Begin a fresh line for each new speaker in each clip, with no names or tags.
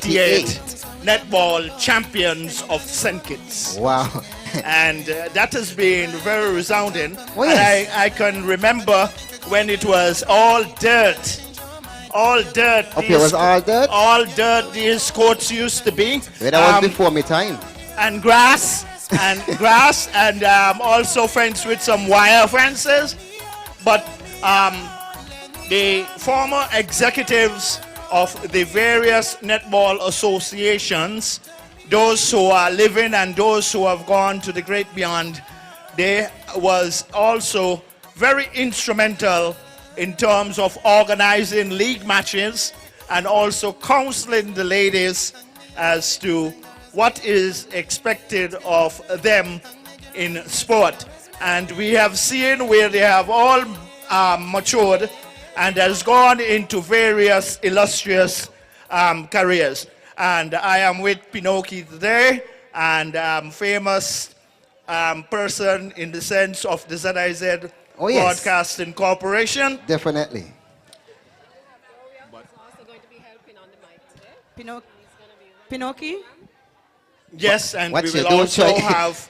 28
28.
netball champions of St. Kitts.
Wow.
And that has been very resounding.
Oh,
And
yes.
I can remember when it was all dirt. All dirt.
Okay, it was all dirt?
All dirt these courts used to be.
Well, that was before my time.
And grass. And grass. And also fenced with some wire fences. But the former executives of the various netball associations, those who are living and those who have gone to the great beyond, they was also very instrumental in terms of organizing league matches and also counseling the ladies as to what is expected of them in sport. And we have seen where they have all matured and has gone into various illustrious careers. And I am with Pino today, and famous person in the sense of the ZIZ
Oh, yes.
Broadcasting Corporation.
Definitely.
Also going to be helping on the mic today.
Pinoki?
Yes, and
Watch
we
it,
will
don't
also
try.
have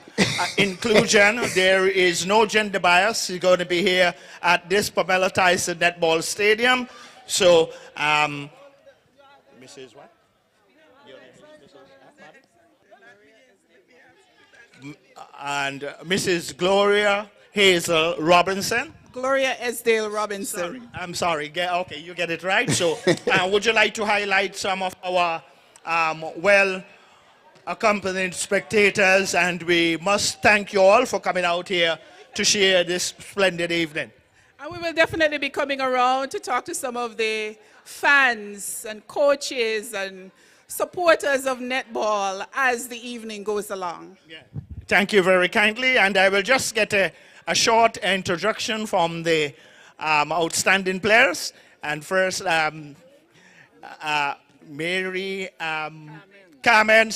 inclusion. There is no gender bias. He's going to be here at this Pam Tyson Netball Stadium. So, Mrs. what? Your name is Mrs. And Mrs. Gloria Hazel Robinson.
Gloria Esdale Robinson.
I'm sorry. Okay, you get it right. So, would you like to highlight some of our well-accompanied spectators? And we must thank you all for coming out here to share this splendid evening.
And we will definitely be coming around to talk to some of the fans and coaches and supporters of netball as the evening goes along.
Yeah. Thank you very kindly. And I will just get a short introduction from the outstanding players. And first, Mary, Carmen,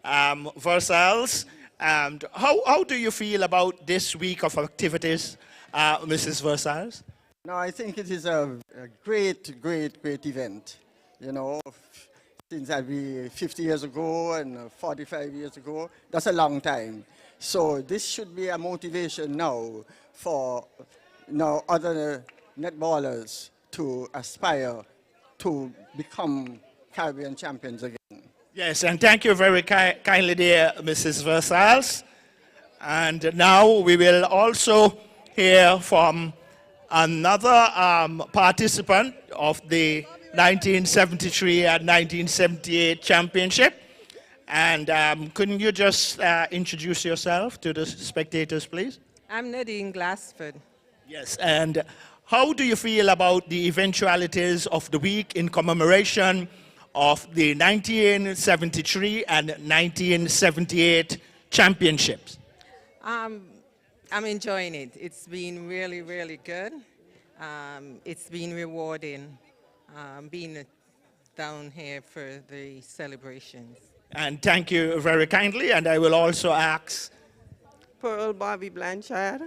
Versals. And how do you feel about this week of activities, Mrs. Versals?
No, I think it is a great event. You know, since I be 50 years ago and 45 years ago, that's a long time. So this should be a motivation now for other netballers to aspire to become Caribbean champions again.
Yes, and thank you very kindly, dear Mrs. Versals. And now we will also hear from another participant of the 1973 and 1978 championship. And couldn't you just introduce yourself to the spectators, please?
I'm Nadine Glassford.
Yes, and how do you feel about the eventualities of the week in commemoration of the 1973 and 1978 championships?
I'm enjoying it. It's been really, really good. It's been rewarding being down here for the celebrations.
And thank you very kindly. And I will also ask,
Pearl Bobby Blanchard.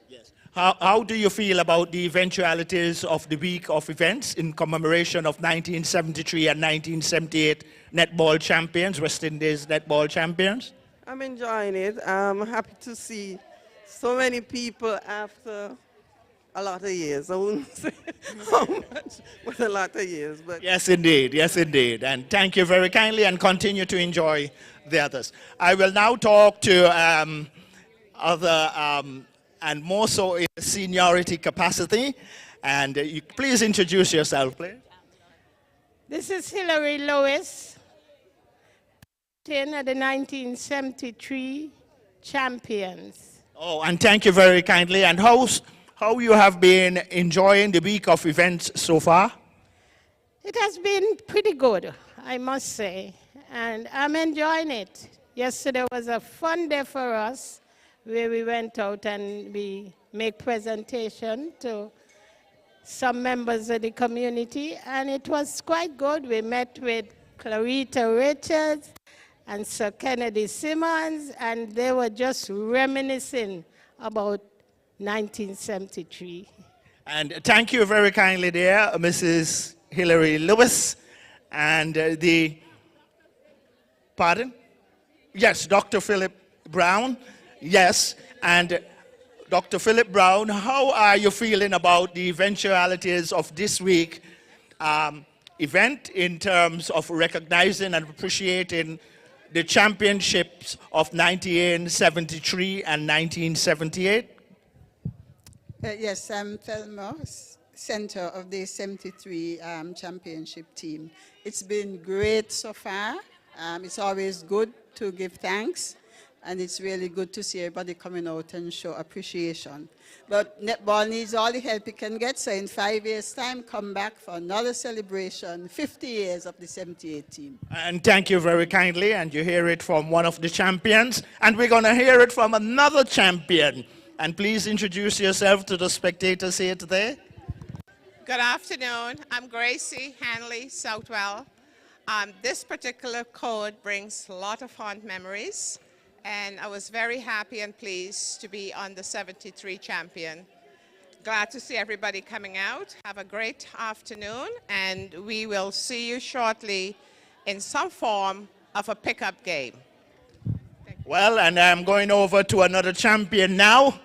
yes, how do you feel about the eventualities of the week of events in commemoration of 1973 and 1978 netball champions, West Indies netball champions?
I'm enjoying it. I'm happy to see so many people after a lot of years. I wouldn't say how much, but a lot of years. But
Yes, indeed. Yes, indeed. And thank you very kindly, and continue to enjoy the others. I will now talk to other, and more so in seniority capacity. And you please introduce yourself, please.
This is Hilary Lewis, 10 of the 1973 champions.
Oh, and thank you very kindly. And how you have been enjoying the week of events so far?
It has been pretty good, I must say, and I'm enjoying it. Yesterday was a fun day for us, where we went out and we make presentation to some members of the community, and it was quite good. We met with Clarita Richards and Sir Kennedy Simmons, and they were just reminiscing about 1973.
And thank you very kindly, dear Mrs. Hilary Lewis. and pardon? Yes, Dr. Philip Brown. Yes, and Dr. Philip Brown, how are you feeling about the eventualities of this week event in terms of recognizing and appreciating the championships of 1973 and 1978?
Yes, I'm Thelma, center of the 73 championship team. It's been great so far. It's always good to give thanks, and it's really good to see everybody coming out and show appreciation. But netball needs all the help it can get, so in 5 years' time, come back for another celebration, 50 years of the 78 team.
And thank you very kindly, and you hear it from one of the champions, and we're going to hear it from another champion. And please introduce yourself to the spectators here today.
Good afternoon. I'm Gracie Hanley Southwell. This particular code brings a lot of fond memories, and I was very happy and pleased to be on the 73 champion. Glad to see everybody coming out. Have a great afternoon, and we will see you shortly in some form of a pickup game.
Well, and I'm going over to another champion now,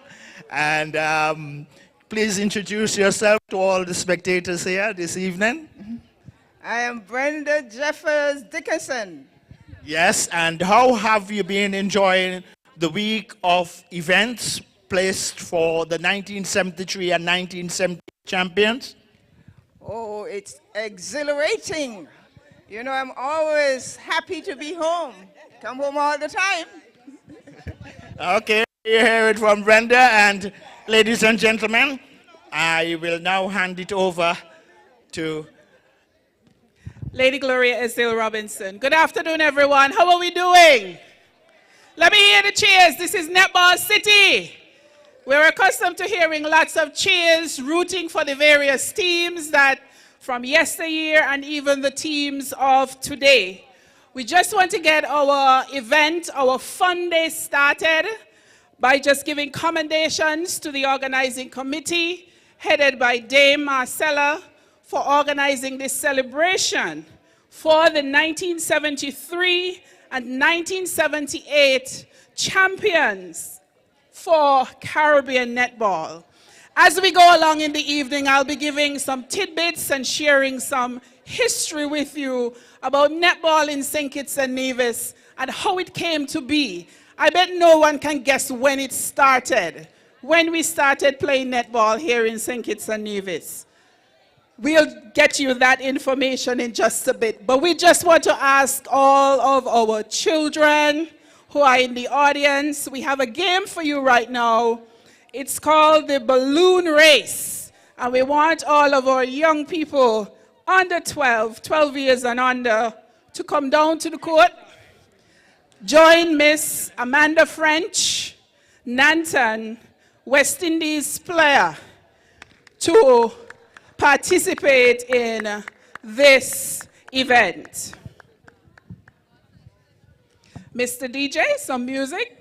and please introduce yourself to all the spectators here this evening.
I am Brenda Jeffers Dickerson.
Yes, and how have you been enjoying the week of events placed for the 1973 and 1970 champions?
Oh, it's exhilarating. You know, I'm always happy to be home. Come home all the time.
Okay, you hear it from Brenda, and ladies and gentlemen, I will now hand it over to
Lady Gloria Esdale Robinson. Good afternoon, everyone. How are we doing? Let me hear the cheers. This is Netball City. We're accustomed to hearing lots of cheers, rooting for the various teams that from yesteryear and even the teams of today. We just want to get our event, our fun day started by just giving commendations to the organizing committee headed by Dame Marcella for organizing this celebration for the 1973 and 1978 champions for Caribbean netball. As we go along in the evening, I'll be giving some tidbits and sharing some history with you about netball in St. Kitts and Nevis and how it came to be. I bet no one can guess when it started, when we started playing netball here in St. Kitts and Nevis. We'll get you that information in just a bit, but we just want to ask all of our children who are in the audience, we have a game for you right now. It's called the balloon race, and we want all of our young people under 12 years and under, to come down to the court. Join Miss Amanda French, Nanton, West Indies player, to participate in this event. Mr. DJ, some music.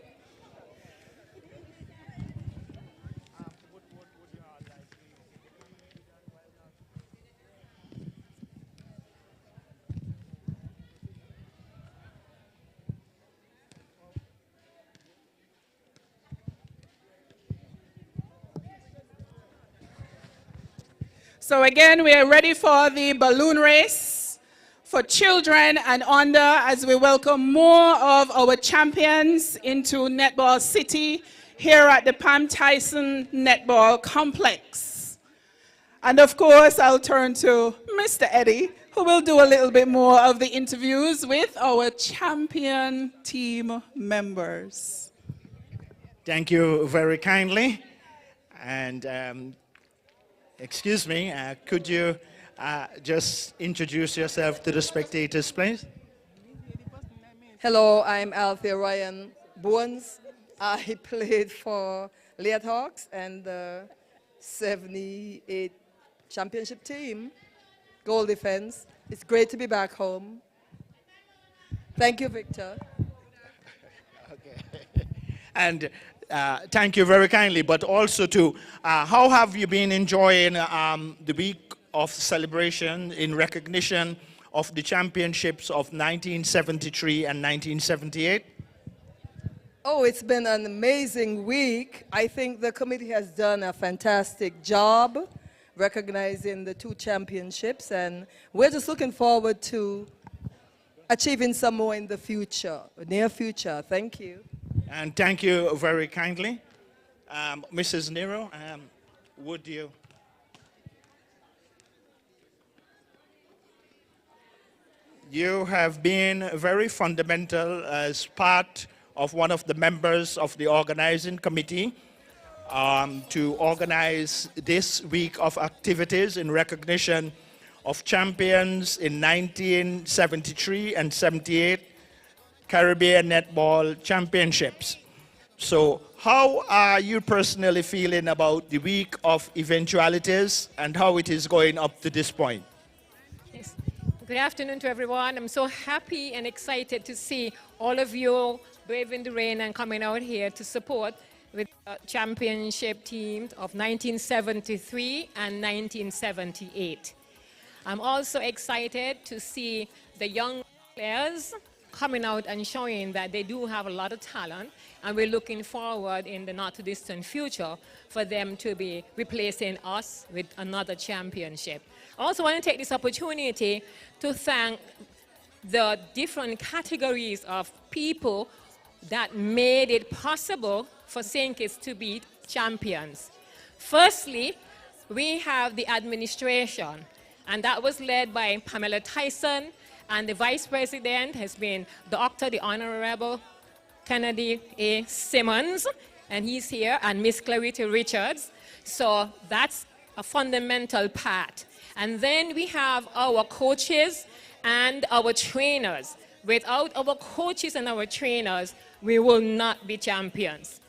So again, we are ready for the balloon race for children and under as we welcome more of our champions into Netball City here at the Pam Tyson Netball Complex. And of course, I'll turn to Mr. Eddie, who will do a little bit more of the interviews with our champion team members.
Thank you very kindly. And excuse me, could you just introduce yourself to the spectators, please?
Hello, I'm Althea Ryan Bones. I played for Leah Hawks and the 78 championship team, goal defense. It's great to be back home. Thank you, Victor.
Okay. And thank you very kindly, but also to, how have you been enjoying the week of celebration in recognition of the championships of 1973 and 1978?
Oh, it's been an amazing week. I think the committee has done a fantastic job recognizing the two championships, and we're just looking forward to achieving some more in the future, near future. Thank you.
And thank you very kindly. Mrs. Nero, would you? You have been very fundamental as part of one of the members of the organizing committee to organize this week of activities in recognition of champions in 1973 and 78 Caribbean Netball Championships. So how are you personally feeling about the week of eventualities and how it is going up to this point?
Yes. Good afternoon to everyone. I'm so happy and excited to see all of you braving the rain and coming out here to support with the championship teams of 1973 and 1978. I'm also excited to see the young players coming out and showing that they do have a lot of talent, and we're looking forward in the not too distant future for them to be replacing us with another championship. I also want to take this opportunity to thank the different categories of people that made it possible for St. Kitts to be champions. Firstly, we have the administration, and that was led by Pam Tyson, and the Vice President has been Dr. the Honorable Kennedy A. Simmons, and he's here, and Miss Clarity Richards. So that's a fundamental part. And then we have our coaches and our trainers. Without our coaches and our trainers, we will not be champions.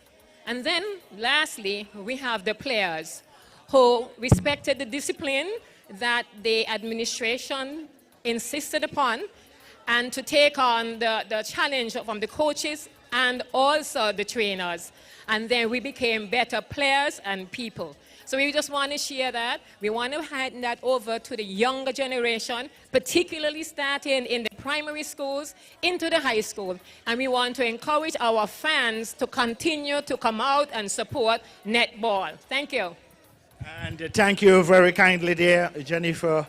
And then lastly, we have the players who respected the discipline that the administration insisted upon, and to take on the challenge from the coaches and also the trainers. And then we became better players and people. So we just want to share that. We want to hand that over to the younger generation, particularly starting in the primary schools into the high school. And we want to encourage our fans to continue to come out and support netball. Thank you.
And thank you very kindly, dear Jennifer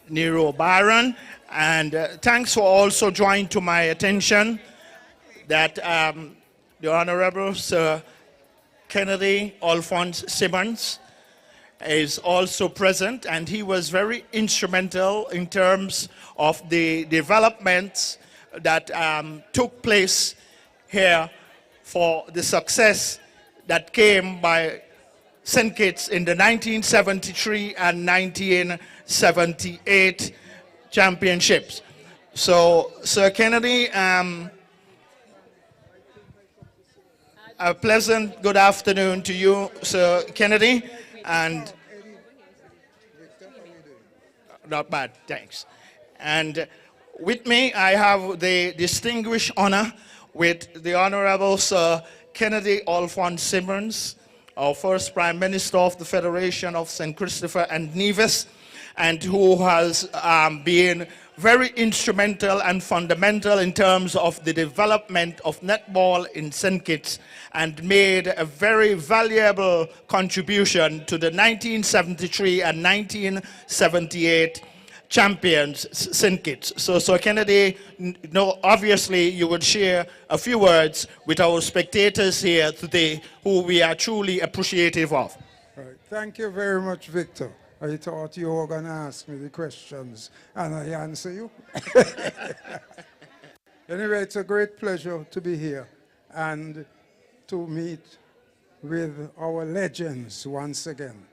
Nero Byron. And thanks for also drawing to my attention that the Honorable Sir Kennedy Alphonse Simmons is also present, and he was very instrumental in terms of the developments that took place here for the success that came by St. Kitts in the 1973 and 1978 championships. So, Sir Kennedy, a pleasant good afternoon to you, Sir Kennedy, and not bad, thanks. And with me, I have the distinguished honor with the Honorable Sir Kennedy Alphonse Simmons, our first Prime Minister of the Federation of St. Christopher and Nevis, and who has been very instrumental and fundamental in terms of the development of netball in St. Kitts, and made a very valuable contribution to the 1973 and 1978 champions St. Kitts. So, Sir Kennedy, obviously you would share a few words with our spectators here today, who we are truly appreciative of.
All right. Thank you very much, Victor. I thought you were going to ask me the questions, and I answer you. Anyway, it's a great pleasure to be here and to meet with our legends once again.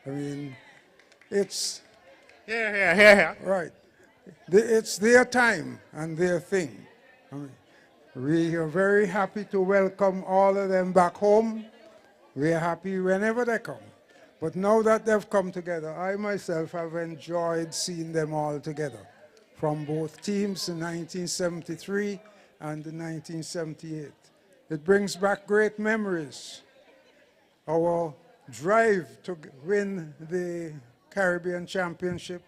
I mean, it's...
Here.
Right. It's their time and their thing. I mean, we are very happy to welcome all of them back home. We are happy whenever they come. But now that they've come together, I myself have enjoyed seeing them all together, from both teams in 1973 and in 1978. It brings back great memories. Our drive to win the Caribbean Championship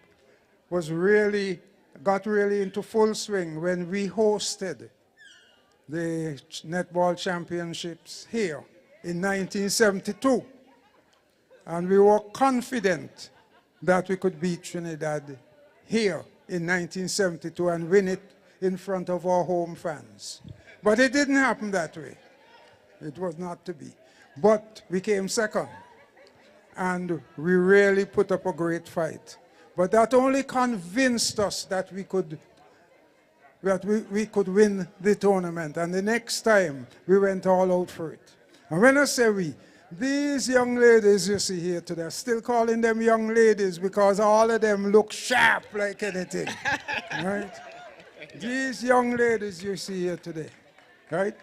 got really into full swing when we hosted the Netball Championships here in 1972. And we were confident that we could beat Trinidad here in 1972 and win it in front of our home fans. But it didn't happen that way. It was not to be. But we came second. And we really put up a great fight. But that only convinced us that we could win the tournament. And the next time, we went all out for it. And when I say we, these young ladies you see here today, I'm still calling them young ladies because all of them look sharp like anything, right? These young ladies you see here today, right?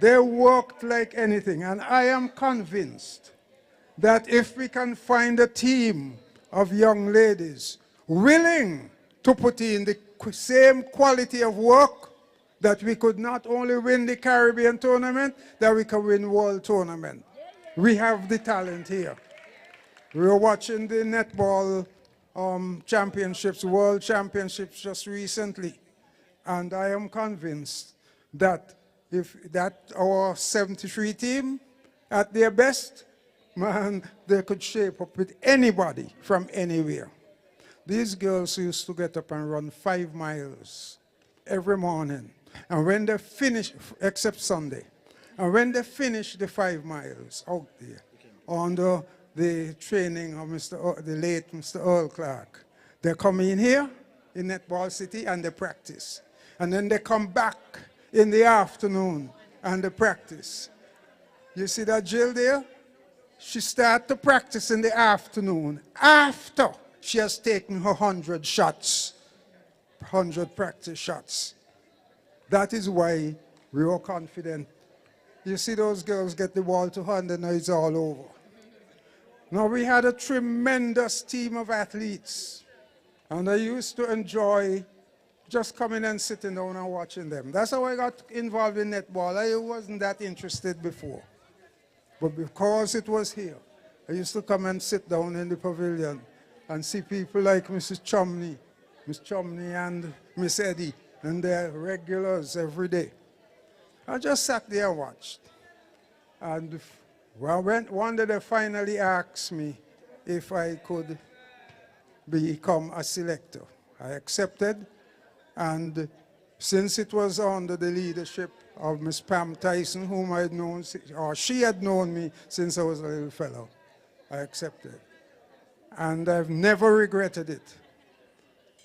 They worked like anything. And I am convinced that if we can find a team of young ladies willing to put in the same quality of work, that we could not only win the Caribbean tournament, that we can win world tournament. We have the talent here. We were watching the netball championships, world championships just recently. And I am convinced that if our 73 team at their best, man, they could shape up with anybody from anywhere. These girls used to get up and run 5 miles every morning. And when they finish, except Sunday, and when they finish the 5 miles out there, under the training of the late Mr. Earl Clark, they come in here in Netball City and they practice. And then they come back in the afternoon and they practice. You see that Jill there? She starts to practice in the afternoon after she has taken her 100 shots, 100 practice shots. That is why we were confident. You see those girls get the ball to 100, now it's all over. Now we had a tremendous team of athletes, and I used to enjoy just coming and sitting down and watching them. That's how I got involved in netball. I wasn't that interested before. But because it was here, I used to come and sit down in the pavilion and see people like Miss Chumney and Miss Eddie, and they're regulars every day. I just sat there and watched. And one day they finally asked me if I could become a selector. I accepted, and since it was under the leadership of Miss Pam Tyson, whom I had known, or she had known me since I was a little fellow, I accepted. And I've never regretted it.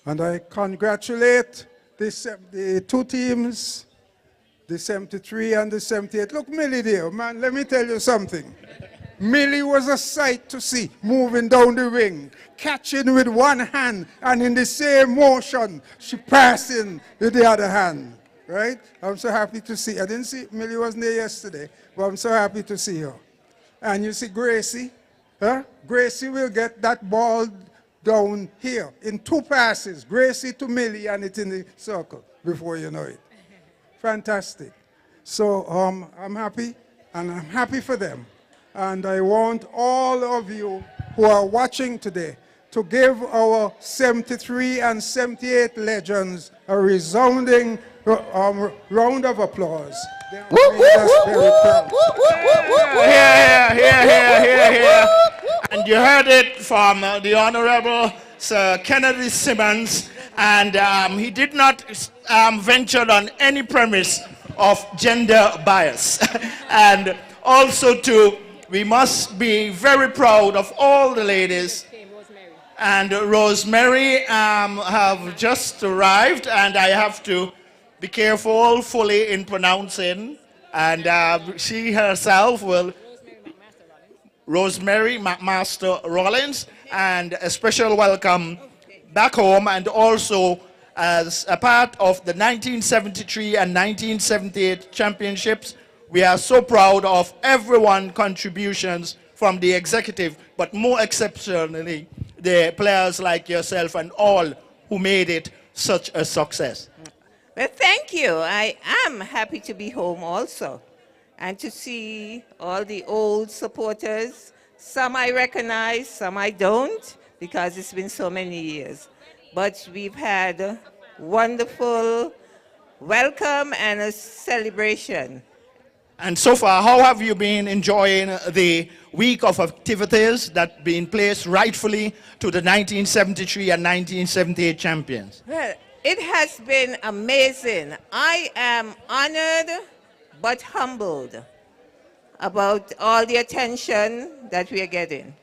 And I congratulate the 2 teams, the 73 and the 78. Look, Millie there, man, let me tell you something. Millie was a sight to see, moving down the ring, catching with one hand, and in the same motion, she passing with the other hand, right? I'm so happy to see. I didn't see, Millie wasn't there yesterday, but I'm so happy to see her. And you see Gracie, huh? Gracie will get that ball down here in 2 passes, Gracie to Millie, and it's in the circle before you know it. Fantastic. So I'm happy, and I'm happy for them. And I want all of you who are watching today to give our 73 and 78 legends a resounding round of applause. They made us very proud.
Here. And you heard it from the Honorable Sir Kennedy Simmons, and he did not venture on any premise of gender bias. And also too, we must be very proud of all the ladies. And Rosemary have just arrived, and I have to be careful fully in pronouncing. And she herself will, Rosemary McMaster Rollins, and a special welcome back home, and also as a part of the 1973 and 1978 championships. We are so proud of everyone's contributions from the executive, but more exceptionally, the players like yourself and all who made it such a success.
Well, thank you. I am happy to be home also, and to see all the old supporters. Some I recognize, some I don't, because it's been so many years. but we've had a wonderful welcome and a celebration.
And so far, how have you been enjoying the week of activities that been placed rightfully to the 1973 and 1978 champions?
Well, it has been amazing. I am honored but humbled about all the attention that we are getting.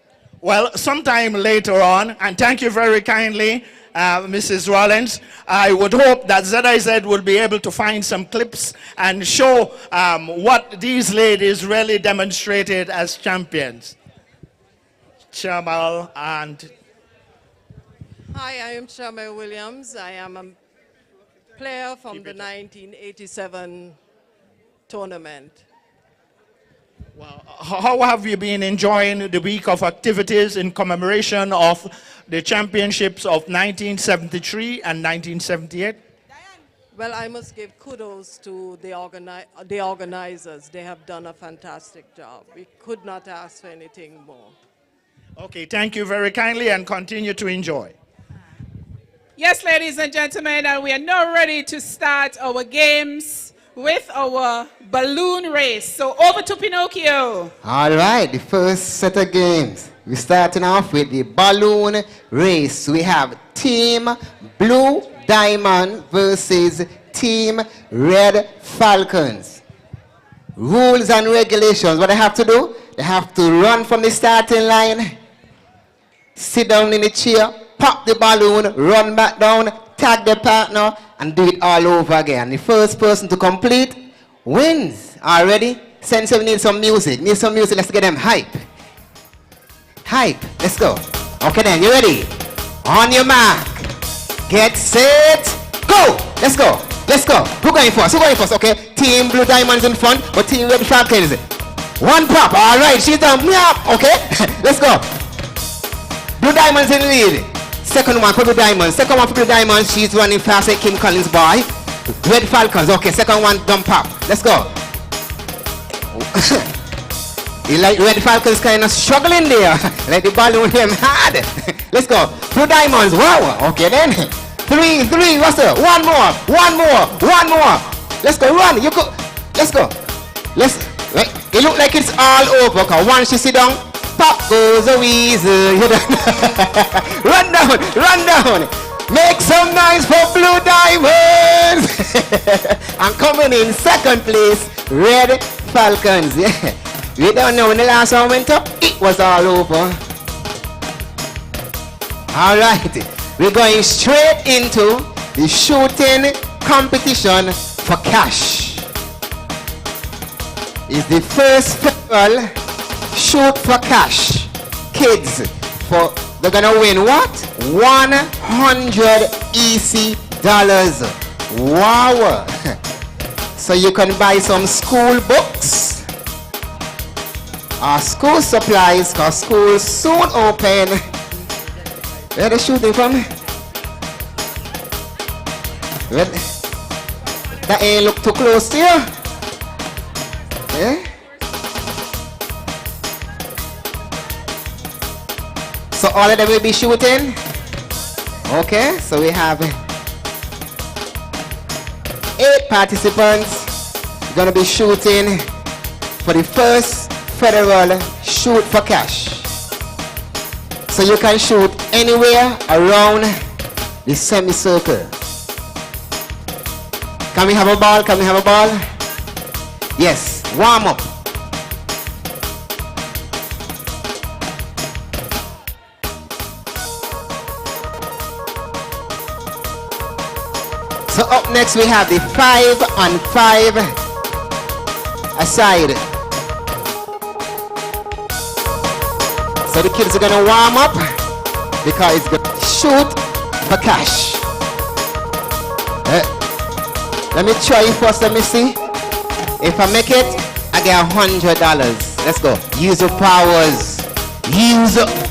Well, sometime later on, and thank you very kindly, Mrs. Rollins, I would hope that ZIZ will be able to find some clips and show what these ladies really demonstrated as champions. Chamal and...
Hi, I am Shamel Williams. I am a player from the 1987 tournament.
Well, how have you been enjoying the week of activities in commemoration of the championships of 1973 and 1978?
Well, I must give kudos to the organizers. They have done a fantastic job. We could not ask for anything more.
Okay, thank you very kindly and continue to enjoy.
Yes, ladies and gentlemen, and we are now ready to start our games with our balloon race. So over to Pinocchio.
All right, the first set of games. We're starting off with the balloon race. We have Team Blue Diamond versus Team Red Falcons. Rules and regulations. What they have to do? They have to run from the starting line, sit down in the chair, pop the balloon, run back down, tag the partner, and do it all over again. The first person to complete wins. All ready? Sensia, we need some music. Need some music. Let's get them hype. Hype. Let's go. Okay then, you ready? On your mark. Get set. Go. Let's go. Let's go. Who going first? Who going first? Okay. Team Blue Diamonds in front, but Team Red Falcons. One pop. All right. She's done. Okay. Let's go. Blue Diamonds in the lead. Second one for Blue Diamonds. Second one for Blue Diamonds. She's running fast like Kim Collins' boy. Red Falcons. Okay. Second one, dump pop. Let's go. You like Red Falcons kind of struggling there. Like the balloon them hard. Let's go. Blue Diamonds. Wow. Okay then. Three. What's up? One more. Let's go. Run. You go. Let's go. Right. It look like it's all over. Cause once you sit down, pop goes a weasel. Run down. Make some noise for Blue Diamonds. I'm coming in second place. Red Falcons. Yeah. We don't know when the last one went up, it was all over. All right, we're going straight into the shooting competition for cash. It's the first festival shoot for cash. Kids, they're gonna win what? $100 easy dollars. Wow. So you can buy some school books. School supplies, cause school soon open. Where they shooting from? That ain't look too close to you. Yeah? So all of them will be shooting. Okay, so we have 8 participants gonna be shooting for the first federal shoot for cash. So you can shoot anywhere around the semicircle. Can we have a ball? Yes, warm up. So up next we have the 5-on-5 aside. So the kids are gonna warm up because it's gonna shoot for cash. Let me try it first. Let me see. If I make it, I get $100. Let's go. Use your powers.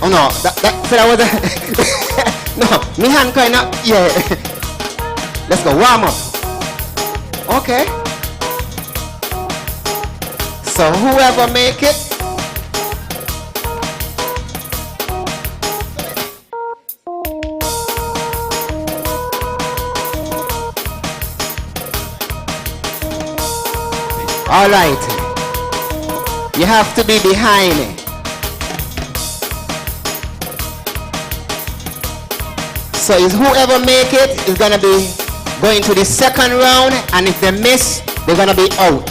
Oh no, that was a no. Me hand kind of yeah. Let's go. Warm up. Okay. So whoever make it. All right. You have to be behind. So is whoever make it is gonna be going to the second round, and if they miss, they're gonna be out.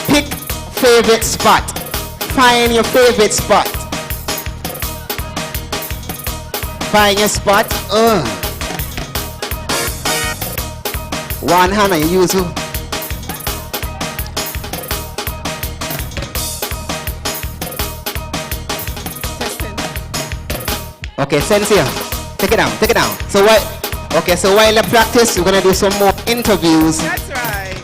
Pick favorite spot. Find your favorite spot. Find your spot. One hand and you use who? Okay, Sensia, take it down, take it down. So while you practice, we're gonna do some more interviews.
That's right.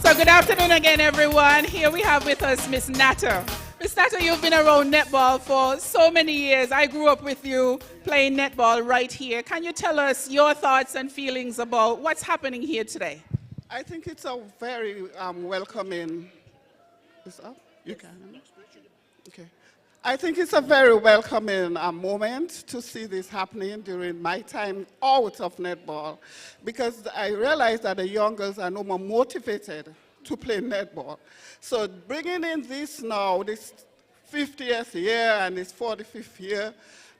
So good afternoon again, everyone. Here we have with us Miss Natter. Miss Natter, you've been around netball for so many years. I grew up with you playing netball right here. Can you tell us your thoughts and feelings about what's happening here today?
I think it's a very welcoming. Is up? You can. Okay. I think it's a very welcoming moment to see this happening during my time out of netball, because I realize that the young girls are no more motivated to play netball. So bringing in this now, this 50th year and this 45th year,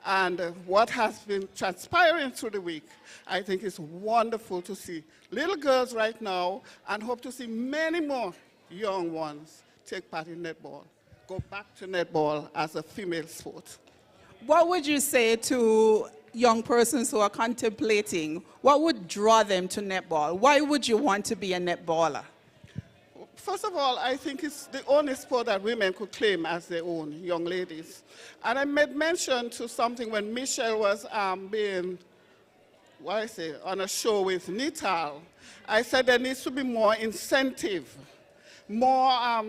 and what has been transpiring through the week, I think it's wonderful to see little girls right now, and hope to see many more young ones take part in netball. Go back to netball as a female sport.
What would you say to young persons who are contemplating? What would draw them to netball? Why would you want to be a netballer?
First of all, I think it's the only sport that women could claim as their own, young ladies. And I made mention to something when Michelle was being, on a show with Nital. I said there needs to be more incentive, more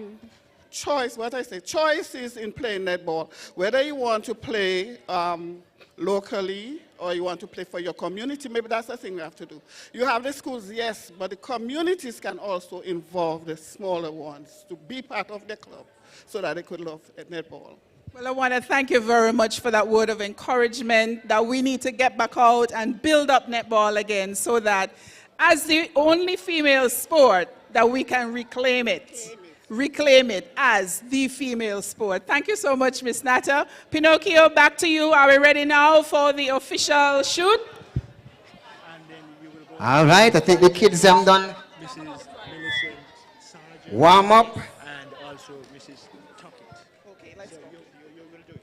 choice, choices in playing netball. Whether you want to play locally or you want to play for your community, maybe that's the thing you have to do. You have the schools, yes, but the communities can also involve the smaller ones to be part of the club so that they could love netball.
Well, I want to thank you very much for that word of encouragement that we need to get back out and build up netball again so that as the only female sport that we can reclaim it as the female sport. Thank you so much, Miss Natter. Pinocchio, back to you. Are we ready now for the official shoot?
All right, I think the kids have done warm up.
And also Mrs. Tuckett. Okay, let's go. You're going to do it.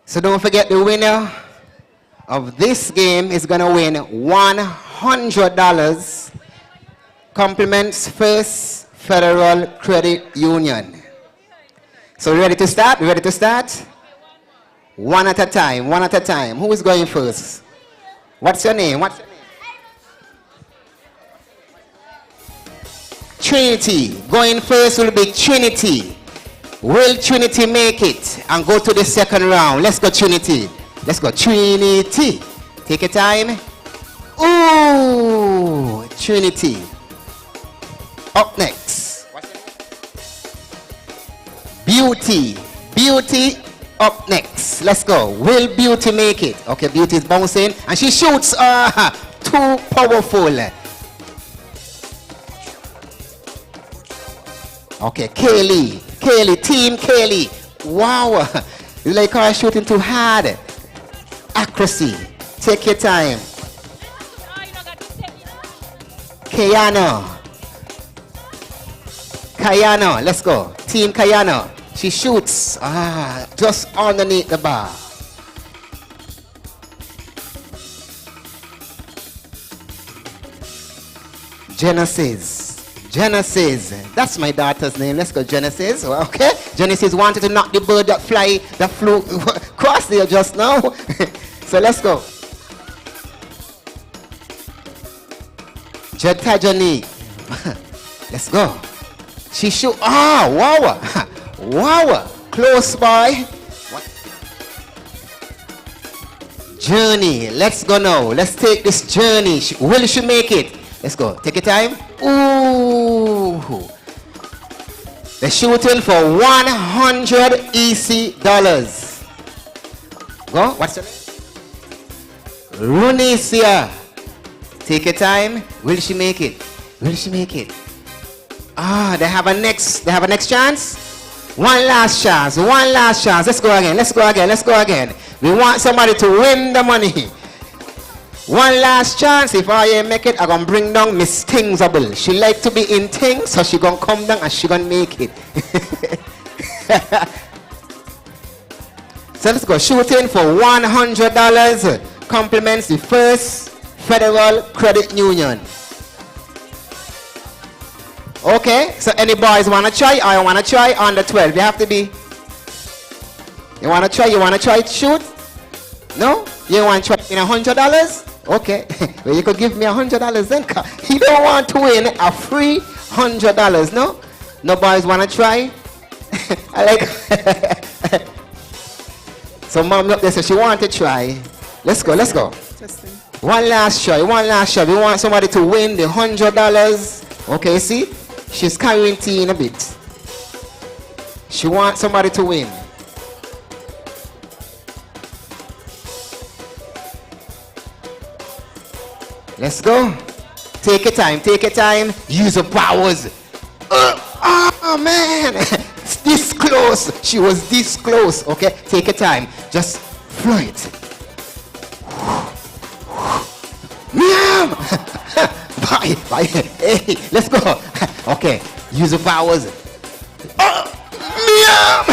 So don't forget, the winner of this game is going to win $100. Compliments First Federal Credit Union. So ready to start? Ready to start? One at a time, one at a time. Who is going first? What's your name? What's your name? Trinity. Going first will be Trinity. Will Trinity make it and go to the second round? Let's go, Trinity. Let's go, Trinity. Take your time. Ooh, Trinity. Up next. Beauty. Beauty up next. Let's go. Will Beauty make it? Okay, Beauty is bouncing and she shoots. Too powerful. Okay, Kaylee. Kaylee, Team Kaylee. Wow. You like her shooting too hard. Accuracy. Take your time. Kayano. Kayano, let's go. Team Kayano. She shoots just underneath the bar. Genesis. Genesis. That's my daughter's name. Let's go, Genesis. Okay. Genesis wanted to knock the bird that flew across there just now. So let's go. Jetajani. Let's go. She shoot. Wow. Wow. Close by. Journey. Let's go now. Let's take this journey. Will she make it? Let's go. Take your time. Ooh. They're shooting for $100 EC. Go. What's your name? Runisia. Take your time. Will she make it? Will she make it? Ah, they have a next chance? One last chance. One last chance. Let's go again. Let's go again. Let's go again. We want somebody to win the money. One last chance. If I make it, I'm going to bring down Miss Thingsable. She like to be in things, so she going to come down and she going to make it. So let's go. Shooting for $100. Compliments the First Federal Credit Union. Okay, so any boys want to try? I want to try under 12. You have to be. You want to try? You want to try to shoot? No? You want to try in $100? Okay. Well, you could give me $100 then. You don't want to win a free $100, no? No boys want to try? I like. So mom up there, so she want to try. Let's go, let's go. One last try, one last try. We want somebody to win the $100. Okay, see? She's carrying tea in a bit. She wants somebody to win. Let's go. Take your time, take your time. Use your powers. Oh man, it's this close. She was this close. Okay, take your time. Just flow it. Meow. Bye, bye. Hey, let's go. Okay, use your powers. Meow.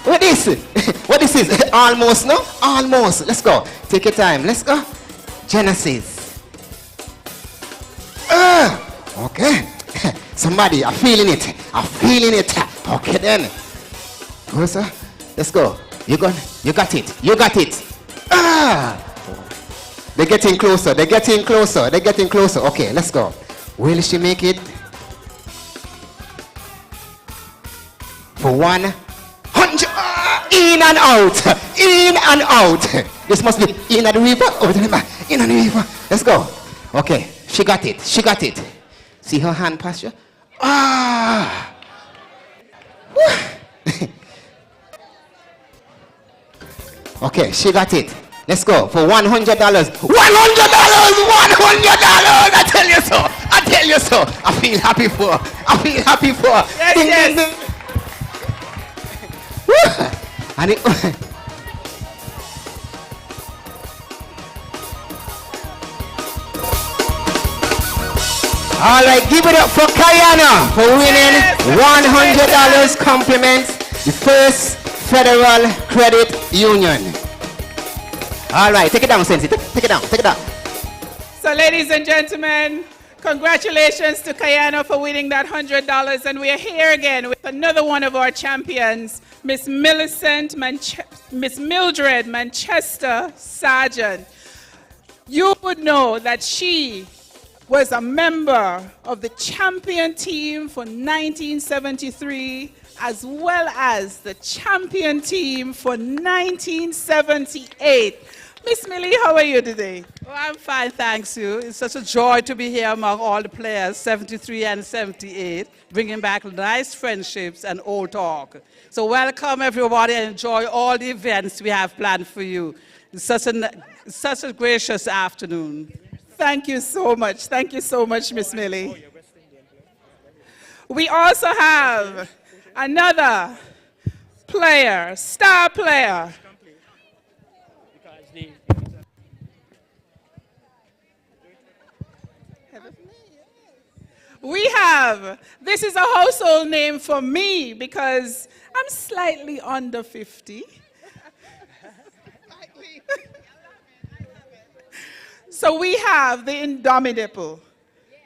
What is it? What is this? Almost, no? Almost. Let's go. Take your time. Let's go. Genesis. Okay. Somebody, I'm feeling it. I'm feeling it. Okay then. Go, sir. Let's go. You got it. You got it. They're getting closer. They're getting closer. They're getting closer. Okay, let's go. Will she make it? For 100. In and out. In and out. This must be in at the river. Over the river. In and the river. Let's go. Okay. She got it. She got it. See her hand posture? Okay, she got it. Let's go for $100. $100! $100! I tell you so. I tell you so. I feel happy for. I feel happy for.
Yes,
ding,
yes.
ding, ding. And it, all right, give it up for Kayana for winning $100 compliments, the First Federal Credit Union. All right, take it down, Sensi. Take it down, take it down.
So ladies and gentlemen, congratulations to Kayana for winning that $100. And we are here again with another one of our champions, Miss Mildred Manchester Sargent. You would know that she was a member of the champion team for 1973 as well as the champion team for 1978. Miss Millie, how are you today?
Oh, I'm fine, thanks you. It's such a joy to be here among all the players, 73 and 78, bringing back nice friendships and old talk. So welcome everybody and enjoy all the events we have planned for you. It's such a gracious afternoon.
Thank you so much. Thank you so much, Miss Millie. We also have another player, star player. We have, this is a household name for me because I'm slightly under 50. So we have the indomitable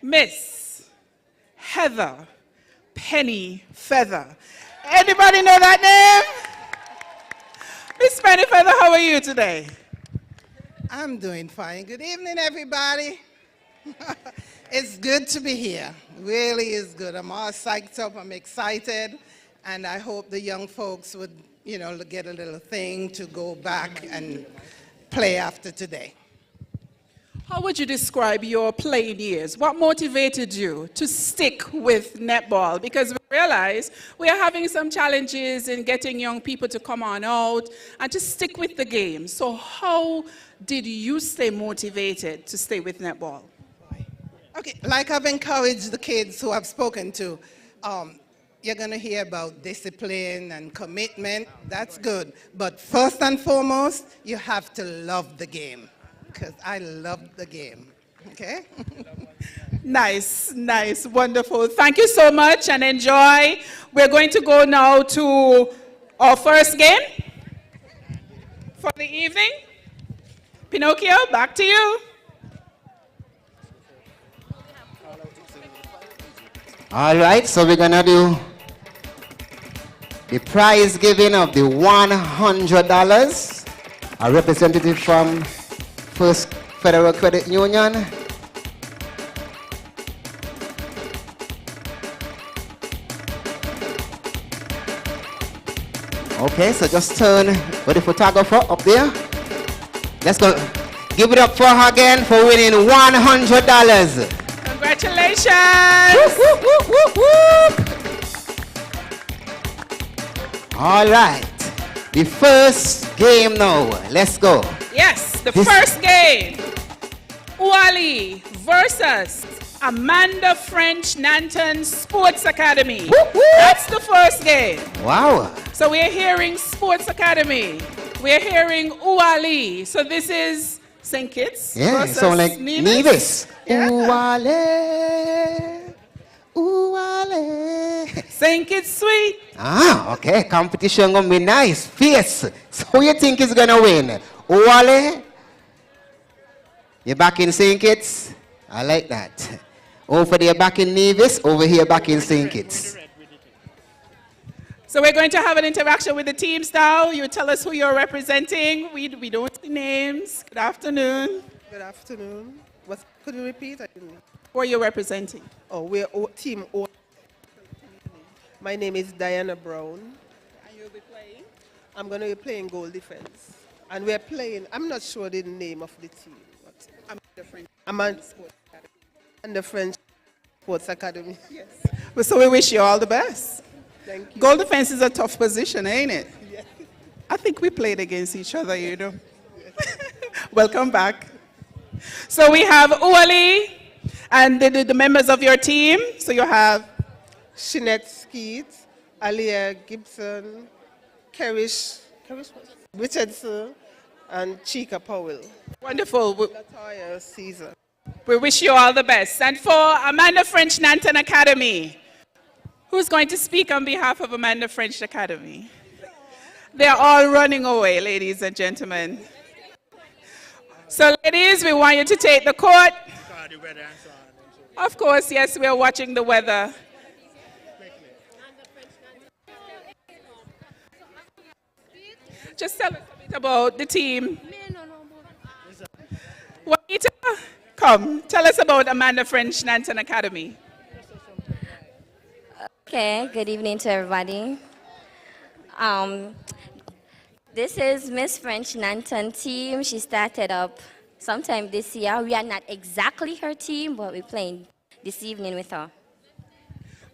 Miss Heather Penny Feather. Anybody know that name? Miss Penny Feather, how are you today?
I'm doing fine. Good evening, everybody. It's good to be here. Really is good. I'm all psyched up. I'm excited. And I hope the young folks would, you know, get a little thing to go back and play after today.
How would you describe your playing years? What motivated you to stick with netball? Because we realize we are having some challenges in getting young people to come on out and to stick with the game. So how did you stay motivated to stay with netball?
Okay, like I've encouraged the kids who I've spoken to, you're going to hear about discipline and commitment. That's good. But first and foremost, you have to love the game, because I love the game. Okay?
Nice, nice, wonderful. Thank you so much and enjoy. We're going to go now to our first game for the evening. Pinocchio, back to you.
All right, so we're gonna do the prize giving of the $100. A representative from First Federal Credit Union. Okay, so just turn with the photographer up there. Let's go. Give it up for her again for winning $100.
Congratulations.
Whoop, whoop, whoop, whoop, whoop. All right, the first game now. Let's go.
Yes, the first game. Uali versus Amanda French Nanton Sports Academy.
Whoop, whoop.
That's the first game.
Wow.
So we're hearing Sports Academy. We're hearing Uali. So this is St. Kitts.
Yeah, it sounds like Nevis.
Yeah.
Uwale, uwale.
St. Kitts Sweet.
Ah, okay. Competition gonna be nice, fierce. So who you think is gonna win? Uwale? You're back in St. Kitts? I like that. Over there back in Nevis, over here back in St. Kitts.
So we're going to have an interaction with the teams now. You tell us who you're representing. We don't see names. Good afternoon.
Good afternoon. Could you repeat?
Who are you representing?
Oh, we're Team O. My name is Diana Brown.
And you'll be playing?
I'm going to be playing goal defense. And we're playing, I'm not sure the name of the team. But I'm on the French Sports Academy.
Yes. Well, so we wish you all the best.
Thank you.
Goal defense is a tough position, ain't it? Yes. I think we played against each other, you know. Yes. Welcome back. So we have Uali and the members of your team. So you have
Shinette Skeet, Alia Gibson, Kerish Richardson, and Chica Powell.
Wonderful.
Latoya Caesar.
We wish you all the best. And for Amanda French Nanton Academy, who's going to speak on behalf of Amanda French Academy? They're all running away, ladies and gentlemen. So ladies, we want you to take the court. Of course, yes, we're watching the weather. Just tell us a bit about the team. Juanita, come, tell us about Amanda French Nanton Academy.
Okay, good evening to everybody. This is Miss French Nanton team. She started up sometime this year. We are not exactly her team, but we're playing this evening with her.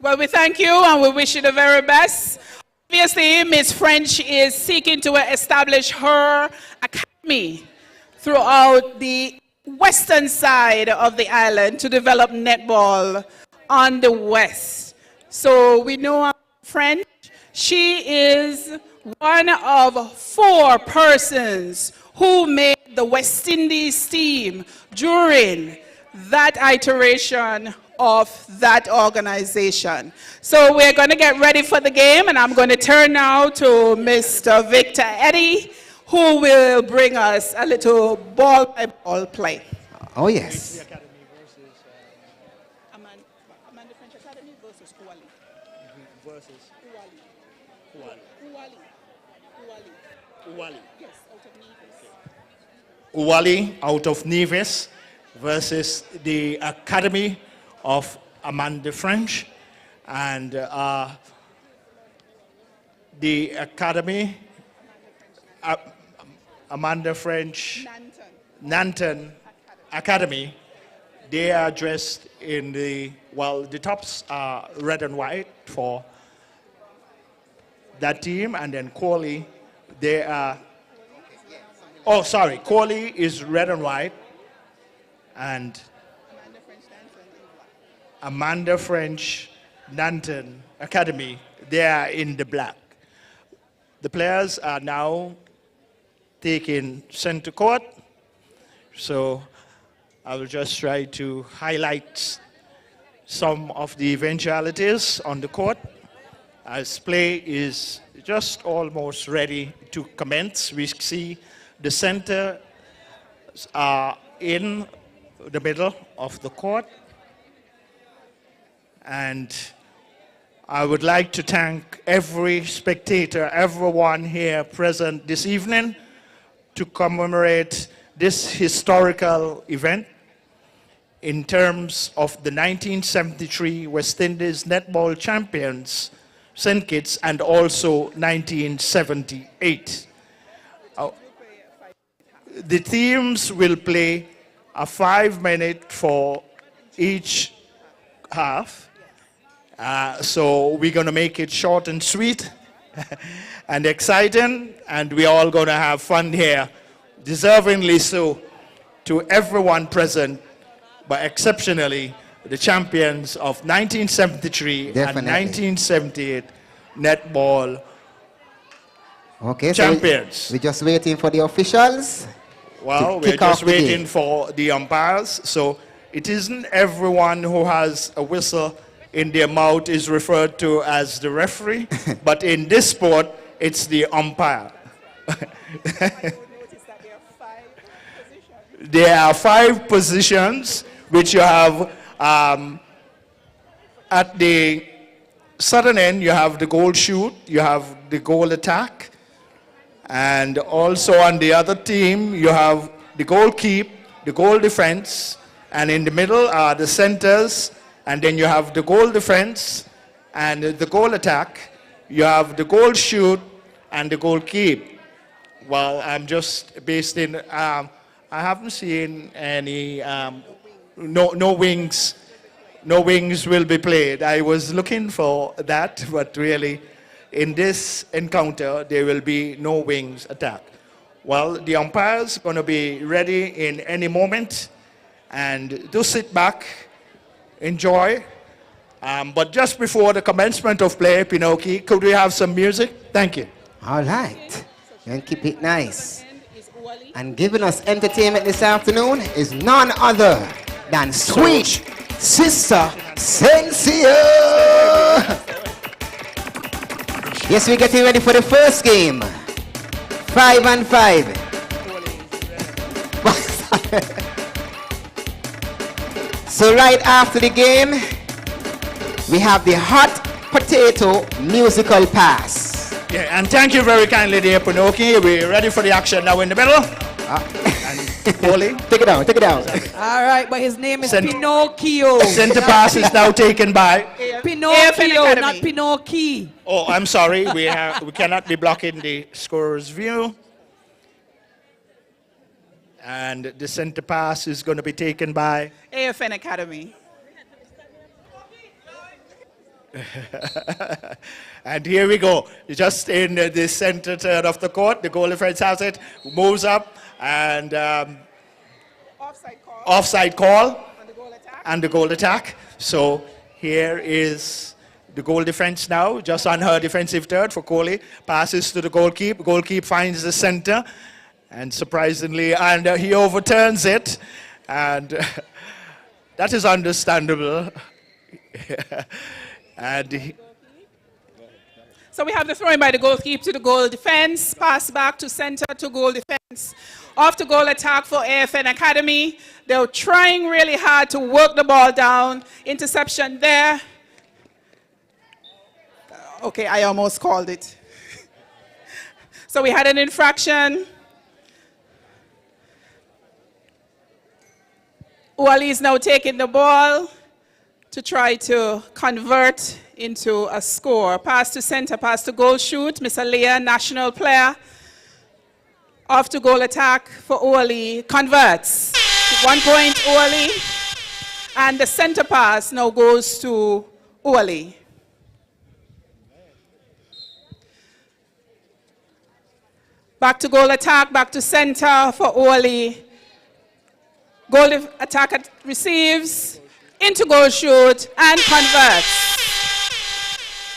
Well, we thank you and we wish you the very best. Obviously, Miss French is seeking to establish her academy throughout the western side of the island to develop netball on the west. So we know French. She is one of 4 persons who made the West Indies team during that iteration of that organization. So we're going to get ready for the game, and I'm going to turn now to Mr. Victor Eddy, who will bring us a little ball-by-ball play.
Oh, yes.
Amanda French Academy versus Uali.
Versus
Uali. Yes, out of Nevis.
Uali out of Nevis versus the Academy of Amanda French. And the Academy, Amanda French Nanton Academy, they are dressed in the tops are red and white for that team, and then Corley, they are, oh sorry, Corley is red and white, and Amanda French Nanton Academy. They are in the black. The players are now taking center court. So I will just try to highlight some of the eventualities on the court as play is just almost ready to commence. We see the center are in the middle of the court. And I would like to thank every spectator, everyone here present this evening to commemorate this historical event in terms of the 1973 West Indies Netball Champions, St. Kitts, and also 1978. The teams will play a 5-minute for each half. So we're going to make it short and sweet and exciting, and we're all going to have fun here, deservingly so, to everyone present, but exceptionally the champions of 1973 and 1978 netball champions.
So we're just waiting for the officials.
Well, we're just waiting for the umpires. So it isn't everyone who has a whistle in their mouth is referred to as the referee, but in this sport, it's the umpire. There are 5 positions which you have at the southern end. You have the goal shoot, you have the goal attack, and also on the other team you have the goal keep, the goal defense, and in the middle are the centers, and then you have the goal defense and the goal attack. You have the goal shoot and the goal keep. Well, I'm just based in, I haven't seen any, no wings. No wings will be played. I was looking for that, but really, in this encounter, there will be no wings attack. Well, the umpire's going to be ready in any moment, and do sit back, enjoy. But just before the commencement of play, Pinoki, could we have some music? Thank you.
All right. And keep it nice. And giving us entertainment this afternoon is none other than sweet Sister Sensia. Yes, we're getting ready for the first game. 5-on-5. So right after the game, we have the hot potato musical pass.
Yeah, and thank you very kindly, dear Pinoki. We're ready for the action now in the middle. And Polly,
take it down, take it down.
All right, but his name is Pinocchio.
Center pass is now taken by
Pinocchio, not Pinocchio.
Oh, I'm sorry. We cannot be blocking the scorer's view. And the center pass is going to be taken by
AFN Academy.
And here we go. Just in the center third of the court, the goal defense has it, moves up, and offside call and the goal attack. So here is the goal defense now, just on her defensive third for Kohli. Passes to the goalkeeper. Goalkeeper finds the center, and surprisingly, and he overturns it, and that is understandable. And
so we have the throwing by the goalkeeper to the goal defense, pass back to center to goal defense. Off to goal attack for AFN Academy. They're trying really hard to work the ball down. Interception there. Okay, I almost called it. So we had an infraction. Uali is now taking the ball to try to convert into a score. Pass to center, pass to goal shoot. Miss Aliyah, national player. Off to goal attack for Uali. Converts. 1 point Uali. And the center pass now goes to Uali. Back to goal attack, back to center for Uali. Goal attack receives. into goal shoot, and converts.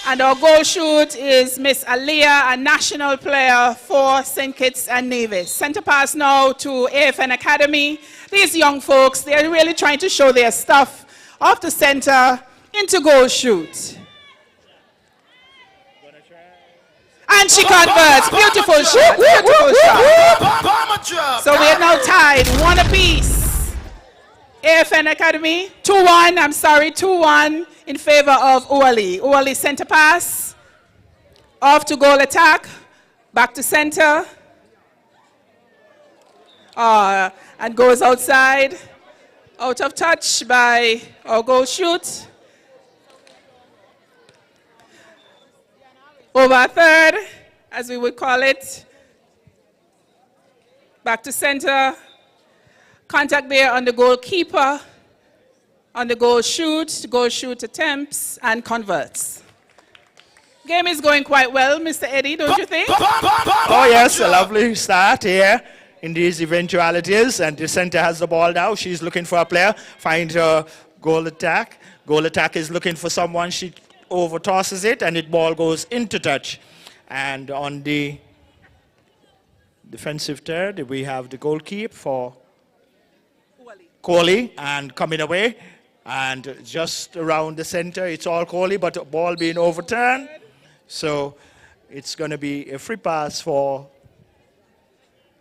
And our goal shoot is Miss Aliyah, a national player for St. Kitts and Nevis. Center pass now to AFN Academy. These young folks, they're really trying to show their stuff off the center into goal shoot. And she converts. Beautiful shot. Beautiful shot. So we are now tied, 1 apiece. AFN Academy, 2-1. I'm sorry, 2-1 in favor of Uali. Uali center pass. Off to goal attack. Back to center. And goes outside. Out of touch by our goal shoot. Over a third, as we would call it. Back to center. Contact there on the goalkeeper, on the goal shoot attempts, and converts. Game is going quite well, Mr. Eddie, don't you think?
Oh yes, a lovely start here in these eventualities, and the center has the ball now. She's looking for a player, finds her goal attack. Goal attack is looking for someone. She over tosses it, and the ball goes into touch. And on the defensive third, we have the goalkeeper for Kohli, and coming away, and just around the center, it's all Kohli, but the ball being overturned. So it's going to be a free pass for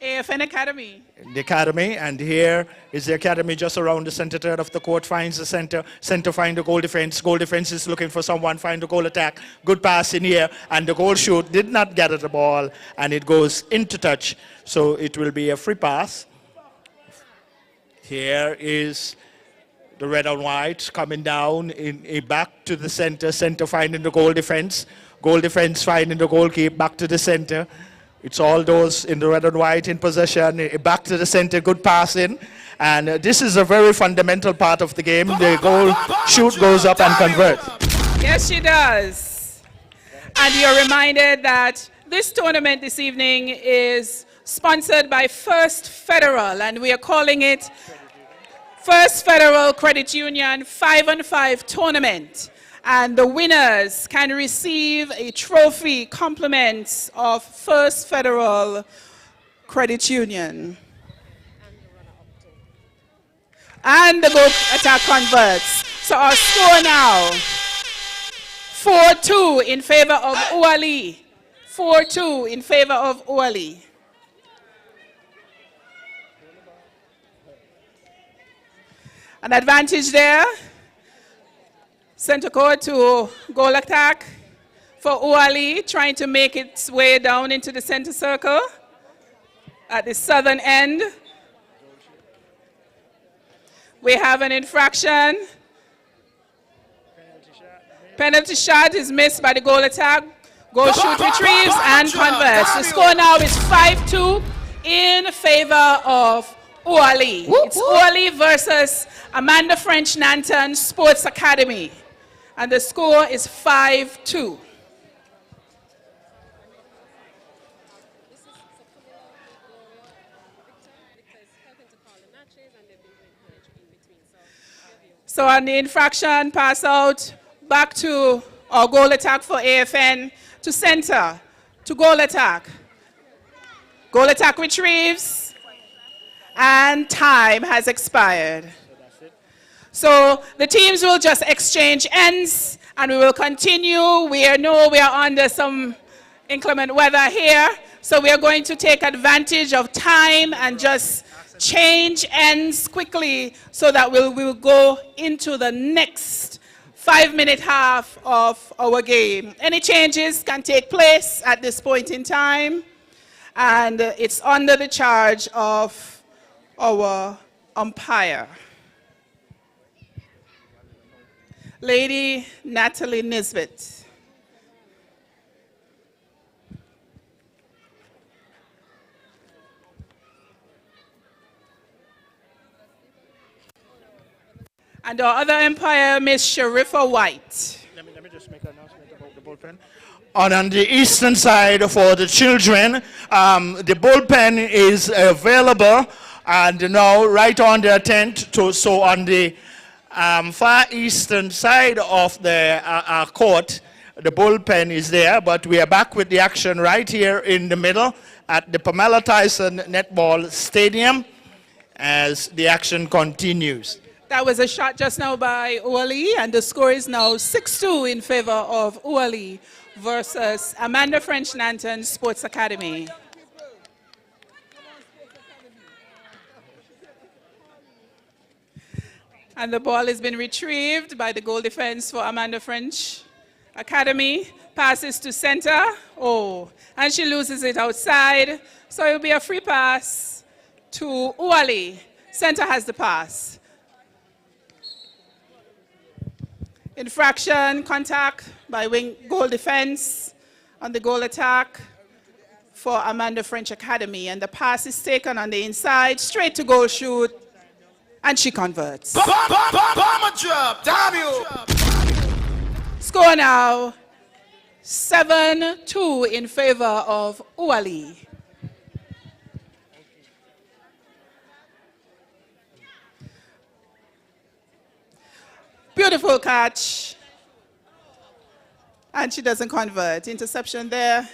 AFN Academy.
The academy, and here is the academy just around the center third of the court, finds the center find the goal defense is looking for someone, find the goal attack, good pass in here, and the goal shoot did not get at the ball, and it goes into touch, so it will be a free pass. Here is the red and white coming down in back to the center finding the goal defense finding the goalkeeper, back to the center. It's all those in the red and white in possession, back to the center, good passing. And this is a very fundamental part of the game. The goal shoot goes up and converts.
Yes, she does. And you're reminded that this tournament this evening is sponsored by First Federal, and we are calling it First Federal Credit Union 5-on-5 Tournament. And the winners can receive a trophy, compliments of First Federal Credit Union. And the goal attack converts. So our score now, 4-2 in favor of Uali. 4-2 in favor of Uali. An advantage there. Center court to goal attack for Uali, trying to make its way down into the center circle at the southern end. We have an infraction. Penalty shot is missed by the goal attack. Goal shoot retrieves and converts. The score now is 5-2 in favor of Uali. It's Uali versus Amanda French Nanton Sports Academy. And the score is 5-2. So on the infraction, pass out, back to our goal attack for AFN, to center, to goal attack. Goal attack retrieves, and time has expired. So the teams will just exchange ends, and we will continue. We know we are under some inclement weather here, so we are going to take advantage of time and just change ends quickly so that we'll go into the next 5-minute half of our game. Any changes can take place at this point in time, and it's under the charge of our umpire. Lady Natalie Nisbet. And our other umpire, Miss Sharifa White.
Let me just make an announcement about the bullpen. On the eastern side for the children, the bullpen is available, and now right on their tent. So on the far eastern side of the court. The bullpen is there, but we are back with the action right here in the middle at the Pam Tyson Netball Stadium as the action continues.
That was a shot just now by Uali, and the score is now 6-2 in favor of Uali versus Amanda French Nanton Sports Academy. And the ball has been retrieved by the goal defense for Amanda French Academy. Passes to center. Oh, and she loses it outside. So it will be a free pass to Uali. Center has the pass. Infraction, contact by wing goal defense on the goal attack for Amanda French Academy. And the pass is taken on the inside, straight to goal shoot, and she converts.
Bomber drop, W.
Score now, 7-2 in favor of Uali. Beautiful catch. And she doesn't convert. Interception there.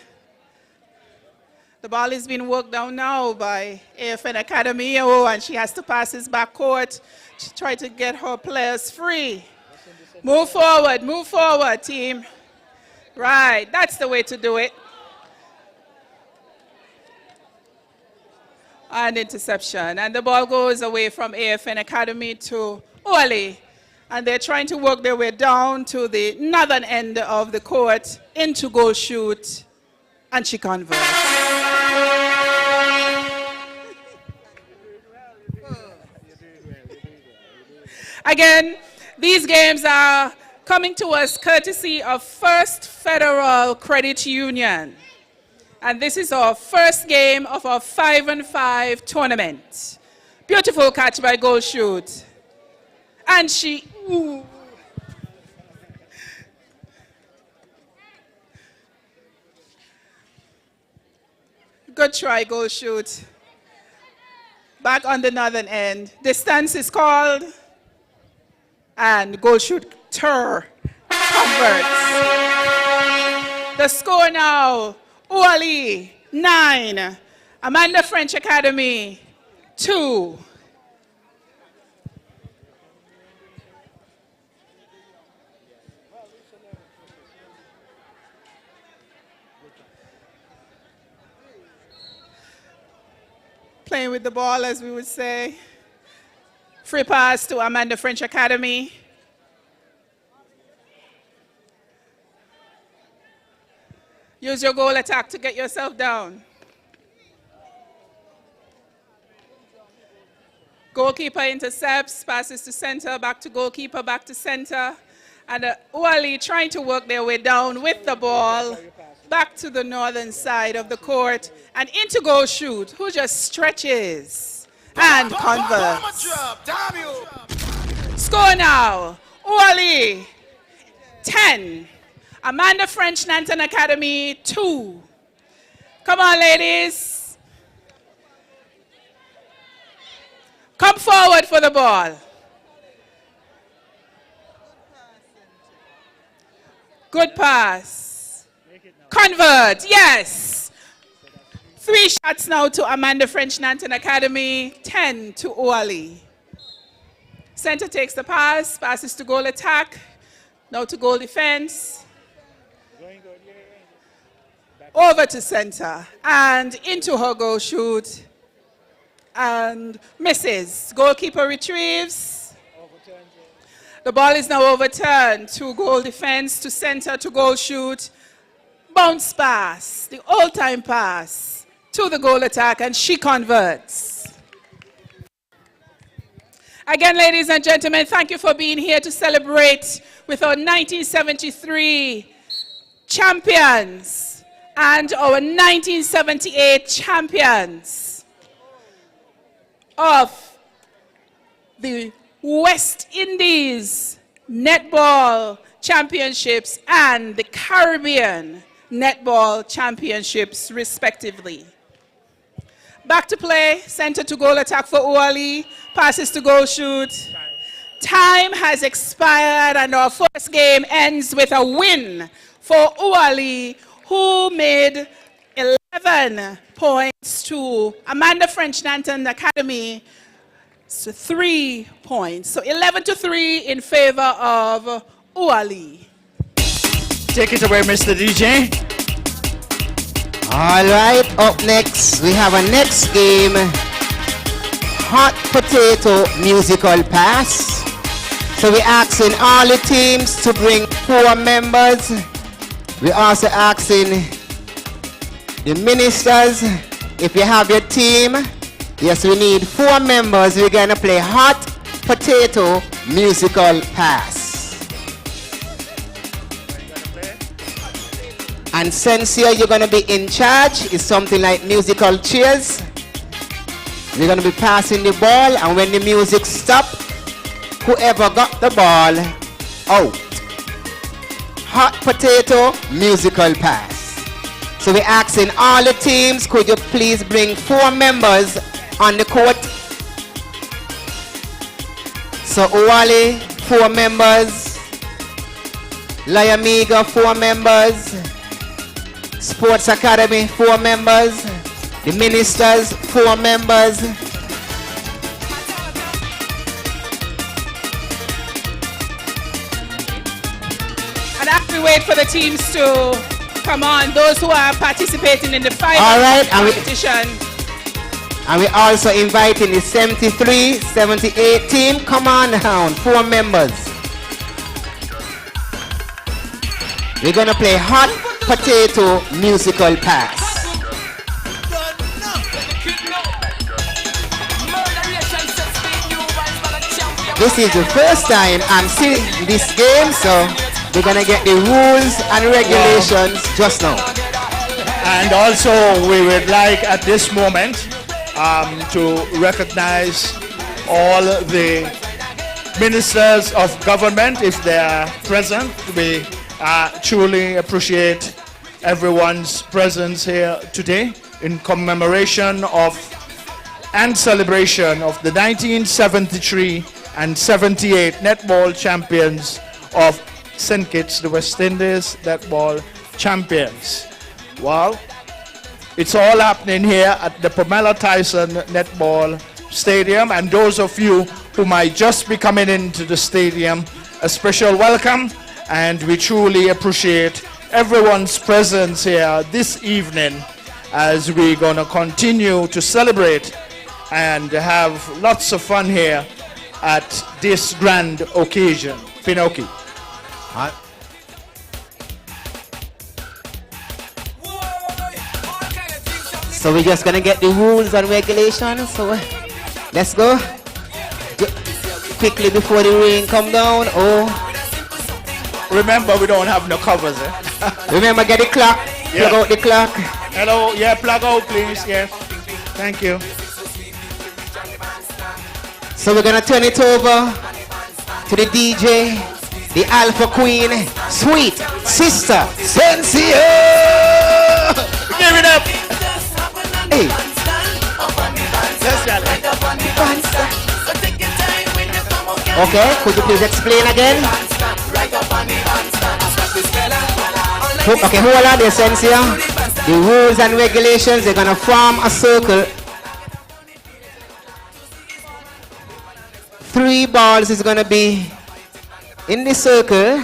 The ball is being worked down now by AFN Academy. Oh, and she has to pass his backcourt to try to get her players free. Move forward, team. Right, that's the way to do it. And interception. And the ball goes away from AFN Academy to Uali. And they're trying to work their way down to the northern end of the court into goal shoot. And she converts. Again, these games are coming to us courtesy of First Federal Credit Union. And this is our first game of our 5-on-5 tournament. Beautiful catch by goal shoot. And she, ooh. Good try, goal shoot. Back on the northern end. Distance is called. And goal shooter converts. The score now, Uali 9, Amanda French Academy 2. Playing with the ball, as we would say. Free pass to Amanda French Academy. Use your goal attack to get yourself down. Goalkeeper intercepts, passes to center, back to goalkeeper, back to center. And Uali trying to work their way down with the ball, back to the northern side of the court, and into goal shoot, who just stretches and converts. Score now, Uali 10, Amanda French Nanton Academy 2. Come on, ladies. Come forward for the ball. Good pass. Convert, yes. 3 shots now to Amanda French Nanton Academy, 10 to Uali. Center takes the pass, passes to goal attack, now to goal defense. Over to center and into her goal shoot and misses. Goalkeeper retrieves. The ball is now overturned to goal defense, to center, to goal shoot. Bounce pass, the all-time pass to the goal attack, and she converts. Again, ladies and gentlemen, thank you for being here to celebrate with our 1973 champions and our 1978 champions of the West Indies Netball Championships and the Caribbean Netball Championships, respectively. Back to play, center to goal attack for Uali, passes to goal shoot, Time has expired and our first game ends with a win for Uali, who made 11 points to Amanda French Nanton Academy, so 3 points. So 11-3 in favor of Uali.
Take it away, Mr. DJ.
All right, up next, we have a next game, Hot Potato Musical Pass. So we're asking all the teams to bring 4 members. We're also asking the ministers, if you have your team, yes, we need 4 members. We're gonna play Hot Potato Musical Pass. And Sensia, you're gonna be in charge. It's something like musical chairs. We're gonna be passing the ball, and when the music stops, whoever got the ball out. Hot Potato Musical Pass. So we're asking all the teams, could you please bring 4 members on the court? So Uwali, 4 members. Layamiga, 4 members. Sports Academy, 4 members. The ministers, 4 members.
And after we wait for the teams to come on, those who are participating in the final competition.
And we're also inviting the 73, 78 team. Come on down, 4 members. We're gonna play Hot Potato Musical Pass. This is the first time I'm seeing this game, so we're gonna get the rules and regulations just now.
And also, we would like at this moment to recognize all the ministers of government, if they are present. We truly appreciate everyone's presence here today in commemoration of and celebration of the 1973 and 78 netball champions of St. Kitts, the West Indies netball champions. Well, it's all happening here at the Pam Tyson Netball Stadium, and those of you who might just be coming into the stadium, a special welcome, and we truly appreciate everyone's presence here this evening as we're gonna continue to celebrate and have lots of fun here at this grand occasion. Pinoki.
So we're just gonna get the rules and regulations. So let's go. Quickly before the rain come down. Oh,
remember we don't have no covers.
Remember, get the clock.
Yeah.
Plug out the clock.
Hello, yeah, plug out, please. Yes, thank you.
So we're gonna turn it over to the DJ, the Alpha Queen, sweet sister Sensia.
Give it up.
Hey. Okay, could you please explain again? Okay, hold on there, Sensia. The rules and regulations, they're gonna form a circle. 3 balls is gonna be in the circle.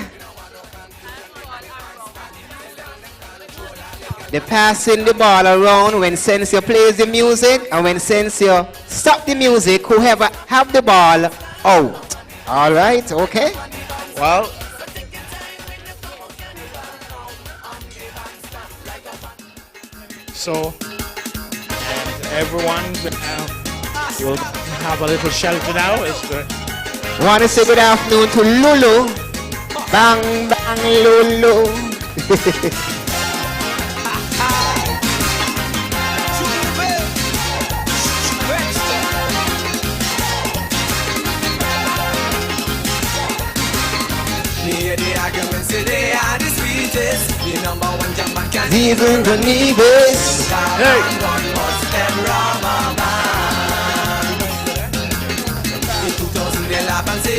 They're passing the ball around when Sensia plays the music, and when Sensia stop the music, whoever have the ball out. All right, okay.
Well, so everyone will have a little shelter now.
Want to say good afternoon to Lulu. Bang, bang, Lulu. Even the neighbors.
Hey.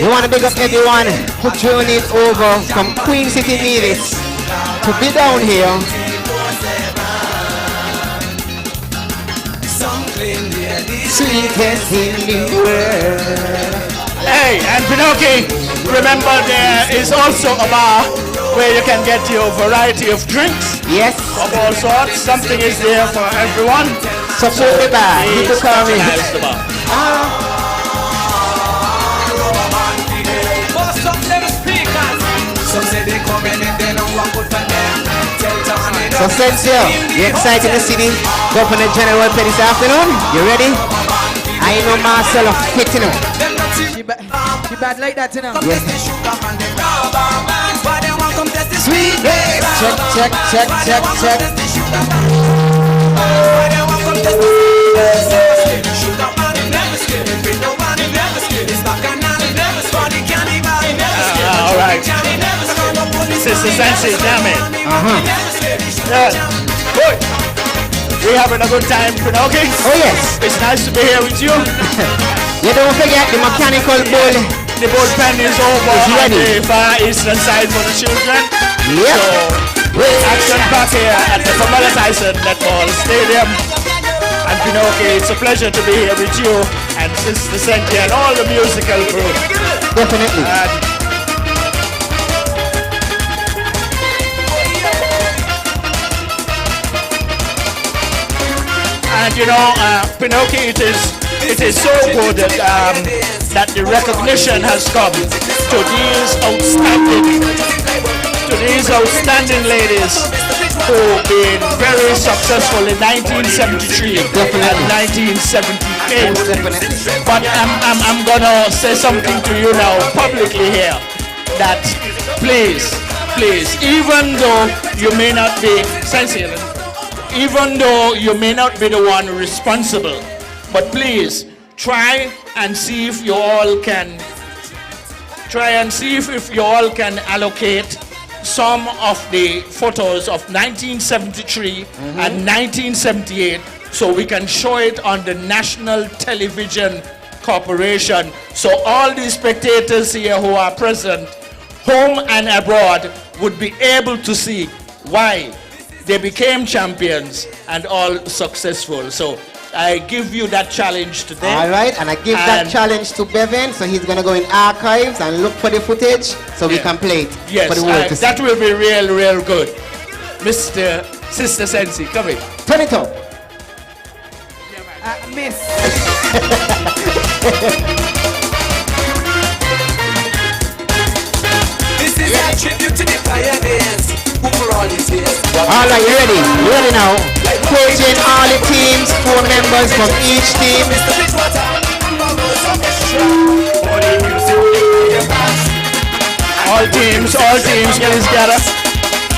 We want to big up everyone who journeyed over from Queen City, Nevis to be down here. Sweetest in the world.
Hey, and Pinocchio, remember there is also a bar where you can get your variety of drinks.
Yes.
Of all sorts. Something is there for everyone.
Support the bar. Keep the car in.
The bar.
So Sensia, you excited to see the Governor General Pay this afternoon? You ready? I know Marcel of fitting up.
She bad like that, you know.
Yes.
Sweet babe.
Check.
All right. Sister Sensia, damn it. Yeah. Good. We having a good time, Pinocchio?
Oh yes.
It's nice to be here with you.
You don't forget the mechanical bull.
The bullpen is over on the far eastern side for the children.
Yep.
So, action back here at the Pam Tyson Netball Stadium. And Pinocchio, it's a pleasure to be here with you and Sister Sensia and all the musical crew.
Definitely.
And you know, Pinocchio, it is so good that the recognition has come to these outstanding ladies who've been very successful in 1973 and 1978. But I'm gonna say something to you now publicly here, that please, even though you may not be sensitive, even though you may not be the one responsible, but please try and see if you all can allocate some of the photos of 1973 and 1978 so we can show it on the National Television Corporation, so all the spectators here who are present, home and abroad, would be able to see why they became champions and all successful. So I give you that challenge today.
All right, and I give that challenge to Bevan, so he's going to go in archives and look for the footage so we can play it
yes,
for the world to see.
that will be real good. Sister Sensia, come in.
Turn it up.
Miss.
This is a tribute to the pioneers who for all these years.
All right, you ready? You ready now? Coaching all the teams, 4 members from each team.
All teams, please gather.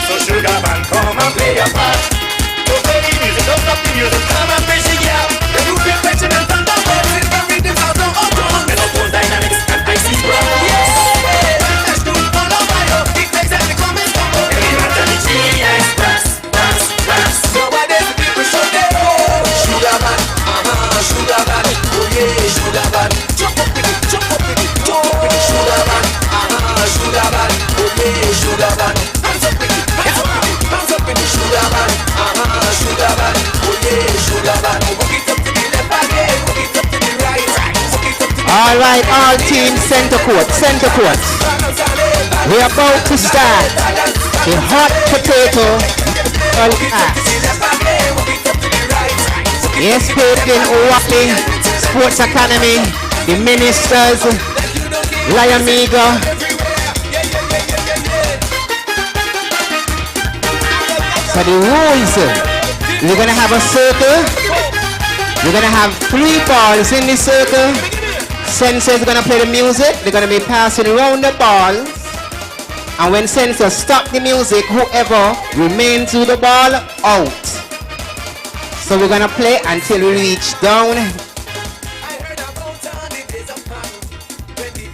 So sugar man, come and play your part. So play the music, don't stop the music, come and praise the girl. The group is fetching and thunderbolts, it's the rhythm sound of autumn. Melopause dynamics and icy ground. Let's do it all over you. It makes every comment combo. Every man and the genius, brass. So why does the people show their own? Sugar man, oh yeah, sugar man. Jump up with it, sugar man, sugar man, oh yeah, sugar man. Hands up with it, bounce up with it, sugar man, oh yeah, sugar man. Walk it up to the left again, walk it up to the right, walk it up to the
All right, all teams, center court. We're about to start the hot potato act. Yes, Peyton, Owaki, Sports Academy, the Ministers, Liamiga. So the rules, we're going to have a circle. We're going to have 3 balls in the circle. Sensia is going to play the music. They're going to be passing around the balls. And when Sensia stop the music, whoever remains with the ball, out. So we're going to play until we reach down.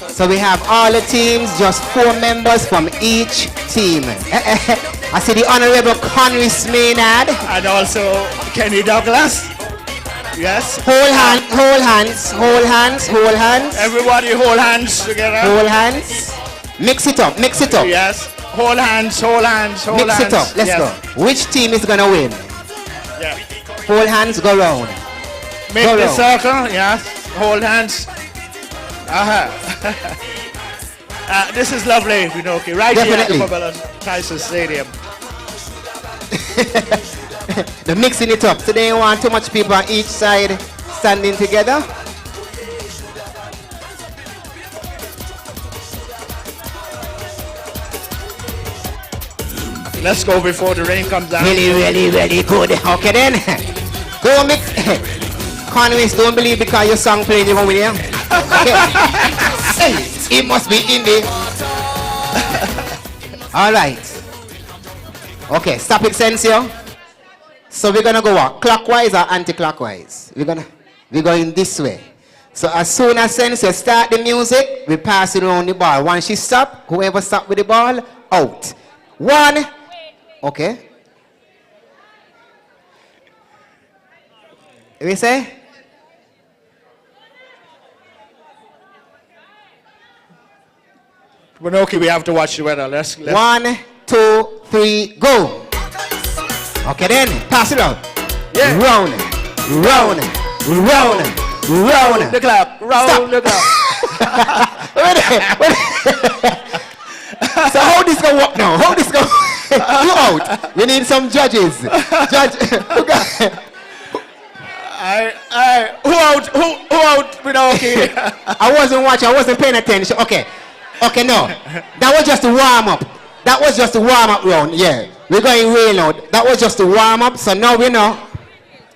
So we have all the teams, just 4 members from each team. I see the Honorable Conris Maynard.
And also Kenny Douglas. Yes.
Hold hands, hold hands, hold hands, hold hands.
Everybody hold hands together.
Hold hands. Mix it up, mix it up.
Yes. Hold hands, hold hands, hold
Mix
hands.
it up, let's
Yes.
go. Which team is gonna win?
Yeah.
Hold hands, go round.
Make
Go
the
round.
circle, yes. Hold hands. This is lovely, Pinoki. Right
Definitely.
here at Pam Tyson Stadium.
They're mixing it up. Today you want too much people on each side standing together.
Let's go before the rain comes down.
Really, really, really good. Okay then. Go mix. Conways, don't believe because your song playing you won't win. Okay. Hey, it must be in there. All right. Okay, stop it, Sensia. So we're gonna go what? Clockwise or anti-clockwise? We're going this way. So as soon as Sensia start the music, we pass it around the ball. Once she stop, whoever stop with the ball, out. 1. Okay. We say?
Pinoki, we have to watch the weather. Let's
1, 2, 3, go. Okay then, pass it out.
Yeah.
Round, round, round, round.
The clap, round the clap.
So how this gonna work now? How this gonna you out? We need some judges. Judge.
Who out, Pinoki?
I wasn't watching. I wasn't paying attention. Okay. Okay, no. That was just a warm up. That was just a warm up round. Yeah. We're going real now. That was just a warm up. So now we know.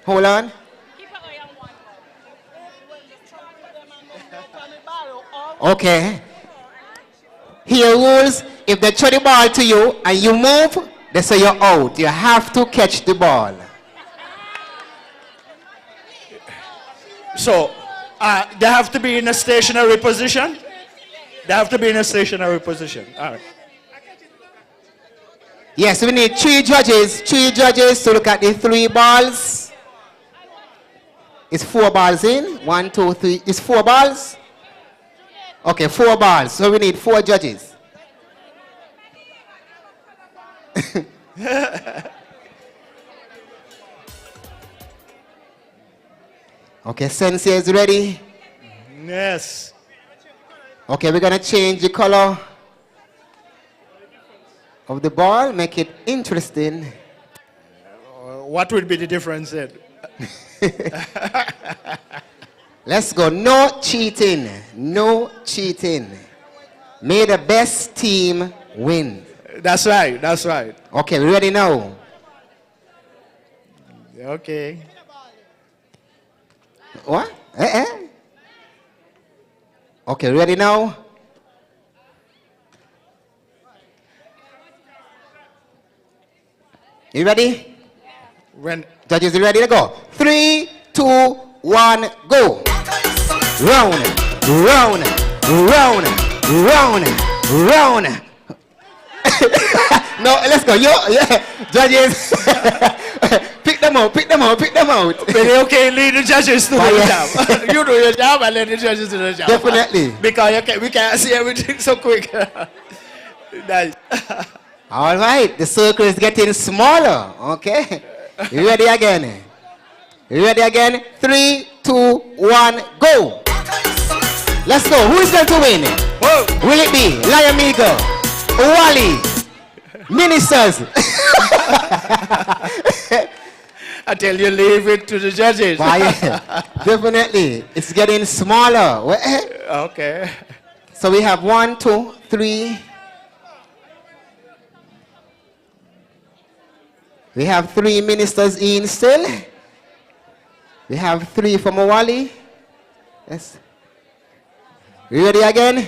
Hold on. Okay. Here rules. If they throw the ball to you and you move, they say you're out. You have to catch the ball.
So, they have to be in a stationary position? They have to be in a stationary position. All right.
Yes, we need 3 judges. 3 judges to look at the 3 balls. It's 4 balls in. 1, 2, 3. It's 4 balls? Okay, 4 balls. So we need 4 judges. Okay, Sensia is ready.
Yes.
Okay, we're gonna change the color of the ball, make it interesting.
What would be the difference then?
Let's go. No cheating. No cheating. May the best team win.
That's right. That's right.
Okay, we ready now?
Okay.
What? Okay, ready now? You ready?
When
judges, you ready to go? 3, 2, 1, go. Round, round, round, round, round. No, let's go. Yeah, judges. Pick them out, pick them out, pick them out.
Okay, lead the judges to do the job. You do your job and let the judges do the job.
Definitely.
Because we can't see everything so quick. Nice.
All right, the circle is getting smaller. Okay. You ready again? You ready again? 3, 2, 1, go. Let's go. Who is going to win?
Whoa.
Will it be Lion Eagle, Wally, Ministers?
I tell you, leave it to the judges.
Why, yeah. Definitely. It's getting smaller.
Okay.
So we have 1, 2, 3. We have 3 ministers in still. We have 3 from Wally. Yes. You ready again?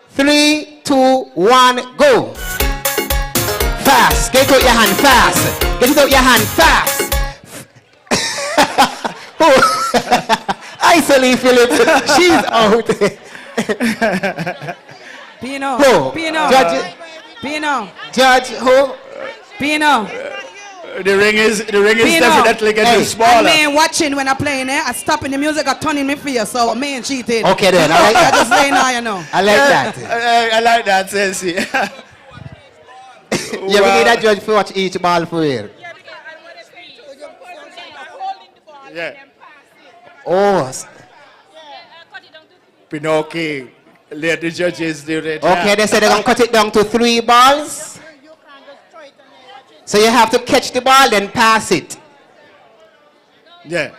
3, 2, 1, go. Fast. Get it out your hand fast. Get it out your hand fast. Isolate Philip. She's out.
Pino.
Who?
Pino.
Judge.
Pino.
Judge who?
Pino.
The ring is
Pino,
definitely getting
I
smaller.
mean, watching when I'm playing it, I stopping the music, I turning my face, so man cheating.
Okay then, I like
I
that.
just lay now, you know.
I like that.
I like that, Sensia.
Yeah, we need a judge for watch each ball for real.
Yeah.
Oh.
Pinocchio, let the judges do it.
Okay, they said they're going to cut it down to 3 balls. So you have to catch the ball, then pass it.
Yeah.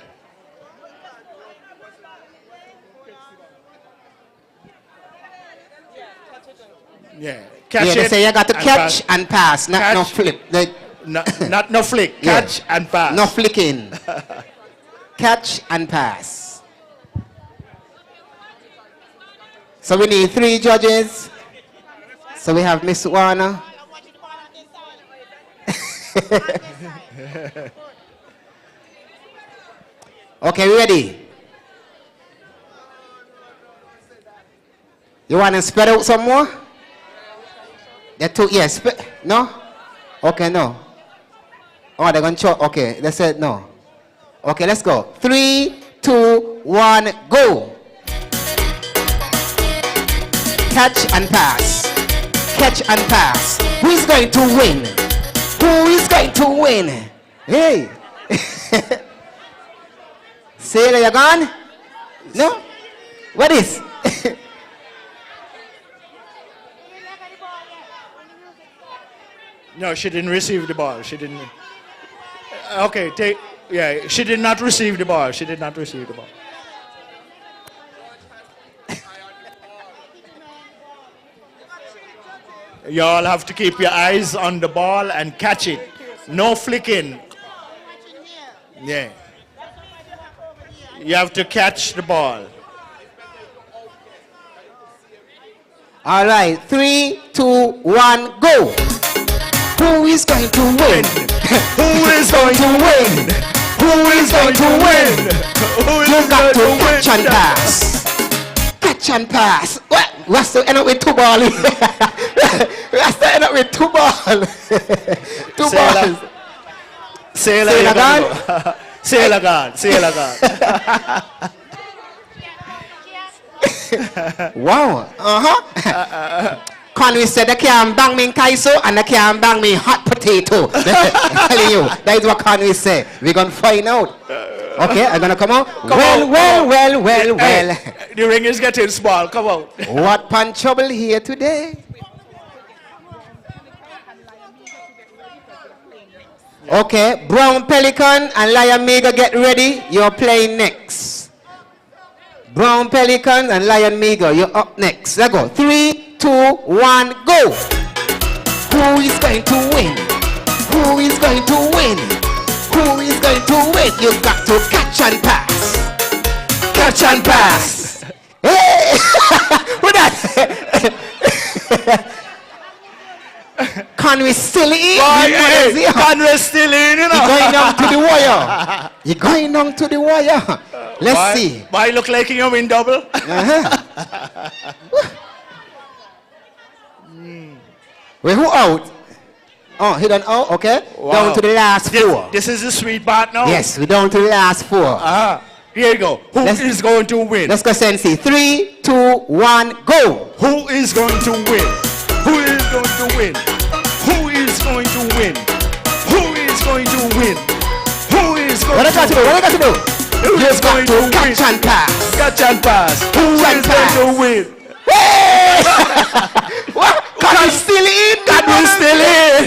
Yeah. Catch
Yeah, they
it
say you got to
and
catch
pass.
and pass, not
Catch.
no flip. Like,
No flick.
Yeah.
Catch and pass.
no flicking. Catch and pass. So we need 3 judges. So we have Miss Warner. Okay, ready? You want to spread out some more? Yes, no? Okay, no. Oh, they're going to choke. Okay, they said no. Okay, let's go. 3, 2, 1, go. Catch and pass. Catch and pass. Who is going to win? Who is going to win? Hey. Sailor, you gone? No? What is?
No, she didn't receive the ball. She didn't. Okay, take. Yeah, she did not receive the ball. She did not receive the ball. You all have to keep your eyes on the ball and catch it. No flicking. Yeah. You have to catch the ball.
All right, 3, 2, 1, go. Who is going to win?
Who is going to win? Who is going to win? Who is
You got to
going to
catch
win?
and pass. Catch and pass. What? We have to end up with 2 balls. We have to end up with 2 balls. 2 balls.
Sailor,
Sailor
you
gone?
gotta go. Sailor gone. Sailor gone.
Wow. Uh-huh. Conway said they can't bang me in kaiso and they can't bang me hot potato. I'm telling you, that is what Conway said. We're going to find out. Okay, I'm going to come out. Well.
Hey, the ring is getting small. Come on.
What pan trouble here today? Okay, Brown Pelican and Lion Mega, get ready. You're playing next. Brown Pelican and Lion Mega, you're up next. Let's go. 3, 2, 1, go. Who is going to win? Who is going to win? Who is going to win? You got to catch and pass. Catch and pass. Hey! What that? Conway still in.
Conway still in, you know.
You're going down to the wire. You're going down to the wire. Let's see.
Why look like you win double?
Wait, who out? Oh, he done out, okay.
Wow.
Down to the last 4.
This is the sweet part now?
Yes, we're down to the last 4.
Here you go. Who is going to win?
Let's go, Sensi. 3, 2, 1, go.
Who is going to win? Who is going to win? Who is going to win? Who is going to win? Who is going
What I got to do? What I got to do?
Who
You
is going
got
to
to catch
win?
and pass.
Catch and pass. Who
Catch
is
and pass.
going to win?
Hey! What? God is still in.
God is still in.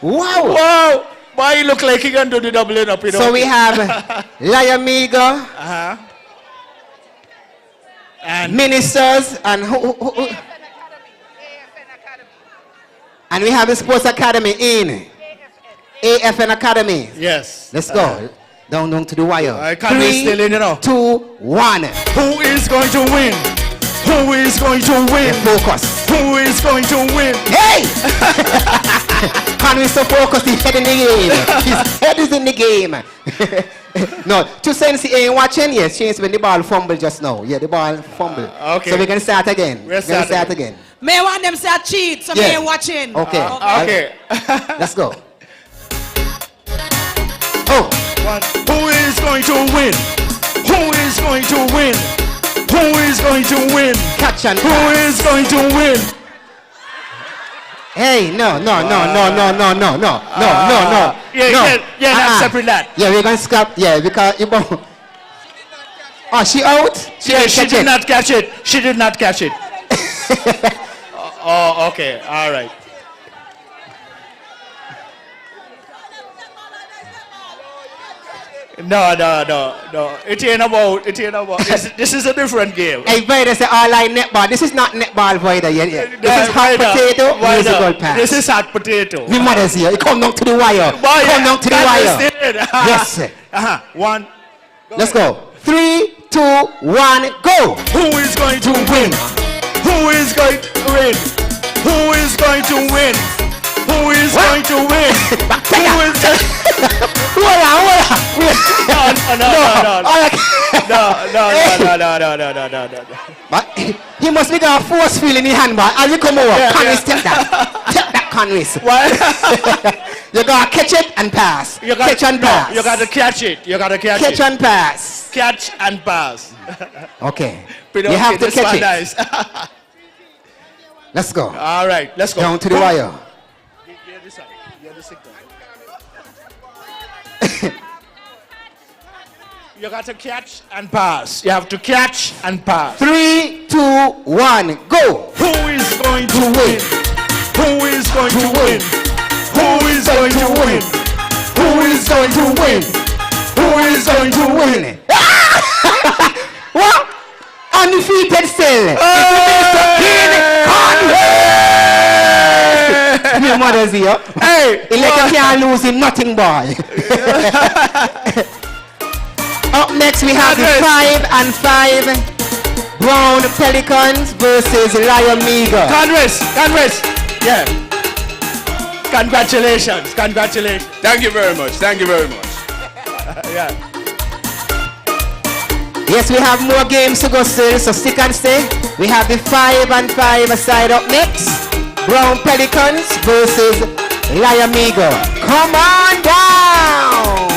Wow.
Wow. Why you look like you can do the doubling up? You know?
So we have Lion Mega,
and
ministers, and who? And we have the Sports Academy in AFN Academy.
Yes.
Let's go. Down to the wire.
I can't be still in, you know.
2, 1.
Who is going to win? Who is going to win?
Focus.
Who is going to win?
Hey! Conway so focused, his head in the game. His head is in the game. No, to Sensi ain't watching. Yes, change when the ball fumbled just now. Yeah, the ball fumbled.
Okay.
So we can start again.
We're starting
start again.
May want them say cheat, so
Yeah.
me ain't watching.
Okay.
Okay.
Let's go.
Who is going to win? Who is going to win? Who is going to win?
Catch and
Who is going to win?
Hey, no.
That's separate that.
Yeah, we're going to scrap. Yeah, because you both. Oh, she out?
She did not catch it. She did not catch it. Oh, okay. All right. No. It ain't about. This is a different game.
Hey, Vader say all like netball. This is not netball, Vader. This is hot potato, musical pass.
This is hot potato.
Me mother's here. You come down to the wire. Come down to the wire. Yes, sir.
One.
Let's go. 3, 2, 1, go.
Who is going to win? Who is going to win? Who is going to win? Who is going to win? Who is
No. He must be got a force field in the handball. As you come over, Conway, step that. Step that, Conway. You gotta catch it and pass. Catch and pass.
You gotta catch it. You gotta catch it.
Catch and pass.
Catch and pass.
Okay. You have to catch it.
Nice.
Let's go.
All right, let's go.
Down to the wire.
You got to catch and pass. You have to catch and pass.
3, 2, 1, go.
Who is going to win? Who is going to win? Who is going to win?
Who is going to win? Who is going to win? What? Undefeated still. Your mother's here.
Hey,
he like you can't lose in nothing, boy. Up next we have the 5 and 5 Brown Pelicans versus Lion Meager.
Congress. Yeah. Congratulations.
Thank you very much.
Yeah.
Yes, we have more games to go still, so stick and stay. We have the 5 and 5 side up next. Brown Pelicans versus Lion Meager. Come on down!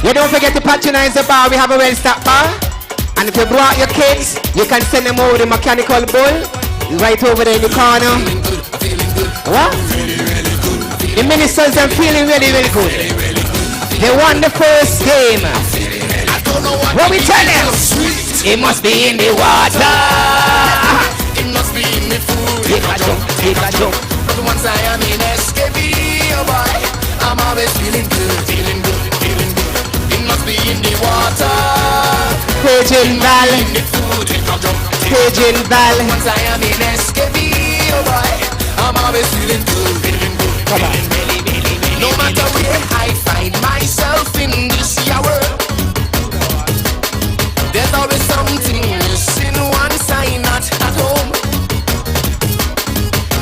You don't forget to patronize the bar. We have a well-stocked bar. And if you brought your kids, you can send them over the mechanical bull. Right over there in the corner. What? The ministers are feeling really, really good. They won the first game. What we tell them? It must be in the water.
It must be in the food.
Take a jump.
But once I am in SKB, oh boy, I'm always feeling good. It must be in the water.
Pigeon Val.
Once I am in SKB, oh boy, I'm always feeling good.
Come on.
No matter where I find myself in this hour, there's always something missing once I'm not at home.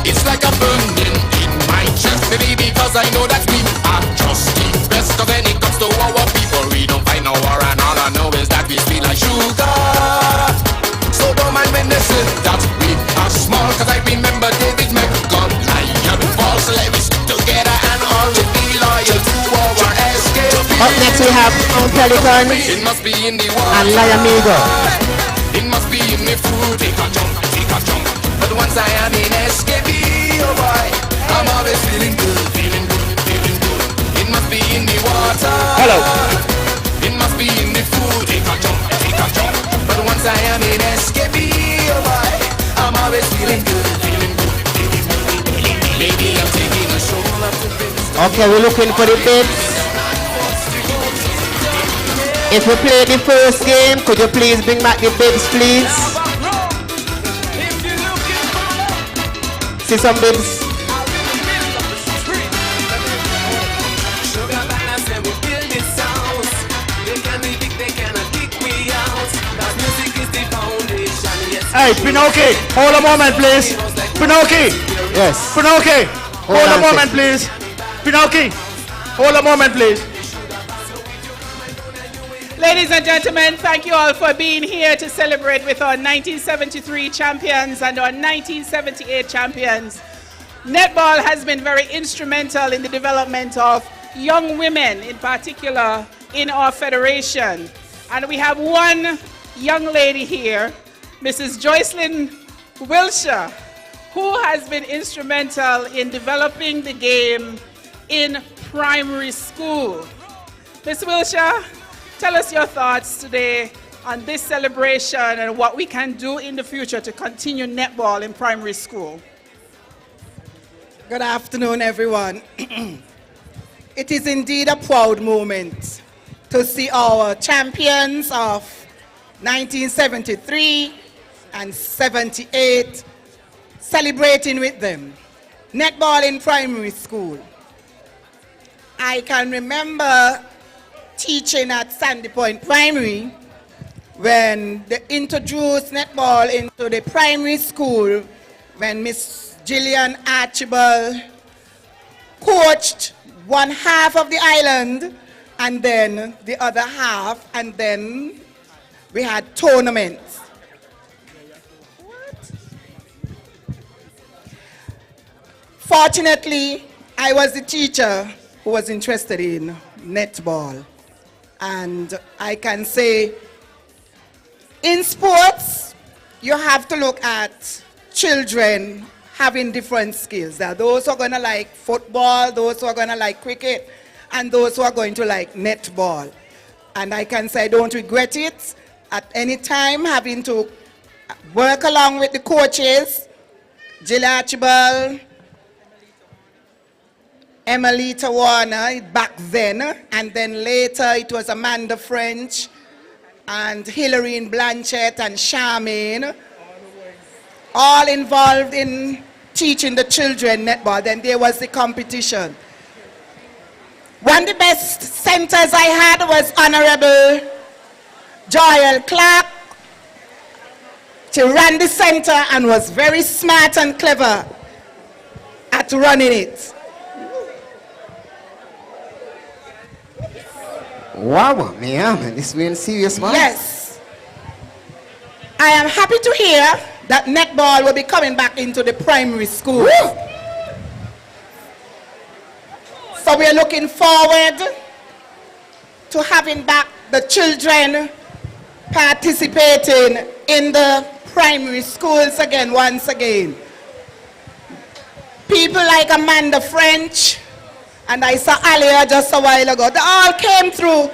It's like a burning in my chest, maybe because I know that we are just the best. Cause when it comes to our people, we don't find no war, and all I know is that we feel like sugar. So don't mind when they say that we are small, cause I remember David McGon, Lion Falls, let we stick together and all to be loyal to our escape.
Up next we have Pelican and Lion Meager.
It must be in the food, take a jump. But once I am in SKB, oh boy, I'm always feeling good. It must be in the water.
Hello.
It must be in the food, take a jump. But once I am in SKB, oh boy, I'm always feeling good. Maybe I'm taking a stroll up the bins.
Okay, we're looking for the bibs. If we play the first game, could you please bring back the bibs, please? See some bibs?
Hey, Pinoki, hold a moment, please. Pinoki.
Yes.
Pinoki, hold a moment, please. Pinoki, hold a moment, please.
Ladies and gentlemen, thank you all for being here to celebrate with our 1973 champions and our 1978 champions. Netball has been very instrumental in the development of young women, in particular, in our federation. And we have one young lady here, Mrs. Joycelyn Wilshire, who has been instrumental in developing the game in primary school. Ms. Wilshire, tell us your thoughts today on this celebration and what we can do in the future to continue netball in primary school.
Good afternoon, everyone. It is indeed a proud moment to see our champions of 1973 and 78 celebrating with them. Netball in primary school. I can remember teaching at Sandy Point Primary when they introduced netball into the primary school when Miss Gillian Archibald coached one half of the island and then the other half, and then we had tournaments. Fortunately, I was the teacher who was interested in netball. And I can say, in sports, you have to look at children having different skills. There are those who are going to like football, those who are going to like cricket, and those who are going to like netball. And I can say I don't regret it at any time having to work along with the coaches, Jill Archibald, Emilita Warner back then, and then later it was Amanda French and Hilary Blanchett and Charmaine, all involved in teaching the children netball. Then there was the competition. One of the best centers I had was Honorable Joel Clark. She ran the center and was very smart and clever at running it.
Wow, man, this is really serious, man.
Yes. I am happy to hear that netball will be coming back into the primary school. So we are looking forward to having back the children participating in the primary schools again, once again. People like Amanda French, and I saw Alia just a while ago. They all came through.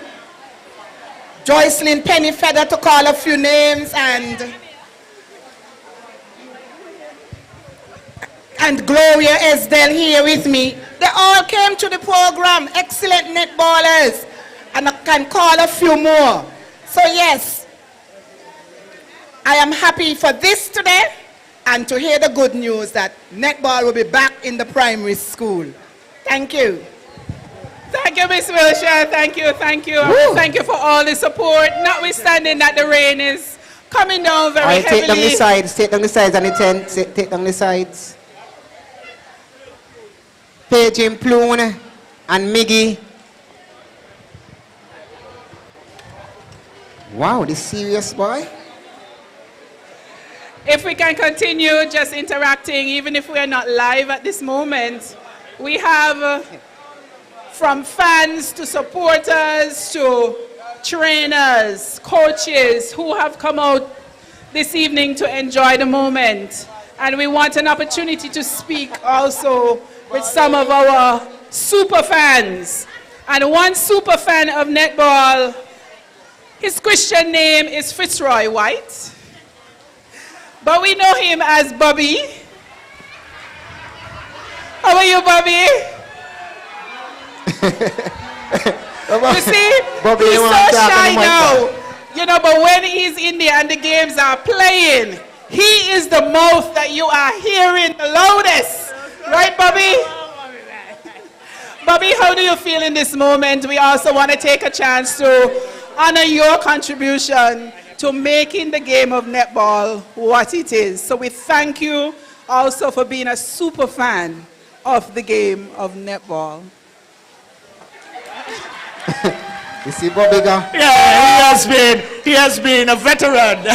Joycelyn Pennyfeather, to call a few names, and Gloria Esdell here with me. They all came to the program. Excellent netballers. And I can call a few more. So yes, I am happy for this today and to hear the good news that netball will be back in the primary school. Thank you.
Thank you, Ms. Wilshire. Thank you, thank you. Thank you for all the support, notwithstanding that the rain is coming down very heavily.
Take down the sides, take down the sides and the tent, take down the sides. Paige and Plune and Miggy. Wow, this serious, boy.
If we can continue just interacting, even if we are not live at this moment, we have from fans to supporters to trainers, coaches who have come out this evening to enjoy the moment. And we want an opportunity to speak also with some of our super fans. And one super fan of netball, his Christian name is Fitzroy White, but we know him as Bobby. How are you, Bobby? You see,
Bobby,
he's so shy now. You know, but when he's in there and the games are playing, he is the mouth that you are hearing the loudest. Right, Bobby? Bobby, how do you feel in this moment? We also want to take a chance to honor your contribution to making the game of netball what it is. So we thank you also for being a super fan of the game of netball.
You see Bobby go?
Yeah, he has been a veteran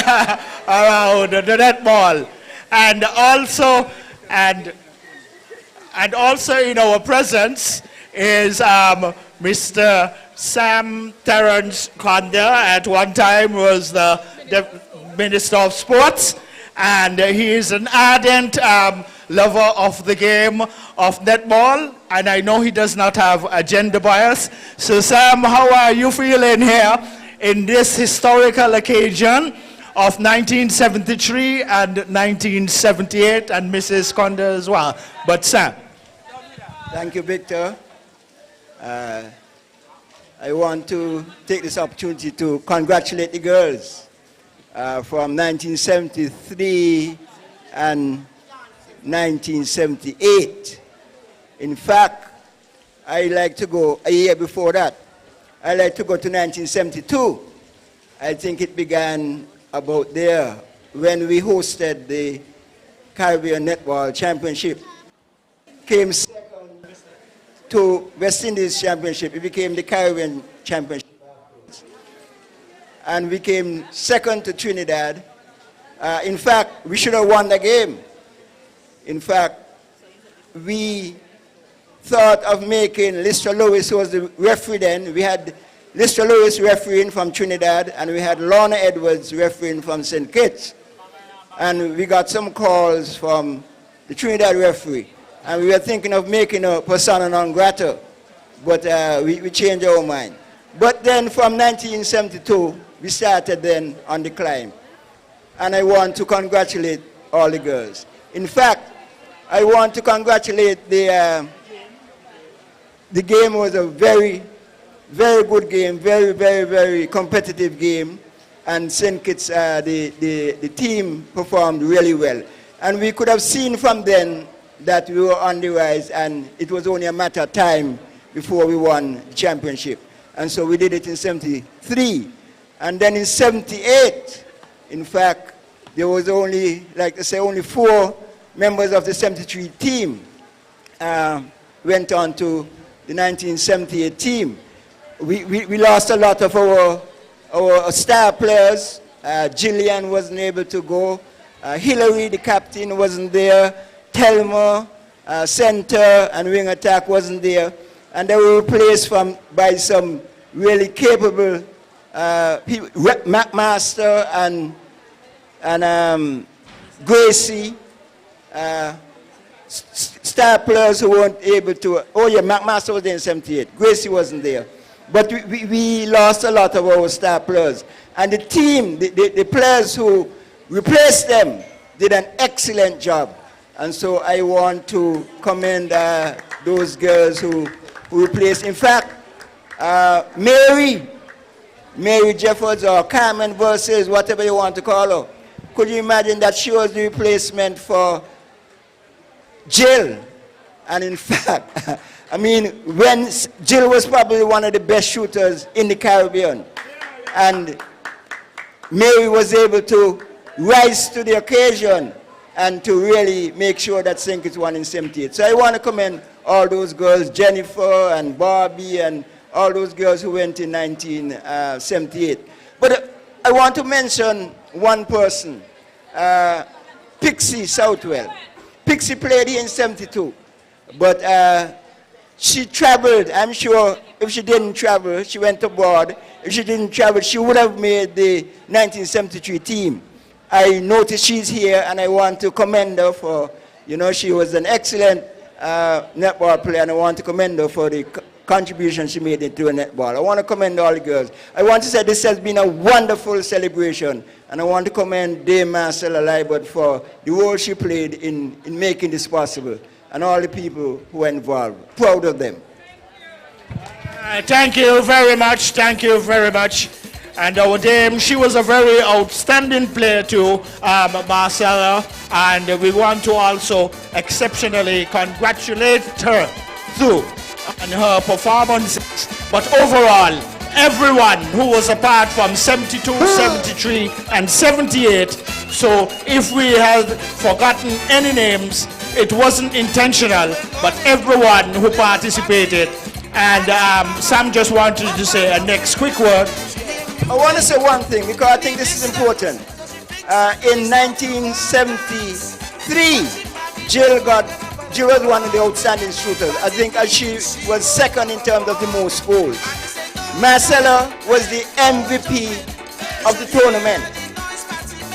around the netball. And also, and And also in our presence is Mr. Sam Terrence Conda. At one time was the Minister of Sports, and he is an ardent lover of the game of netball, and I know he does not have a gender bias. So Sam, how are you feeling here in this historical occasion of 1973 and 1978, and Mrs. Conda as well? But Sam.
Thank you, Victor. I want to take this opportunity to congratulate the girls from 1973 and 1978. In fact, I like to go a year before that. I like to go to 1972. I think it began about there when we hosted the Caribbean Netball Championship. Came second to West Indies Championship. It became the Caribbean Championship. And we came second to Trinidad. In fact, we should have won the game. In fact, we thought of making Lister Lewis, who was the referee then. We had Lister Lewis refereeing from Trinidad, and we had Lorna Edwards refereeing from St. Kitts. And we got some calls from the Trinidad referee. And we were thinking of making a persona non grata, but we changed our mind. But then from 1972, we started then on the climb. And I want to congratulate all the girls. In fact, I want to congratulate the game was a very, very good game, very, very, very competitive game. And St. Kitts, the team performed really well. And we could have seen from then that we were on the rise, and it was only a matter of time before we won the championship. And so we did it in 73. And then in 78, in fact, there was only, like I say, only 4 members of the 73 team went on to the 1978 team. We lost a lot of our star players. Gillian wasn't able to go. Hillary, the captain, wasn't there. Telma, center and wing attack wasn't there. And they were replaced by some really capable people, McMaster and Gracie, star players who weren't able to. Oh yeah, McMaster was there in 78. Gracie wasn't there. But we lost a lot of our star players. And the team, the players who replaced them did an excellent job. And so I want to commend those girls who replaced. In fact, Mary Jeffords or Carmen Versus, whatever you want to call her, could you imagine that she was the replacement for Jill? And in fact, I mean, when Jill was probably one of the best shooters in the Caribbean, and Mary was able to rise to the occasion and to really make sure that St. Kitts won in 78. So I want to commend all those girls, Jennifer and Barbie and all those girls who went in 1978. But I want to mention one person, Pixie Southwell. Pixie played here in 72, but she traveled. I'm sure if she didn't travel, she went abroad. If she didn't travel, she would have made the 1973 team. I noticed she's here, and I want to commend her for, she was an excellent netball player, and I want to commend her for the contribution she made into netball. I want to commend all the girls. I want to say this has been a wonderful celebration, and I want to commend Dame Marcella Liebert for the role she played in making this possible, and all the people who were involved. Proud of them.
Thank you very much. Thank you very much. And our dame, she was a very outstanding player too, Marcella, and we want to also exceptionally congratulate her too on her performances. But overall, everyone who was apart from 72, 73, and 78, so if we have forgotten any names, it wasn't intentional, but everyone who participated. And Sam just wanted to say a next quick word.
I want to say one thing because I think this is important. In 1973, Jill got She was one of the outstanding shooters. I think she was second in terms of the most goals. Marcella was the MVP of the tournament.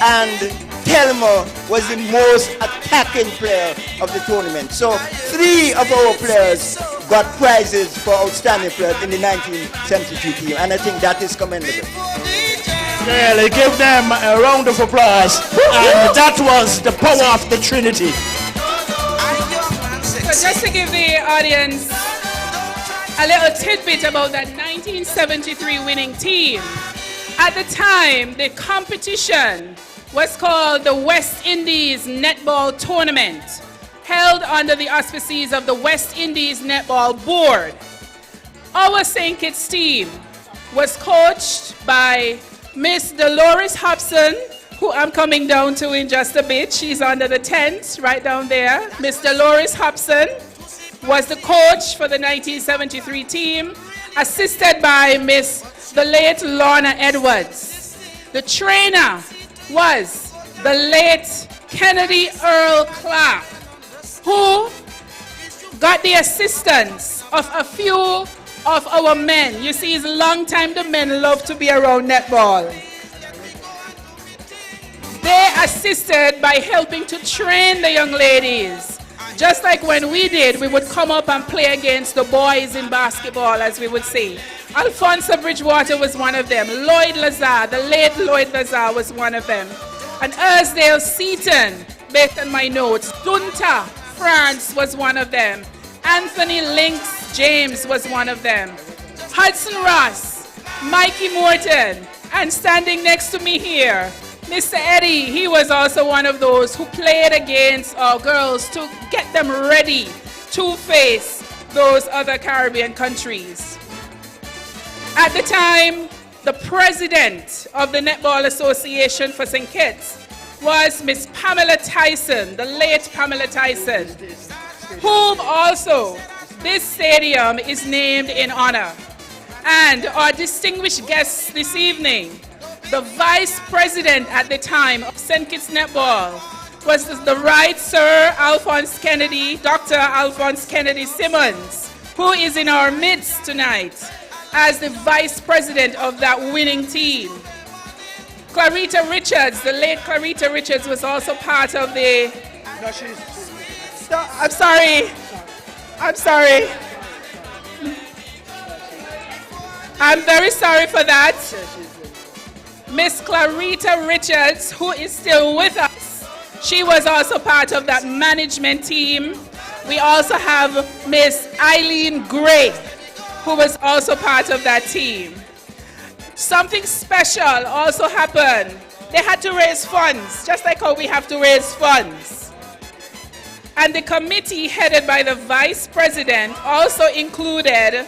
And Thelma was the most attacking player of the tournament. So 3 of our players got prizes for outstanding players in the 1972 team. And I think that is commendable.
Really, give them a round of applause. And that was the power of the Trinity.
So just to give the audience a little tidbit about that 1973 winning team. At the time, the competition was called the West Indies Netball Tournament, held under the auspices of the West Indies Netball Board. Our St. Kitts team was coached by Miss Dolores Hobson, who I'm coming down to in just a bit. She's under the tent right down there. Miss Dolores Hobson was the coach for the 1973 team, assisted by the late Lorna Edwards. The trainer was the late Kennedy Earl Clark, who got the assistance of a few of our men. You see, it's a long time the men love to be around netball. They assisted by helping to train the young ladies. Just like when we did, we would come up and play against the boys in basketball, as we would say. Alfonso Bridgewater was one of them. Lloyd Lazar, the late Lloyd Lazar was one of them. And Ersdale Seaton, based on my notes. Dunta France was one of them. Anthony Lynx James was one of them. Hudson Ross, Mikey Morton, and standing next to me here, Mr. Eddie, he was also one of those who played against our girls to get them ready to face those other Caribbean countries. At the time, the president of the Netball Association for St. Kitts was Miss Pamela Tyson, the late Pamela Tyson, whom also this stadium is named in honor. And our distinguished guests this evening, the vice president at the time of St. Kitts Netball was the Right Sir Alphonse Kennedy, Dr. Alphonse Kennedy Simmons, who is in our midst tonight as the vice president of that winning team. Clarita Richards, the late Clarita Richards, was also part of the...
No, she's...
I'm sorry. I'm sorry. I'm very sorry for that. Miss Clarita Richards, who is still with us, she was also part of that management team. We also have Miss Eileen Gray, who was also part of that team. Something special also happened. They had to raise funds, just like how we have to raise funds. And the committee headed by the vice president also included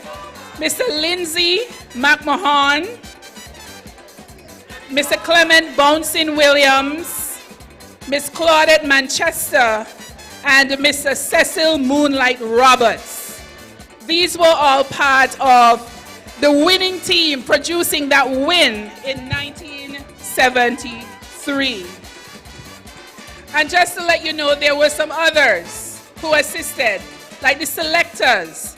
Mr. Lindsay McMahon, Mr. Clement Bouncing Williams, Miss Claudette Manchester, and Mr. Cecil Moonlight Roberts. These were all part of the winning team producing that win in 1973. And just to let you know, there were some others who assisted, like the selectors,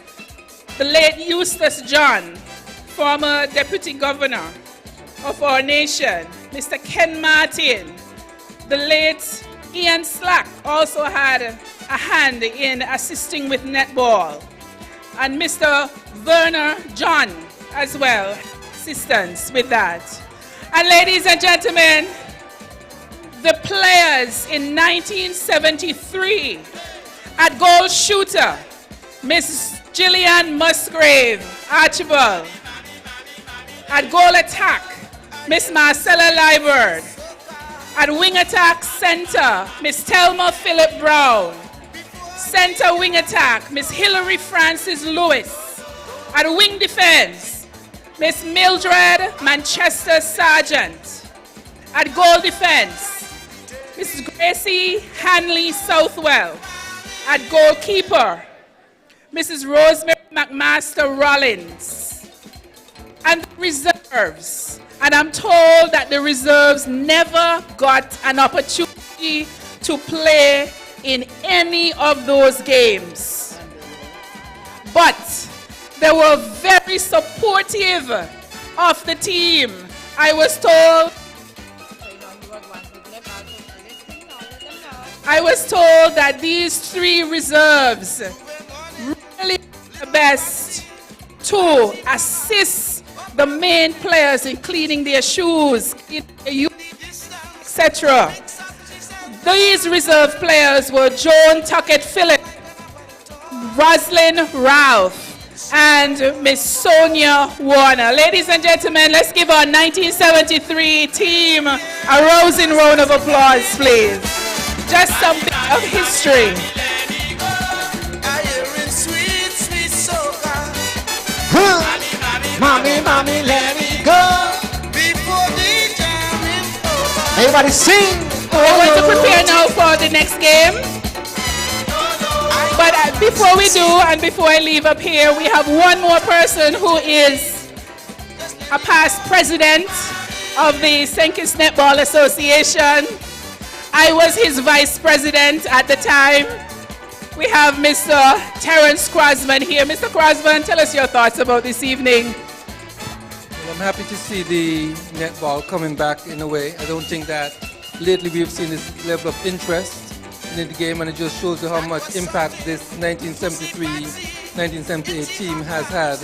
the late Eustace John, former deputy governor of our nation, Mr. Ken Martin, the late Ian Slack also had a hand in assisting with netball, and Mr. Werner John as well, assistance with that. And ladies and gentlemen, the players in 1973 at goal shooter, Miss Gillian Musgrave Archibald. At goal attack, Miss Marcella Liburd. At wing attack center, Miss Thelma Phillip Brown. Center wing attack, Miss Hilary Francis Lewis. At wing defense, Miss Mildred Manchester Sargent. At goal defense, Mrs. Gracie Hanley Southwell. At goalkeeper, Mrs. Rosemary McMaster Rollins. And the reserves. And I'm told that the reserves never got an opportunity to play in any of those games. But they were very supportive of the team. I was told that these 3 reserves really did their best to assist the main players in cleaning their shoes, etc. These reserve players were Joan Tuckett Phillip, Roslyn Ralph, and Miss Sonia Warner. Ladies and gentlemen, let's give our 1973 team a rousing round of applause, please. Just some bit of history.
Mommy, mommy, let me go. Everybody sing.
We're going to prepare now for the next game. But before we do, and before I leave up here, we have one more person who is a past president of the Sensia Netball Association. I was his vice president at the time. We have Mr. Terence Crosman here. Mr. Crosman, tell us your thoughts about this evening.
Well, I'm happy to see the netball coming back in a way. I don't think that lately we've seen this level of interest in the game, and it just shows you how much impact this 1973-1978 team has had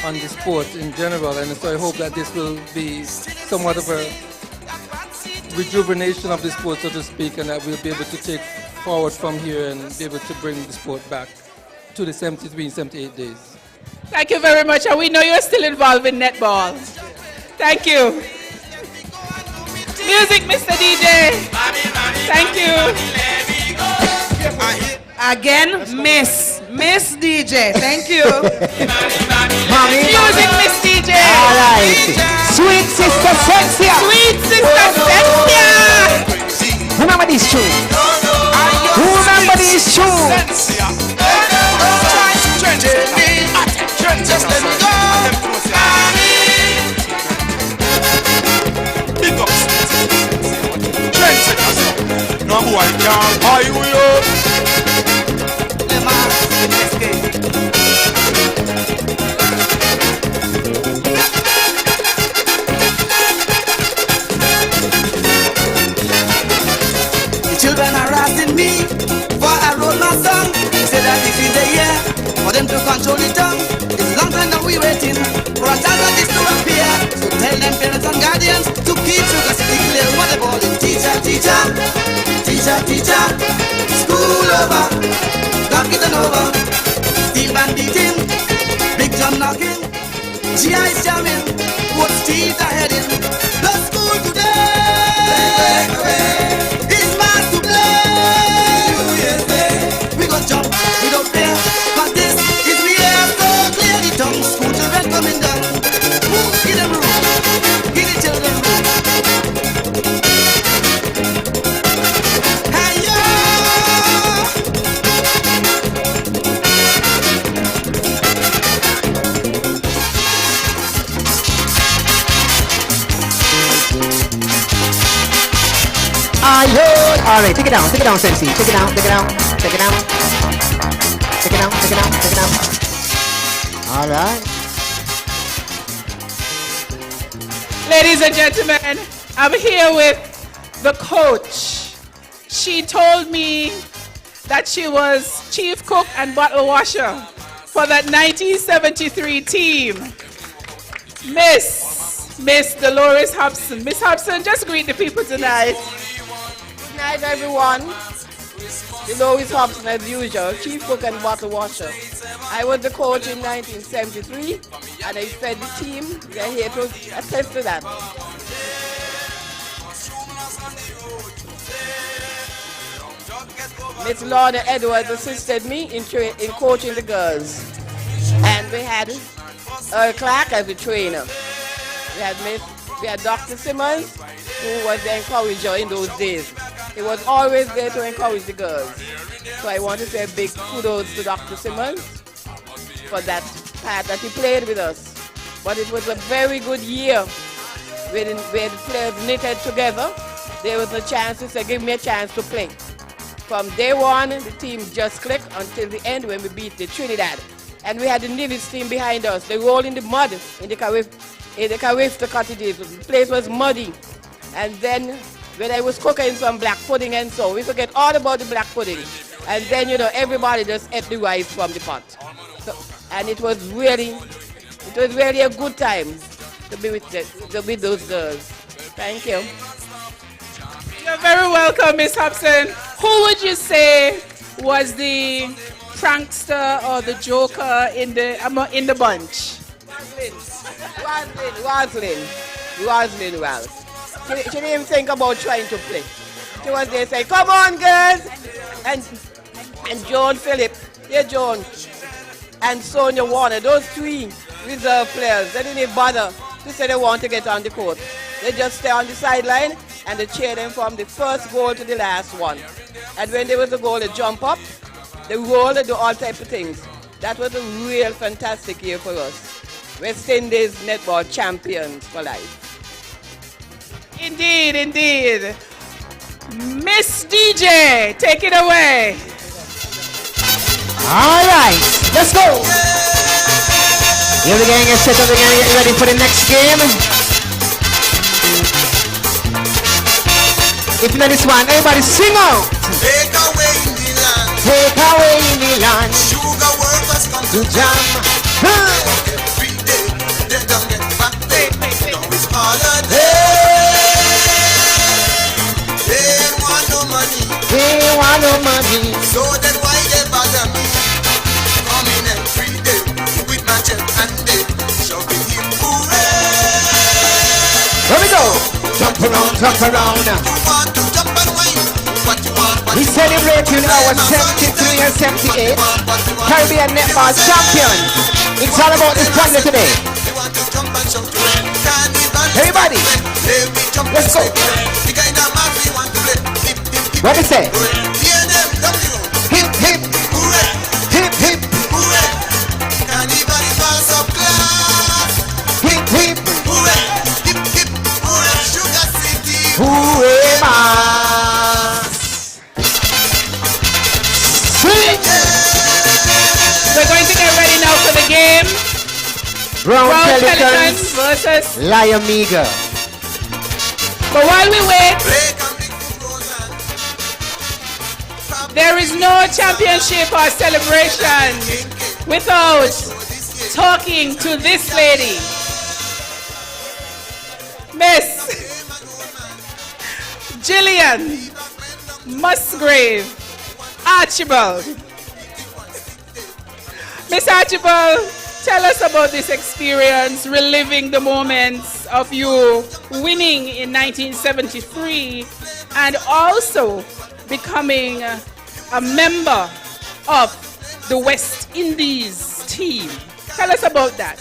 on the sport in general. And so I hope that this will be somewhat of a rejuvenation of the sport, so to speak, and that we'll be able to take forward from here and be able to bring the sport back to the 73-78 days.
Thank you very much, and we know you're still involved in netball. Thank you. Music, Mr. DJ. Thank you.
Again, Miss DJ. Thank you.
Mommy,
music, Miss DJ.
All right. Sweet Sister Sensia.
Sweet Sister Sensia.
Remember these tunes. Remember these tunes.
Just let me go. Big ups. Trendsetters. No boy can't buy you up.
The children are asking me for I wrote my song. Say that this is the year for them to control the tongue. It's long time that we waiting for a child like this to appear. So tell them parents and guardians to keep sugar city clear. What they call it? Teacher, teacher, teacher, teacher. School over, got getting over. Steel band beating, big drum knocking. GI's jamming, what teeth are heading. The school today is mass to play. We gon' jump, we don't fear, but this is the air so clear. The tongue, school children coming down. Give them room, give the children room. Hey yo!
All right, take it down, Sensi. Take it down, take it down, take it down. Take it down, take it down, take it down. All right.
Ladies and gentlemen, I'm here with the coach. She told me that she was chief cook and bottle washer for that 1973 team. Miss Dolores Hobson. Miss Hobson, just greet the people tonight.
Good night, everyone. Dolores Hobson, as usual, chief cook and bottle washer. I was the coach in 1973, and I said the team, they're here to attest to that. Miss Lorna Edwards assisted me in coaching the girls. And we had Earl Clark as a trainer. We had Dr. Simmons, who was the encourager in those days. He was always there to encourage the girls. So I want to say a big kudos to Dr. Simmons for that part that he played with us. But it was a very good year where the players knitted together. There was a chance to say, give me a chance to play. From day one, the team just clicked until the end when we beat the Trinidad. And we had the Nevis team behind us. They rolled in the mud in the Carifta cottages. The place was muddy. And then when I was cooking some black pudding and so, we forget all about the black pudding. And then, everybody just ate the rice from the pot. So, and it was really a good time to be with those girls. Thank you.
You're very welcome, Miss Hobson. Who would you say was the prankster or the joker in the bunch?
Roslyn Wells. She didn't even think about trying to play. She was there saying, "Come on, girls!" And Joan Phillip, Joan, and Sonia Warner, those three reserve players, they didn't even bother to say they want to get on the court. They just stay on the sideline and they cheer them from the first goal to the last one. And when there was a goal, they jump up, they roll, they do all types of things. That was a real fantastic year for us. West Indies netball champions for life.
Indeed, indeed. Miss DJ, take it away.
All right, let's go. Here the gang is set up. We're gonna get ready for the next game. If not this one, everybody sing out.
Take away the land.
Take away the land.
Sugar workers come
to jam.
Every day they don't get back pay. Now it's holiday. They want no money.
They want no money.
So then why they bother me? Come in every day with my jet and day. Shouting him hooray.
Here we go. Jump around, jump around.
You want to jump and whine? What you want?
We celebrating our 73 and 78 Caribbean Netball Champion. It's all about this family today. Everybody, let's go. What do you say? Hip, hip, hip, hip. Hip, hip, hooray,
We're going to get ready now for the game.
Brown Pelicans
versus
Lion Meager.
But while we wait, there is no championship or celebration without talking to this lady. Miss Gillian Musgrave Archibald. Miss Archibald, tell us about this experience, reliving the moments of you winning in 1973 and also becoming a member of the West Indies team. Tell us about that.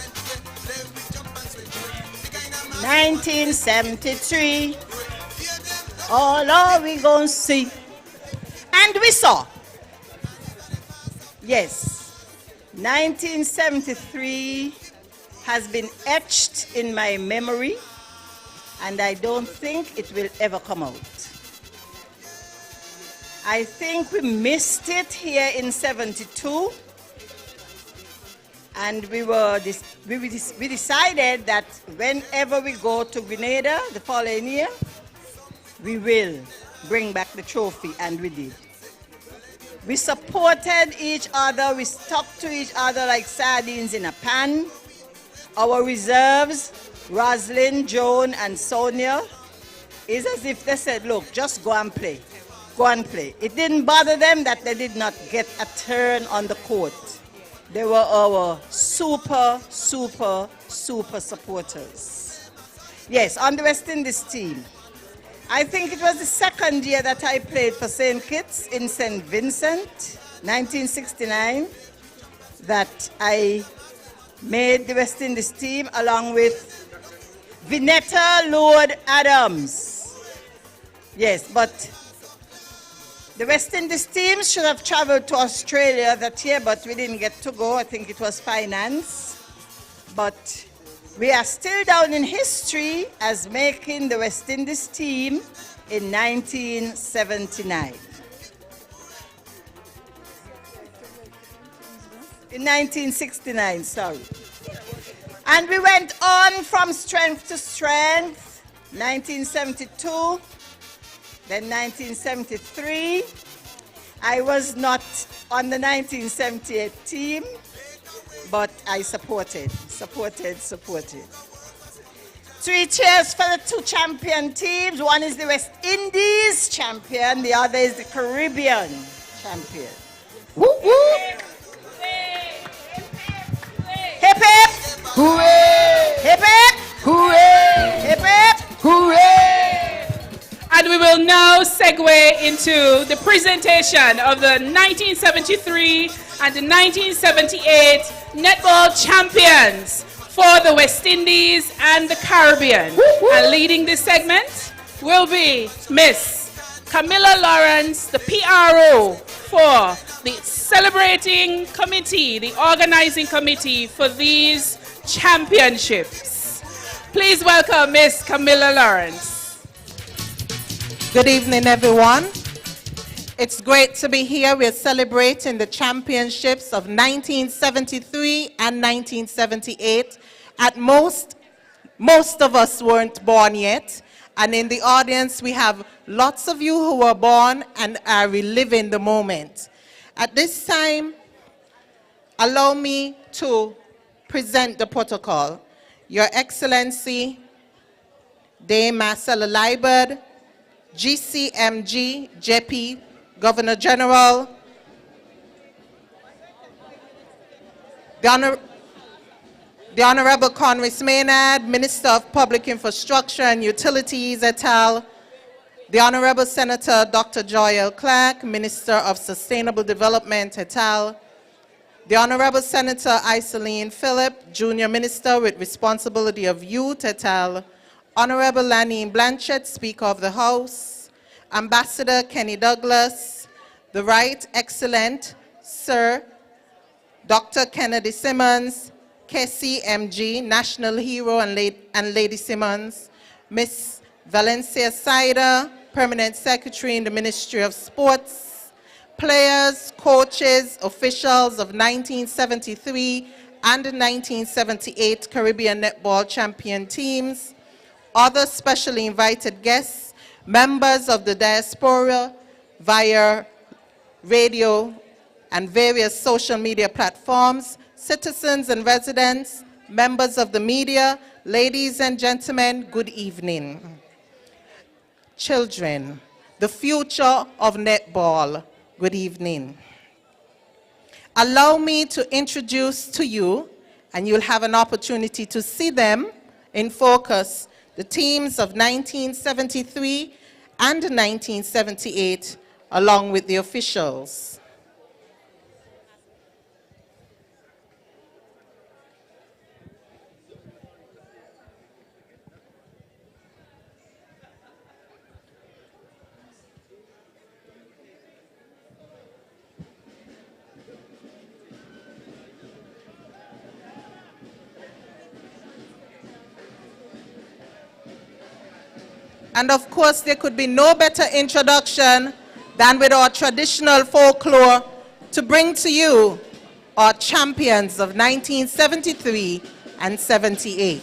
1973, all are we gonna see? And we saw. Yes, 1973 has been etched in my memory, and I don't think it will ever come out. I think we missed it here in 72, and we decided that whenever we go to Grenada the following year, we will bring back the trophy, and we did. We supported each other, we stuck to each other like sardines in a pan. Our reserves, Roslyn, Joan, and Sonia, is as if they said, look, just go and play. Go and play. It didn't bother them that they did not get a turn on the court. They were our super, super, super supporters. Yes, on the West Indies team. I think it was the second year that I played for St. Kitts in St. Vincent, 1969, that I made the West Indies team along with Vinetta Lord Adams. Yes, but the West Indies team should have traveled to Australia that year, but we didn't get to go. I think it was finance. But we are still down in history as making the West Indies team in 1979. In 1969, sorry. And we went on from strength to strength. 1972, then 1973. I was not on the 1978 team, but I supported. 3 cheers for the 2 champion teams. One is the West Indies champion, the other is the Caribbean champion. Woo woo! Hip hip!
Hooray!
Hip hip!
Hooray!
Hip hip!
Hooray!
And we will now segue into the presentation of the 1973 and the 1978 netball champions for the West Indies and the Caribbean. And leading this segment will be Miss Camilla Lawrence, the PRO for the celebrating committee, the organizing committee for these championships. Please welcome Miss Camilla Lawrence.
Good evening, everyone. It's great to be here. We're celebrating the championships of 1973 and 1978. At most of us weren't born yet. And in the audience, we have lots of you who were born and are reliving the moment. At this time, allow me to present the protocol. Your Excellency, Dame Marcella Liebert, GCMG, JP, Governor General, the Honorable Congress Maynard, Minister of Public Infrastructure and Utilities, et al., the Honorable Senator Dr. Joy L. Clark, Minister of Sustainable Development, et al., the Honorable Senator Iseline Phillip, Junior Minister with Responsibility of Youth, et al., Honorable Lanine Blanchett, Speaker of the House, Ambassador Kenny Douglas, the Right Excellent Sir Dr. Kennedy Simmons, KCMG, National Hero and Lady Simmons, Miss Valencia Sider, Permanent Secretary in the Ministry of Sports, players, coaches, officials of 1973 and 1978 Caribbean Netball Champion teams, other specially invited guests, members of the diaspora via radio and various social media platforms, citizens and residents, members of the media, ladies and gentlemen, good evening. Children, the future of netball, good evening. Allow me to introduce to you, and you'll have an opportunity to see them in focus, the teams of 1973 and 1978, along with the officials. And of course, there could be no better introduction than with our traditional folklore to bring to you our champions of 1973 and 78.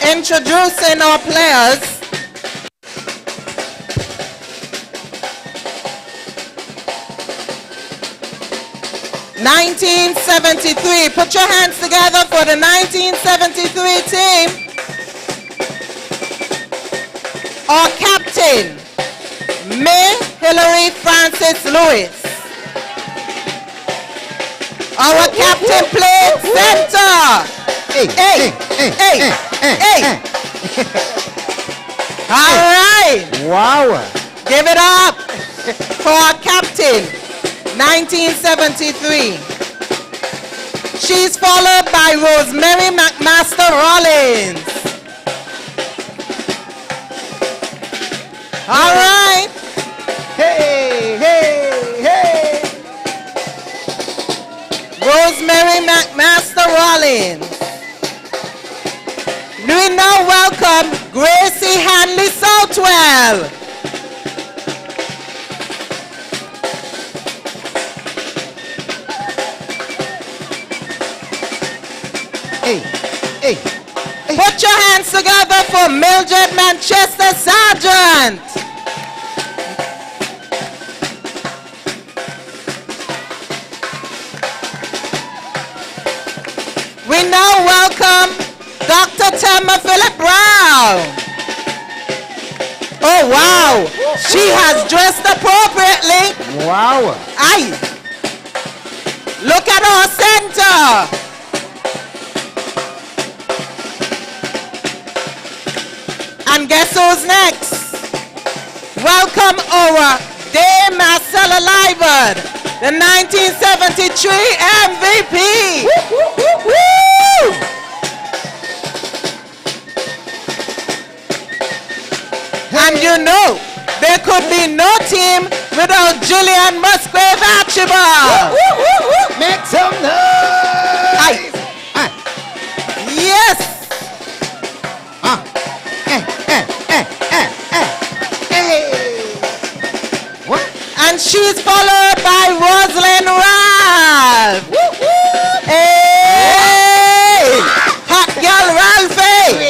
Introducing our players. (1973). Put your hands together for the 1973 team. Our captain, May Hillary Francis Lewis. Our captain played center. Hey. All right.
Wow.
Give it up for our captain, 1973. She's followed by Rosemary McMaster Rollins. All right.
Hey.
Rosemary McMaster Rollins. We now welcome Gracie Hanley Southwell.
Hey.
Put your hands together for Mildred Manchester Sargent. We now welcome Dr. Thelma Phillip Brown. Oh, wow. She has dressed appropriately.
Wow.
Aye. Look at our center. And guess who's next? Welcome our Dame Marcella Lyverd, the 1973 MVP. Woo! And you know, there could be no team without Julian Musgrave Archibald.
Make some noise.
Aye. Yes. And she's followed by Rosalind Ralph. Hey! Hot girl Ralphie.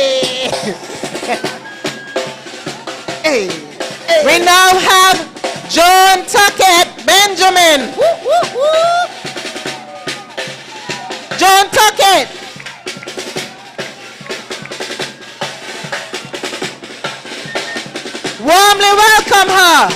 We now have Joan Tuckett Benjamin. Joan Tuckett. Warmly welcome her.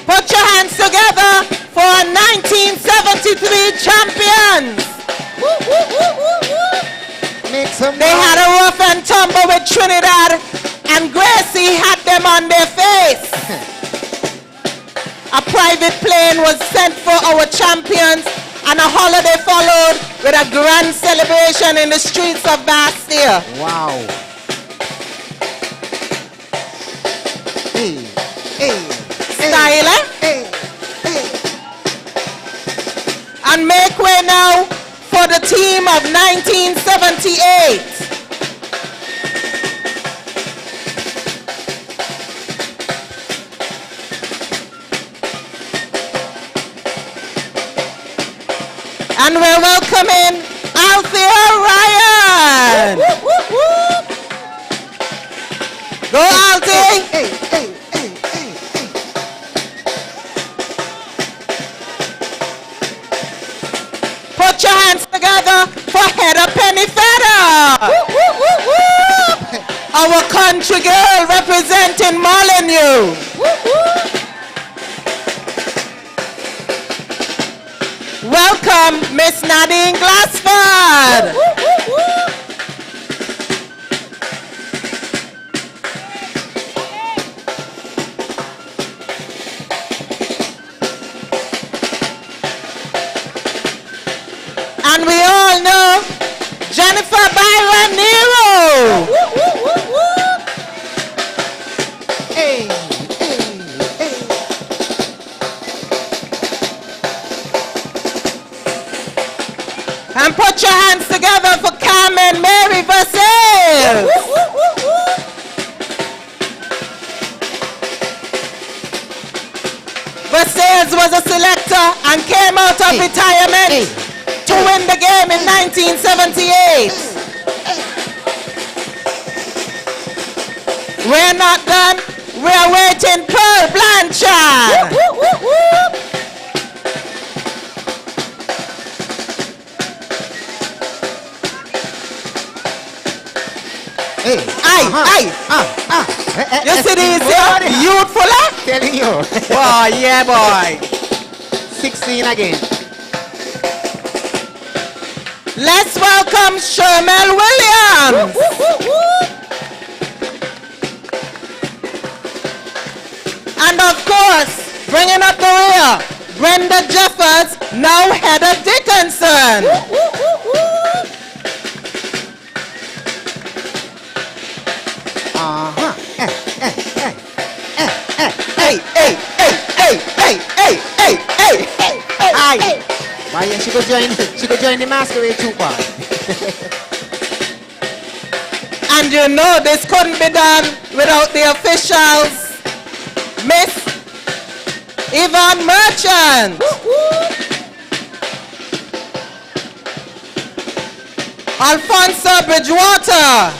Put your hands together for our 1973 champions. They had a rough and tumble with Trinidad, and Gracie had them on their face. A private plane was sent for our champions, and a holiday followed with a grand celebration in the streets of Bastille.
Wow.
Style, and make way now for the team of 1978. And we're welcoming Althea Ryan. Go, Althea. Put your hands together for Heather Pennyfeather. Our country girl representing Molyneux. Welcome, Miss Nadine Glassford. of retirement to win the game in 1978. We're not done. We're waiting Pearl Blanchard. You see these youthful?
Telling you.
Boy, yeah, boy.
16 again.
Let's welcome Shermel Williams. And of course, bringing up the rear, Brenda Jeffers, now Heather Dickinson.
Why she could join the masquerade too far.
And you know this couldn't be done without the officials. Miss Yvonne Merchant. Alfonso Bridgewater.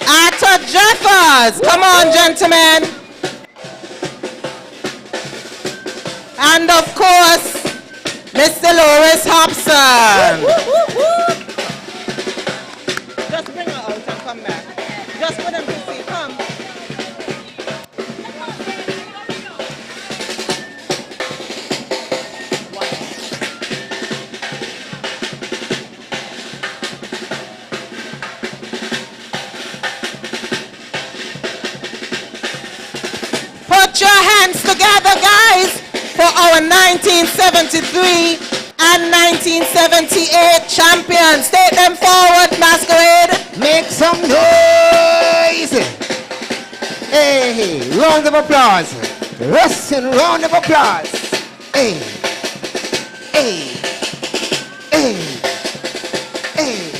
Arthur Jeffers. Come on, gentlemen. And of course, Miss Dolores Hobson. Just bring her out and come back. Just for them to see. Come. Put your hands together, guys, for our 1973 and 1978 champions. Take them forward, Masquerade.
Make some noise. Hey, round of applause. Rushing round of applause. Hey, hey, hey, hey.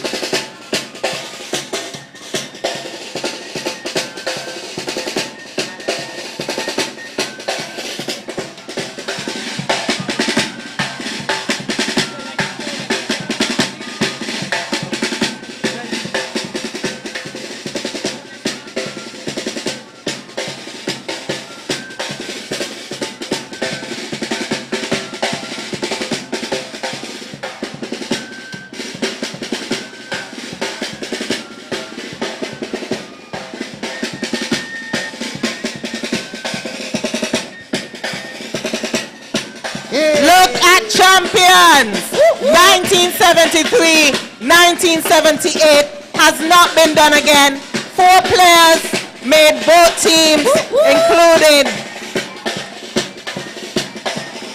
Look at champions. 1973, 1978 has not been done again. 4 players made both teams, including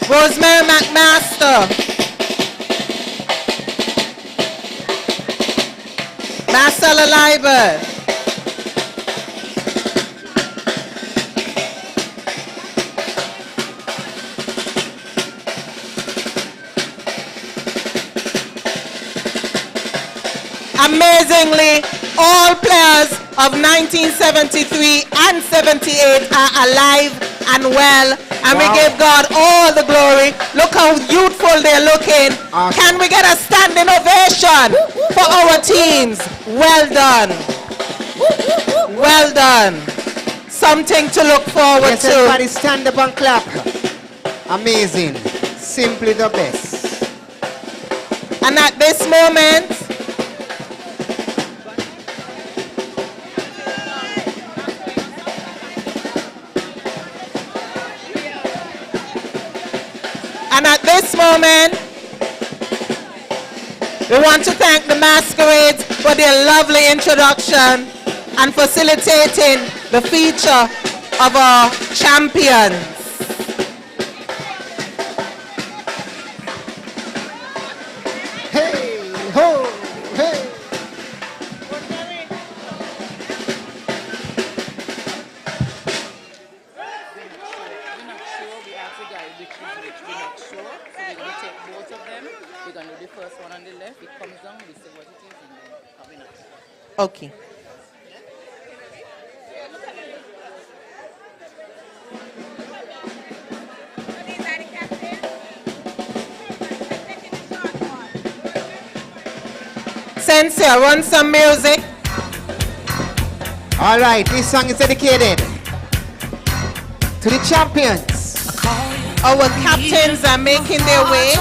Rosemary McMaster, Marcella Liebert, amazingly, all players of 1973 and 78 are alive and well, and we give God all the glory. Look how youthful they're looking.
Awesome.
Can we get a standing ovation for our teams? Well done. Well done. Something to look forward
Yes,
to.
everybody stand up and clap. Amazing. Simply the best.
And at this moment, we want to thank the Masquerades for their lovely introduction and facilitating the feature of our champions.
Hey, ho, hey.
Okay. Sensia, run some music.
All right, this song is dedicated to the champions.
Our captains are making their way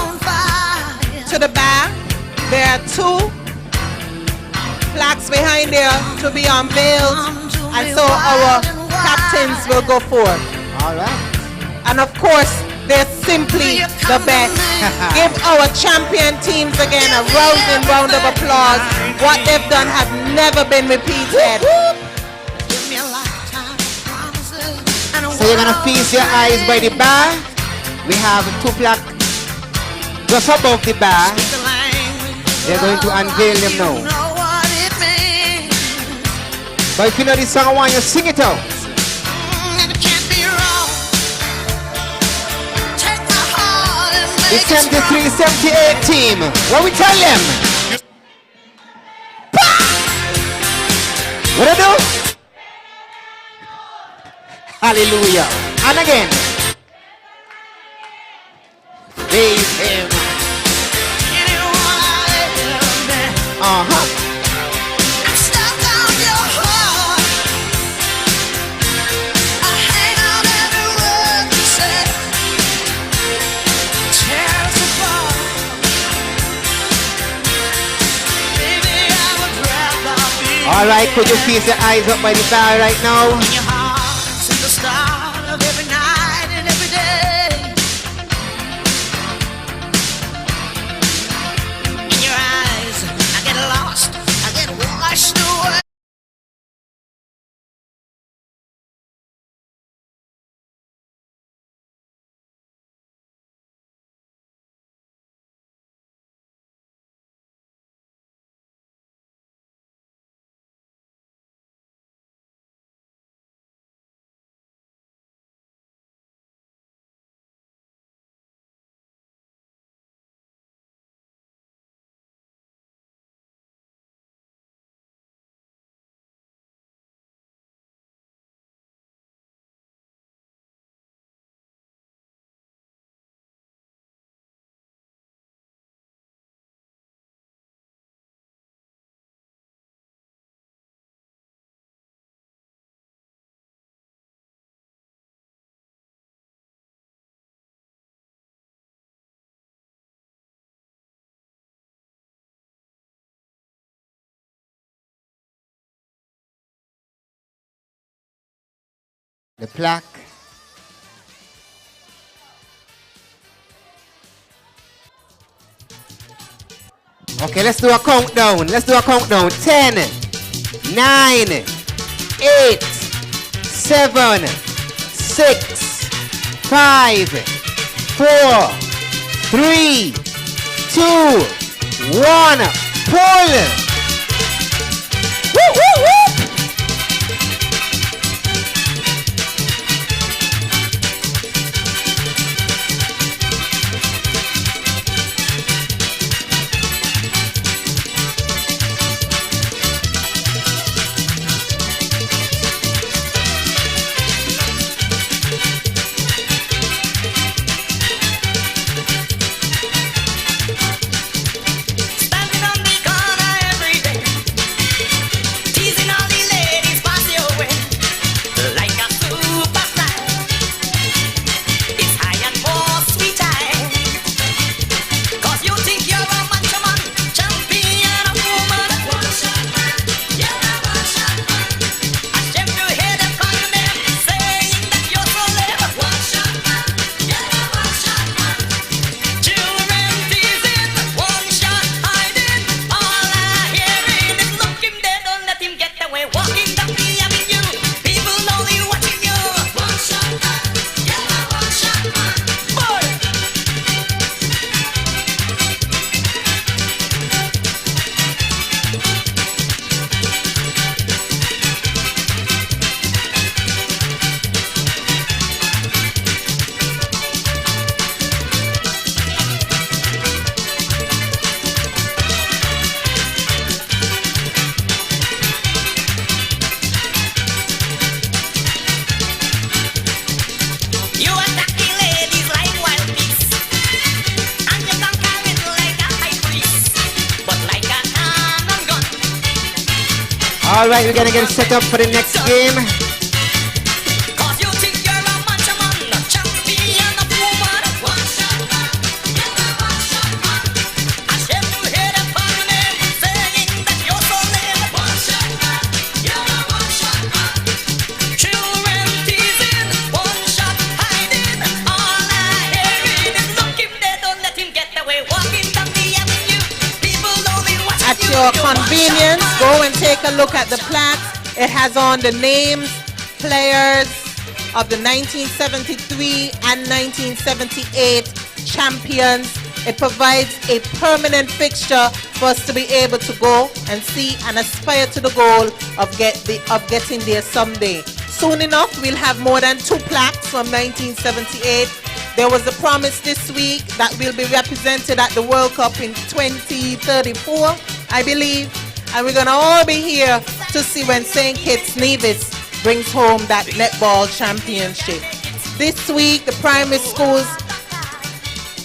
to the bar. There are 2 plaques behind there to be unveiled, and so our captains will go forward.
All right.
And of course, they're simply the best. Give our champion teams again a rousing round of applause. What they've done has never been repeated.
So you're gonna feast your eyes by the bar. We have 2 plaques just above the bar. They're going to unveil them now. But if you know this song, I want you to sing it out. The 73-78 team. What we tell them? What I do? Hallelujah. And again. Praise him. Uh-huh. All right, could you feast your eyes up by the bar right now? The plaque. Okay, let's do a countdown. 10, 9, 8, 7, 6, 5, 4, 3, 2, 1. Pull! Woo, woo, woo!
Standing on the corner every day, teasing
All right, we're gonna get set up for the next game.
At your convenience, go and take a look at the plaques. It has on the names, players of the 1973 and 1978 champions. It provides a permanent fixture for us to be able to go and see and aspire to the goal of getting there someday. Soon enough, we'll have more than 2 plaques from 1978. There was a promise this week that we'll be represented at the World Cup in 2034, I believe. And we're going to all be here to see when St. Kitts Nevis brings home that netball championship. This week, the primary schools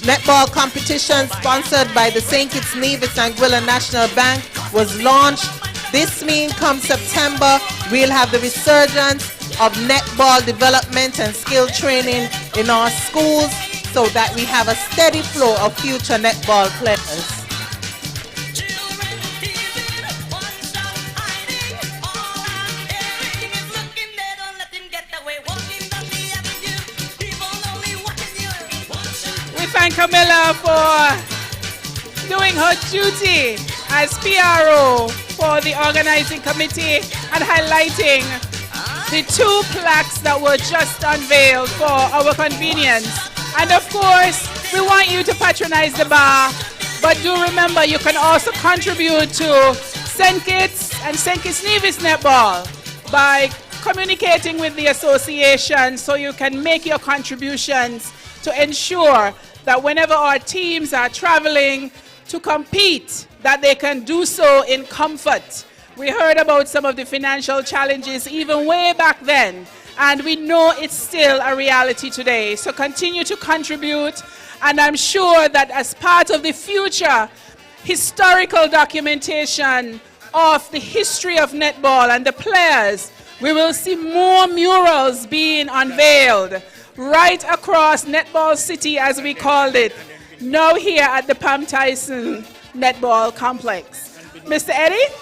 netball competition sponsored by the St. Kitts Nevis Anguilla National Bank was launched. This means come September, we'll have the resurgence of netball development and skill training in our schools so that we have a steady flow of future netball players.
We thank Camilla for doing her duty as PRO for the organizing committee and highlighting the 2 plaques that were just unveiled for our convenience. And of course, we want you to patronize the bar, but do remember you can also contribute to St. Kitts and St. Kitts Nevis Netball by communicating with the association so you can make your contributions to ensure that whenever our teams are traveling to compete, that they can do so in comfort. We heard about some of the financial challenges even way back then, and we know it's still a reality today. So continue to contribute, and I'm sure that as part of the future historical documentation of the history of netball and the players, we will see more murals being unveiled right across Netball City, as we called it, now here at the Pam Tyson Netball Complex. Mr. Eddie?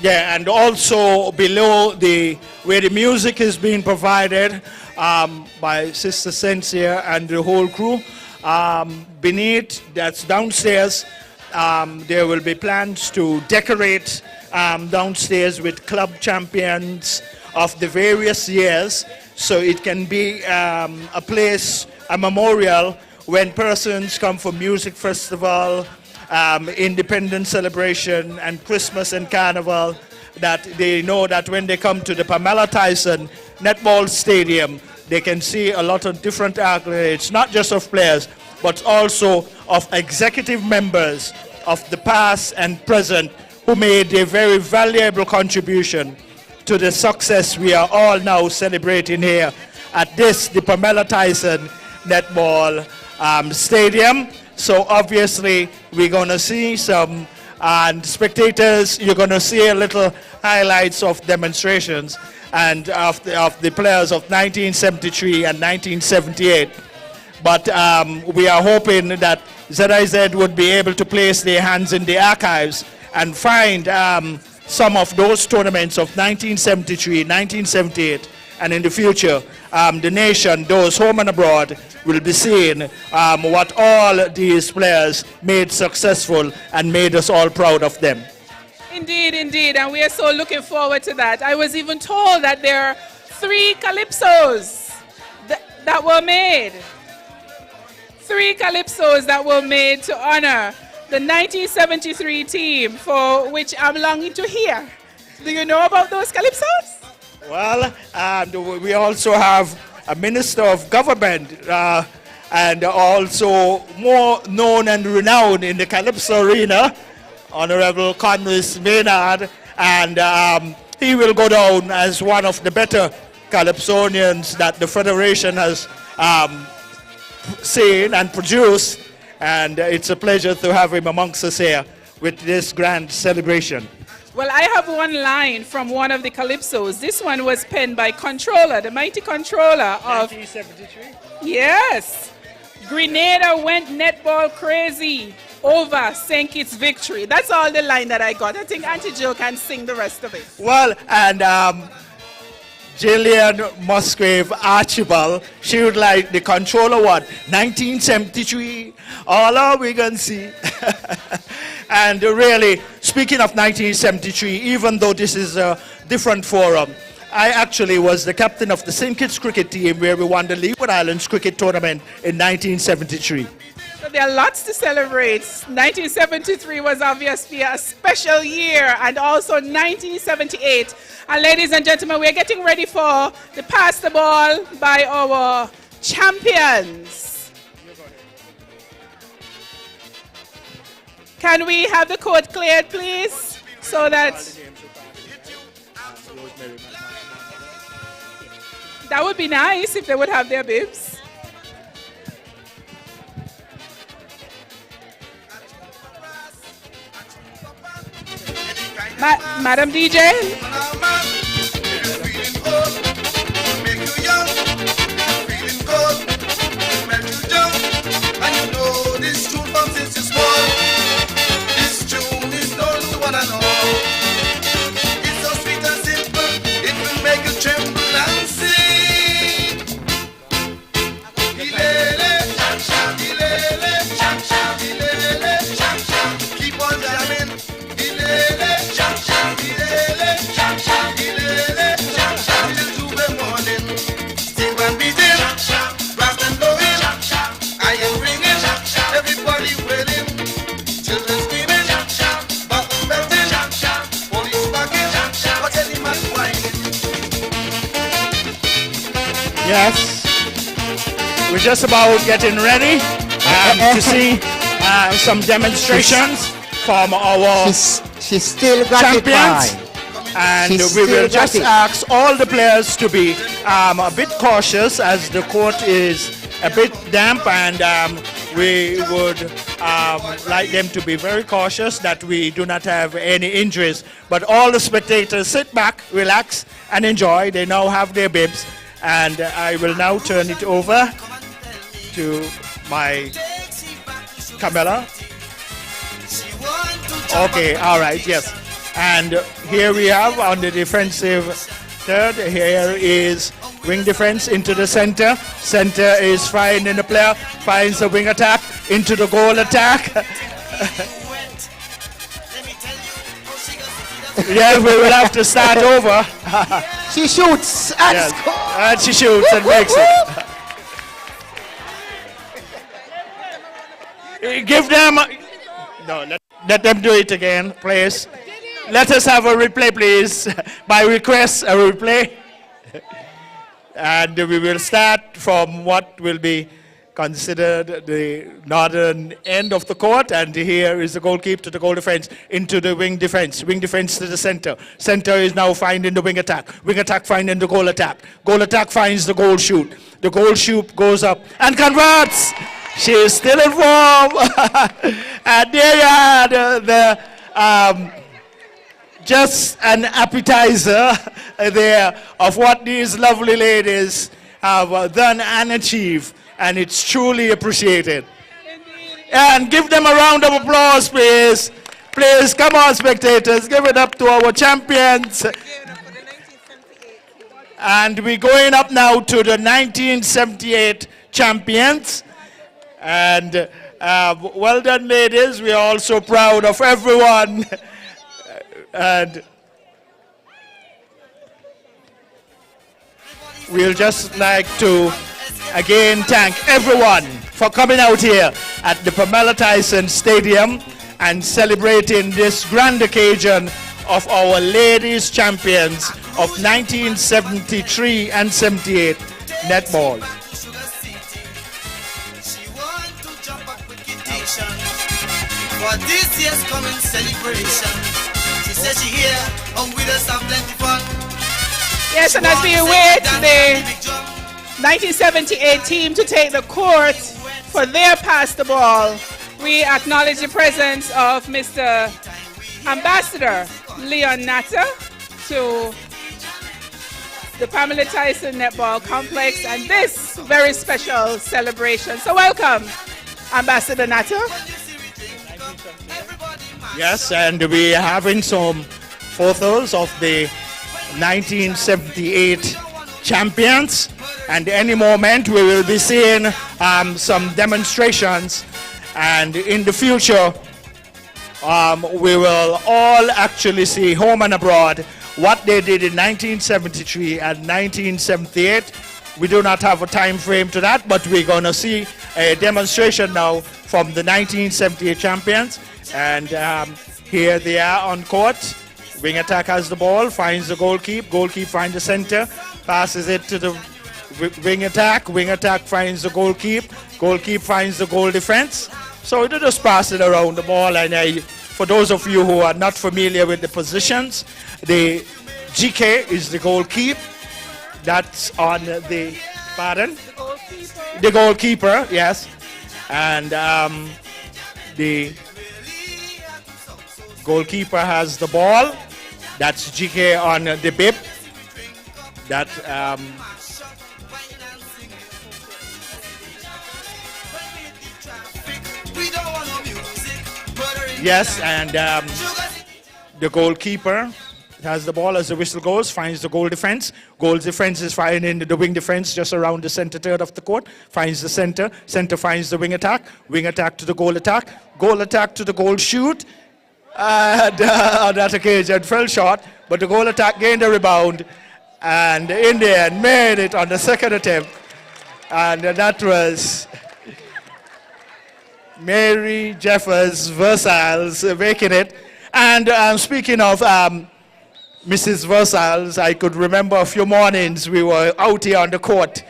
Yeah, and also below where the music is being provided by Sister Sensia and the whole crew. Beneath, that's downstairs, there will be plans to decorate downstairs with club champions of the various years, so it can be a place, a memorial, when persons come for music festival, independence celebration, and Christmas and Carnival, that they know that when they come to the Pamela Tyson Netball Stadium, they can see a lot of different accolades, not just of players, but also of executive members of the past and present who made a very valuable contribution to the success we are all now celebrating here at the Pamela Tyson Netball Stadium. So obviously we're going to see some, and spectators, you're going to see a little highlights of demonstrations and of the players of 1973 and 1978. But we are hoping that ZIZ would be able to place their hands in the archives and find some of those tournaments of 1973, 1978, and in the future, the nation, those home and abroad, will be seeing what all these players made successful and made us all proud of them.
Indeed, indeed, and we are so looking forward to that. I was even told that there are 3 calypsos that were made. 3 calypsos that were made to honor the 1973 team, for which I'm longing to hear. Do you know about those calypsos?
Well, we also have a minister of government and also more known and renowned in the calypso arena, Honorable Conway Maynard, and he will go down as one of the better calypsonians that the Federation has seen and produced, and it's a pleasure to have him amongst us here with this grand celebration.
Well, I have one line from one of the calypsos. This one was penned by Controller, the mighty Controller of...
1973?
Yes. Grenada went netball crazy over St. Kitts victory. That's all the line that I got. I think Auntie Joe can sing the rest of it.
Well, and Jillian Musgrave Archibald, she would like the Controller what? 1973, all are we can see. And really, speaking of 1973, even though this is a different forum, I actually was the captain of the St. Kitts cricket team where we won the Leeward Islands cricket tournament in 1973.
So there are lots to celebrate. 1973 was obviously a special year, and also 1978. And ladies and gentlemen, we're getting ready for the pass the ball by our champions. Can we have the court cleared, please? So that would be nice if they would have their bibs. Madam DJ?
Yes, we're just about getting ready to see some demonstrations from our
she's still
champions. And we will just ask all the players to be a bit cautious as the court is a bit damp, and we would like them to be very cautious that we do not have any injuries. But all the spectators sit back, relax, and enjoy. They now have their bibs. And I will now turn it over to my Camilla. Okay, all right, yes. And here we have on the defensive third, here is wing defense into the center. Center is finding the player, finds the wing attack, into the goal attack. Yeah, we will have to start over.
She shoots and scores.
And she shoots and makes it. Give them... No, let them do it again, please. Let us have a replay, please. By request, a replay. And we will start from what will be considered the northern end of the court, and here is the goalkeeper to the goal defense into the wing defense to the center. Center is now finding the wing attack finding the goal attack finds the goal shoot goes up and converts. She is still in form. And there you had just an appetizer there of what these lovely ladies have done and achieved. And it's truly appreciated. And give them a round of applause, please. Please, come on, spectators, give it up to our champions. And we're going up now to the 1978 champions. And well done, ladies. We are also proud of everyone. And we'll just like to again thank everyone for coming out here at the Pam Tyson Stadium and celebrating this grand occasion of our ladies champions of 1973 and 78 netball.
For this year's coming celebration, she says she here and with us have plenty fun.
Yes, and as we await the 1978 team to take the court for their pass the ball, we acknowledge the presence of Mr. Ambassador Leon Natter to the Pam Tyson Netball Complex and this very special celebration. So welcome, Ambassador Natter.
Yes, and we are having some photos of the 1978 champions. And any moment we will be seeing some demonstrations. And in the future, we will all actually see home and abroad what they did in 1973 and 1978. We do not have a time frame to that, but we're going to see a demonstration now from the 1978 champions. And here they are on court. Wing attack has the ball, finds the goalkeeper. Goalkeeper finds the center, passes it to the wing attack. Wing attack finds the goalkeeper. Goalkeeper finds the goal defense. So they just pass it around the ball. And for those of you who are not familiar with the positions, the GK is the goalkeeper. That's on the, pardon? The goalkeeper, yes. And the goalkeeper has the ball. That's GK on the bib. That yes, and the goalkeeper has the ball as the whistle goes, finds the goal defense. Goal defense is finding the wing defense just around the center third of the court. Finds the center. Center finds the wing attack. Wing attack to the goal attack. Goal attack to the goal shoot. And on that occasion fell short, but the goal attack gained a rebound and in the end made it on the second attempt. And that was Mary Jeffers Versailles making it. And speaking of Mrs. Versailles, I could remember a few mornings we were out here on the court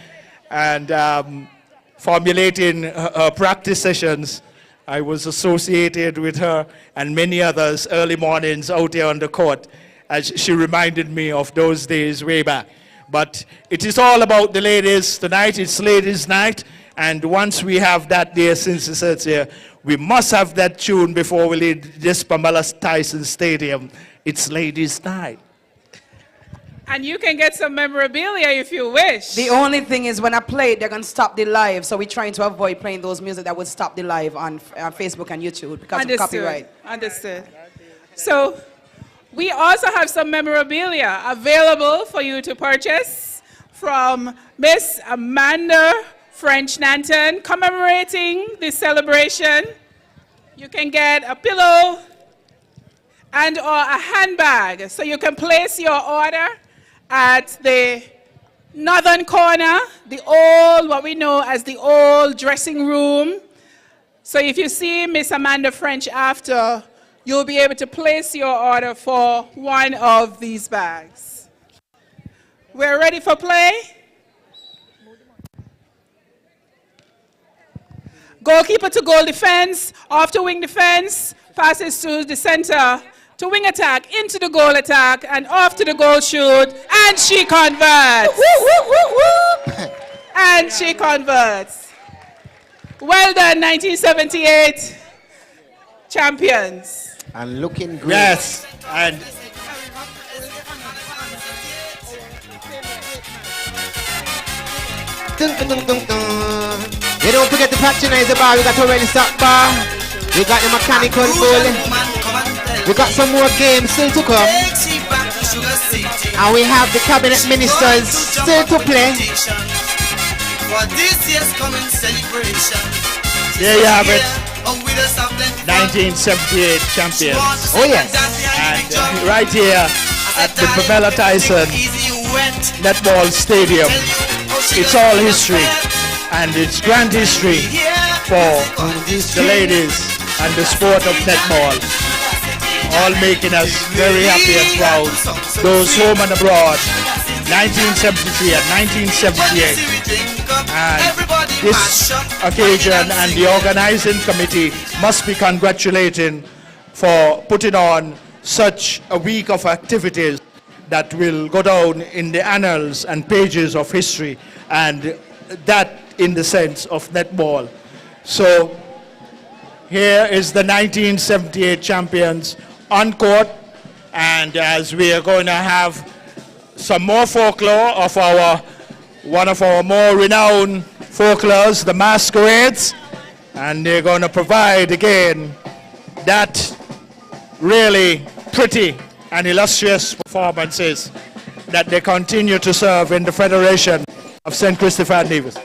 and formulating her practice sessions. I was associated with her and many others early mornings out here on the court as she reminded me of those days way back. But it is all about the ladies. Tonight it's ladies' night. And once we have that there, since it's here, we must have that tune before we leave this Pamela Tyson Stadium. It's ladies' night.
And you can get some memorabilia if you wish.
The only thing is when I play it, they're going to stop the live. So we're trying to avoid playing those music that would stop the live on Facebook and YouTube because of copyright.
Understood. So we also have some memorabilia available for you to purchase from Miss Amanda French Nanton, commemorating this celebration. You can get a pillow and or a handbag. So you can place your order at the northern corner, the old, what we know as the old dressing room. So if you see Miss Amanda French after, you'll be able to place your order for one of these bags. We're ready for play. Goalkeeper to goal defense, off to wing defense, passes to the center, to wing attack, into the goal attack, and off to the goal shoot, and she converts. And she converts. Well done, 1978 champions.
And looking great.
Yes, and
dun, dun, dun, dun, dun. You don't forget to patronize the bar. We got a ready stock bar. We got the mechanical bull. We got some more games still to come. And we have the cabinet ministers still to play.
there you have it. 1978 champions.
Oh yes.
And right here at the Pamela Tyson Netball Stadium. It's all history. And it's grand history for the ladies and the sport of netball. All making us very happy and proud. Those home and abroad, 1973 and 1978. And this occasion and the organizing committee must be congratulating for putting on such a week of activities that will go down in the annals and pages of history, and that in the sense of netball. So here is the 1978 champions on court, And as we are going to have some more folklore of one of our more renowned folklores, the masquerades, and they're going to provide again that really pretty and illustrious performances that they continue to serve in the Federation of St. Christopher and Nevis.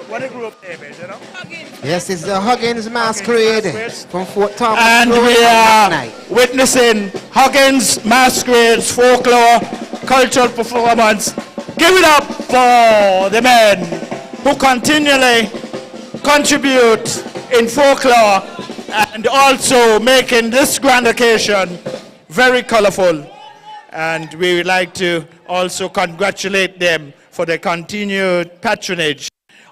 What the group name is, you know?
Yes, it's the Huggins Masquerade from Fort Thomas.
And we are witnessing Huggins Masquerade's folklore cultural performance. Give it up for the men who continually contribute in folklore and also making this grand occasion very colorful. And we would like to also congratulate them for their continued patronage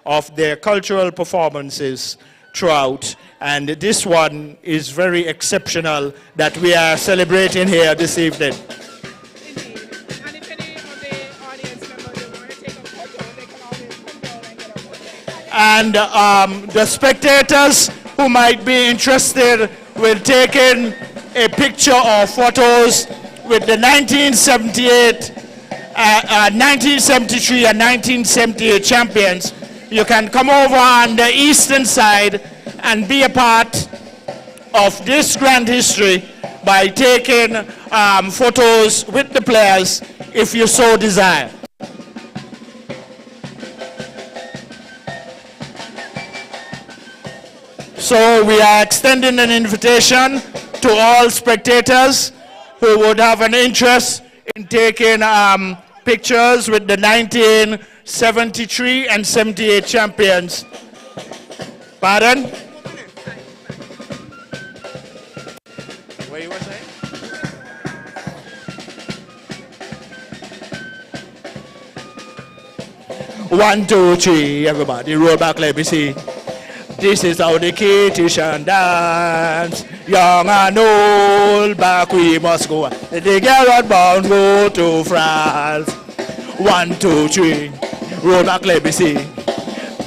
of their cultural performances throughout. And this one is very exceptional that we are celebrating here this evening. And the spectators who might be interested will take in a picture or photos with the 1978, 1973 and 1978 champions. You can come over on the eastern side and be a part of this grand history by taking photos with the players if you so desire. So we are extending an invitation to all spectators who would have an interest in taking pictures with the 1973 and 78 champions. Pardon? What you were saying? One, two, three, everybody roll back, let me see. This is how the Kittian dance. Young and old, back we must go. The Garrett bound go to France. 1, 2, 3, roll back, let me see.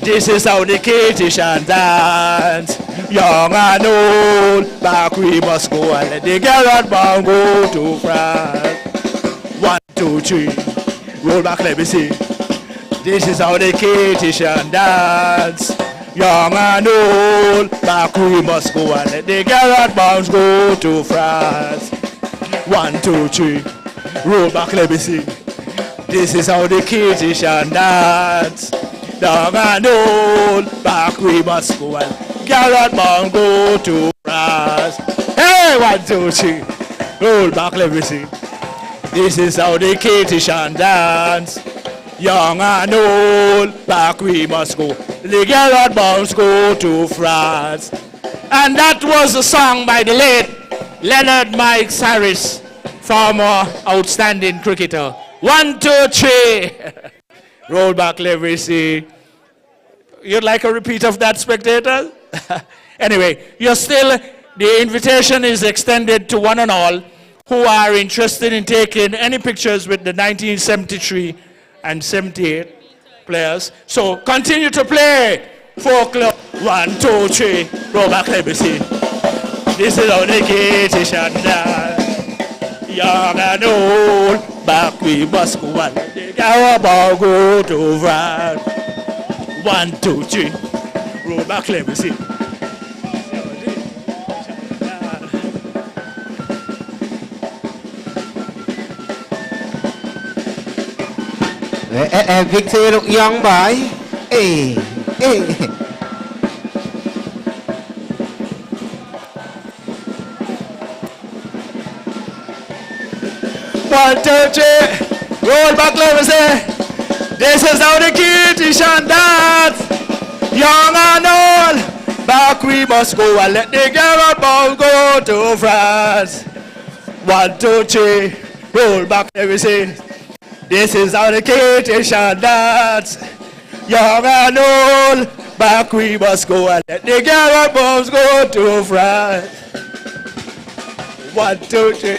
This is how the Kittian dance. Young and old, back we must go. And let the Garrett bound go to France. 1, 2, 3, roll back, let me see. This is how the Kittian dance. Young and old, back we must go and let the Garrett bounds go to France. 1, 2, 3, roll back, let me see. This is how the Kittian dance. Young and old, back we must go and Garrett bounds go to France. Hey, 1, 2, 3, roll back, let me see. This is how the Kittian dance. Young and old, back we must go. The Garrett bounds go to France. And that was a song by the late Leonard Mike Harris, former outstanding cricketer. 1, 2, 3. Roll back, let me see. You'd like a repeat of that, spectator? Anyway, you're still, the invitation is extended to one and all who are interested in taking any pictures with the 1973 and 78 players. So continue to play folklore. 1, 2, 3, roll back, let me see. This is how the Kittian dance. Young and old, back we must go and let the Garrett bound go to France. 1, 2, 3, roll back, let me see.
Victor, you look young, boy. Hey, hey.
1, 2, 3, roll back, let me see. This is how the Kittian dance. Young and old, back we must go and let the Garrett bound go to France. 1, 2, 3, roll back, let me see. This is how the Kittian dance. Young and old, Back we must go and let the girl bombs go to France. 1, 2, 3.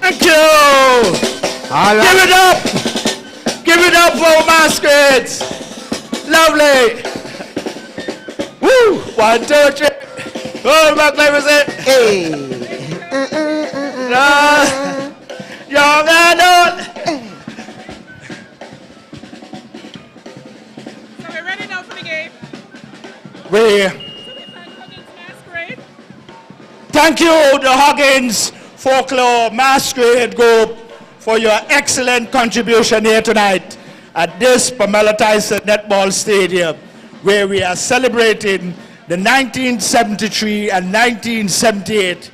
Thank you.
All right.
Give it up. Give it up for masquerades. Lovely. Woo. 1, 2, 3. Oh, back there is it.
Hey.
Young and old.
So we're ready now for the game.
Thank you, the Huggins Folklore Masquerade Group, for your excellent contribution here tonight at this Pam Tyson Netball Stadium, where we are celebrating the 1973 and 1978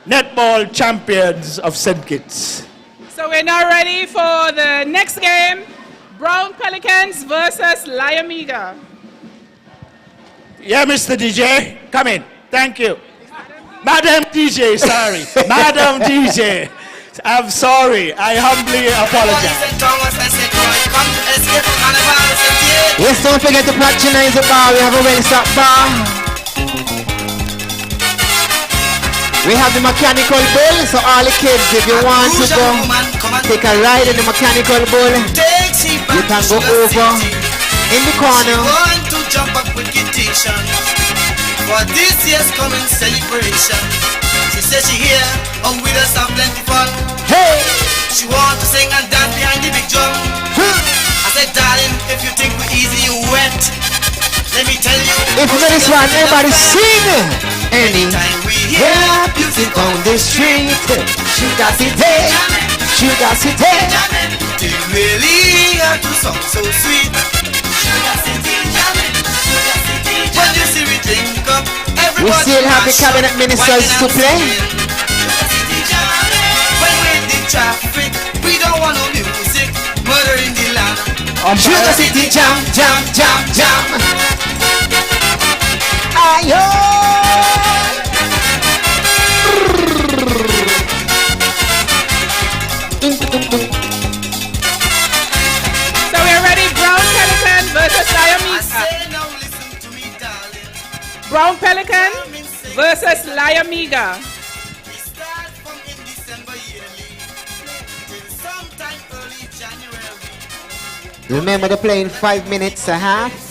netball champions of St. Kitts.
So we're now ready for the next game, Brown Pelicans versus Lyamiga.
Yeah, Mr. DJ, come in. Thank you. Madam DJ, sorry. Madam DJ, I'm sorry. I humbly apologize.
Yes, don't forget to patronize the bar. We have a well-stocked bar. We have the mechanical bull, so all the kids, if you want to go take a ride in the mechanical bull, you can go over in the corner.
For this year's coming celebration, she says she here and with us have plenty fun.
Hey!
She want to sing and dance behind the big drum. I said, darling, if you think we're easy, you wet. Let me tell you.
If you know this one, everybody sing. Anytime
we hear
music on the street, Sugar City, Sugar City.
They really have to song so sweet. Sugar City, jamming, Sugar City, jamming. When you see we drink up,
We still have the cabinet ministers to play.
When we're in the traffic, we don't want no music, murder in the land.
Sugar City, jam, jam, jam, jam. Ayo!
So we're ready, Brown Pelican versus Lyamiga. Brown Pelican versus Lyamiga.
Remember, they're playing 5 minutes a half.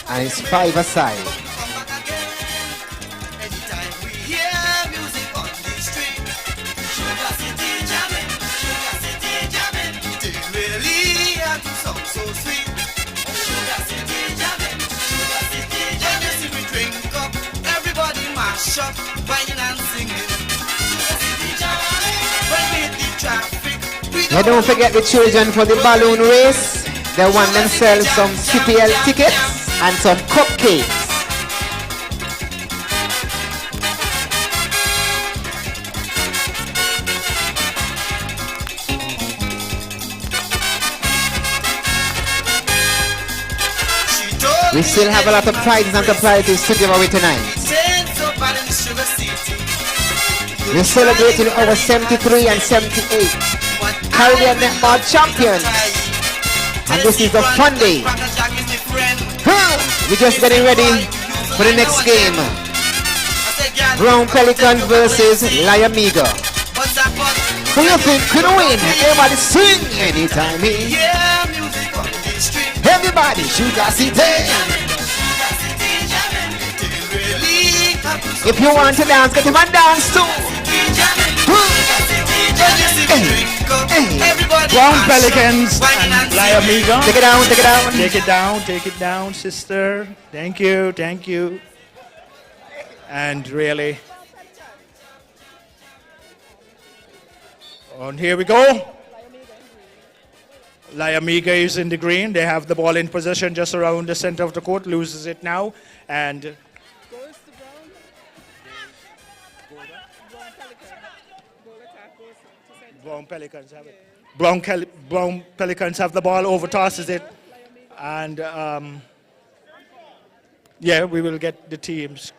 And it's 5 aside. Now don't forget the children for the balloon race. They want themselves some CPL tickets and some cupcakes. We still have a lot of prizes and surprises to give away tonight. We're celebrating our 73 and 78 Caribbean Netball champions. And this is a fun day. We're just getting ready for the next game. Brown Pelican versus Lyamiga. Who you think could win? Everybody sing anytime he. Everybody, Sugar City. If you want to dance, get him and dance too.
Brown Pelicans and Lyamiga.
Take it down, take it down.
Take it down, take it down, sister. Thank you, thank you. And really. And here we go. Lyamiga is in the green. They have the ball in possession just around the center of the court. Loses it now. And Brown Pelicans have it. Brown Pelicans have the ball, over tosses it. And yeah, we will get the teams.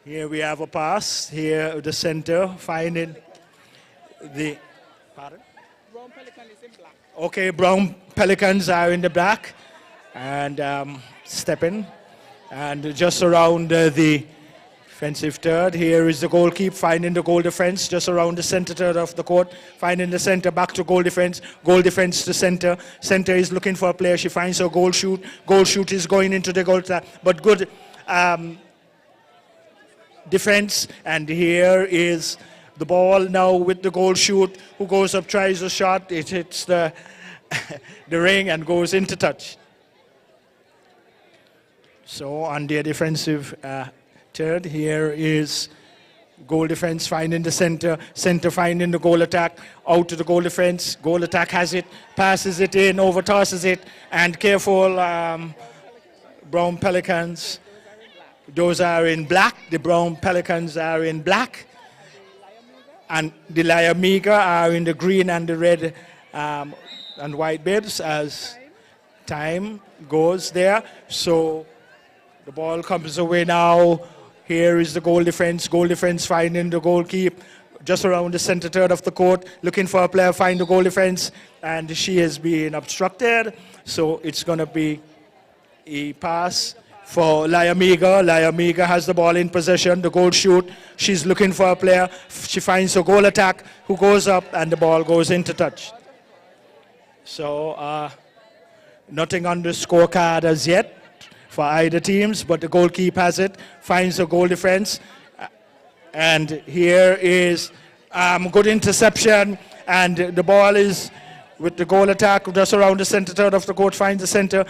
Here we have a pass. Here the center finding the. Pardon?
Brown Pelican is in black.
Okay, Brown Pelicans are in the black and stepping. And just around the defensive third, here is the goalkeeper finding the goal defense just around the center third of the court, finding the center back to goal defense to center. Center is looking for a player. She finds her goal shoot. Goal shoot is going into the goal, but good defense. And here is the ball now with the goal shoot. Who goes up, tries a shot. It hits the the ring and goes into touch. So on their defensive third, here is goal defense finding the center finding the goal attack, out to the goal defense, goal attack has it, passes it in, over tosses it, and careful, Brown Pelicans, those are in black, the Brown Pelicans are in black, and the Liamiga are in the green and the red and white bibs as time goes there. So the ball comes away now. Here is the goal defense finding the goalkeeper just around the center third of the court, looking for a player, find the goal defense, and she is being obstructed. So it's going to be a pass for Liamiga. Liamiga has the ball in possession, the goal shoot. She's looking for a player. She finds a goal attack who goes up, and the ball goes into touch. So nothing on the scorecard as yet for either teams, but the goalkeeper has it, finds a goal defense, and here is good interception, and the ball is with the goal attack just around the center third of the court, finds the center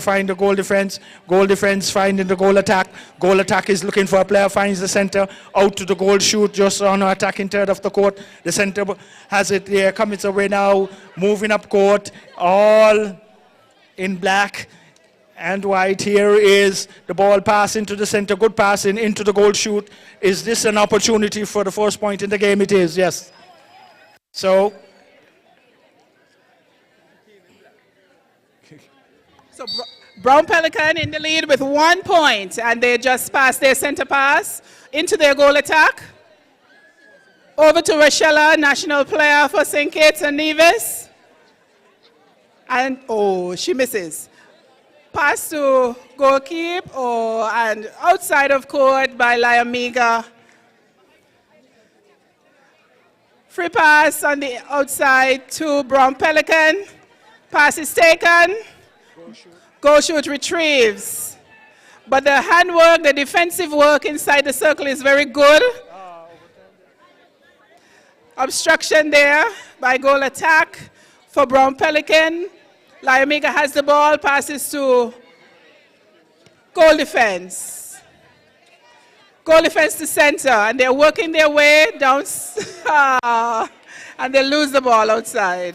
find the goal defense finding the goal attack is looking for a player, finds the center, out to the goal shoot just on the attacking third of the court, the center has it there, comes away now, moving up court, all in black and white. Here is the ball pass into the center, good passing into the goal shoot. Is this an opportunity for the first point in the game? It is, yes. So
Brown Pelican in the lead with 1 point, and they just passed their center pass into their goal attack. Over to Rochella, national player for St. Kitts and Nevis. And, oh, she misses. Pass to goalkeeper, and outside of court by Liamiga. Free pass on the outside to Brown Pelican. Pass is taken. Goal shoot retrieves. But the handwork, the defensive work inside the circle is very good. Obstruction there by goal attack for Brown Pelican. Liamiga has the ball, passes to goal defense. Goal defense to center, and they're working their way down, and they lose the ball outside.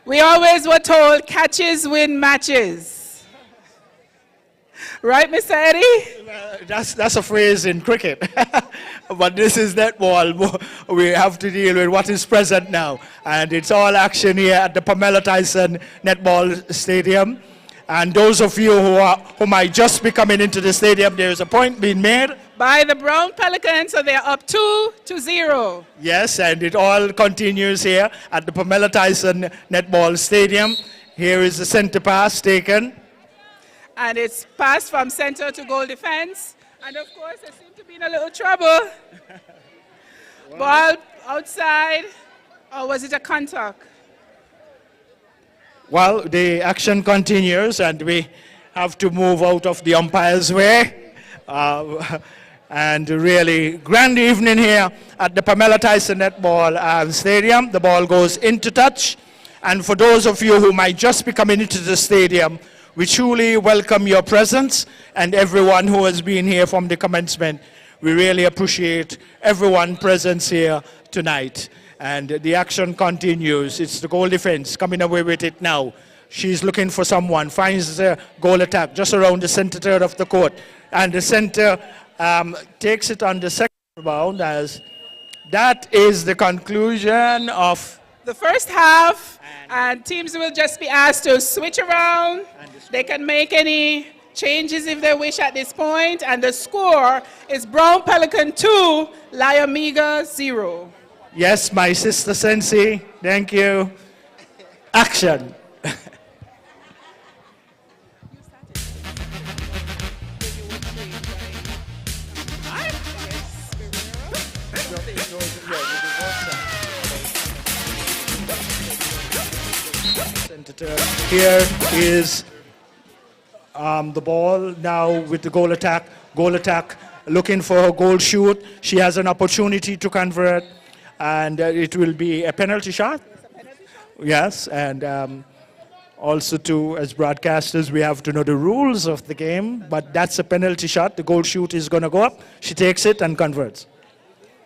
We always were told catches win matches. Right, Mr. Eddie?
That's a phrase in cricket. But this is netball. We have to deal with what is present now. And it's all action here at the Pam Tyson Netball Stadium. And those of you who might just be coming into the stadium, there is a point being made.
By the Brown Pelicans, so they're up 2-0.
Yes, and it all continues here at the Pam Tyson Netball Stadium. Here is the center pass taken.
And it's passed from center to goal defense. And of course, they seem to be in a little trouble. Ball outside, or was it a contact?
Well, the action continues, and we have to move out of the umpire's way. And really grand evening here at the Pam Tyson Netball Stadium. The ball goes into touch. And for those of you who might just be coming into the stadium, we truly welcome your presence and everyone who has been here from the commencement. We really appreciate everyone's presence here tonight. And the action continues. It's the goal defense coming away with it now. She's looking for someone, finds the goal attack just around the center third of the court. And the center takes it on the second rebound, as that is the conclusion of
the first half, and teams will just be asked to switch around. They can make any changes if they wish at this point, and the score is Brown Pelican 2, Lyomega 0.
Yes, my sister Sensia. Thank you. Action. Here is the ball now with the goal attack. Goal attack looking for her goal shoot. She has an opportunity to convert, and it will be a penalty shot. Yes, and also too, as broadcasters, we have to know the rules of the game, but that's a penalty shot. The goal shoot is going to go up. She takes it and converts.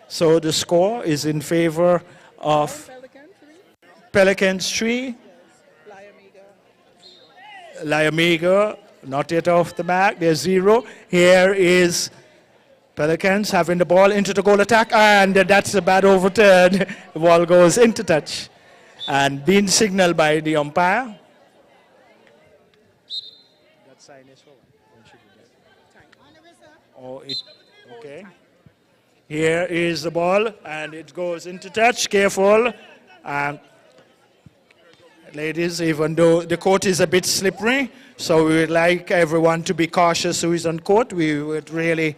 So the score is in favor of Pelicans 3. Lyomega, not yet off the mark. There's 0. Here is Pelicans having the ball into the goal attack, and that's a bad overturn. The ball goes into touch and being signaled by the umpire. That sign is for okay. Here is the ball, and it goes into touch. Careful. Ladies, even though the court is a bit slippery, so we would like everyone to be cautious who is on court. We would really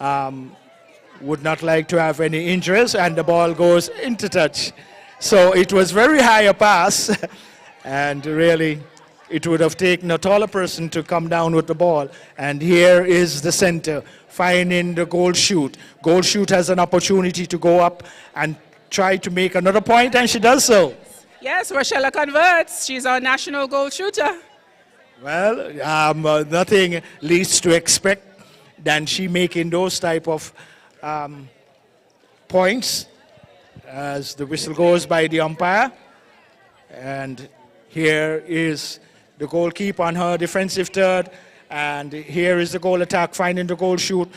would not like to have any injuries, and the ball goes into touch. So it was very high a pass, and really it would have taken a taller person to come down with the ball. And here is the center finding the goal shoot. Goal shoot has an opportunity to go up and try to make another point, and she does so.
Yes, Rochella converts. She's our national goal shooter.
Well, nothing leads to expect than she making those type of points as the whistle goes by the umpire. And here is the goalkeeper on her defensive third. And here is the goal attack, finding the goal shoot,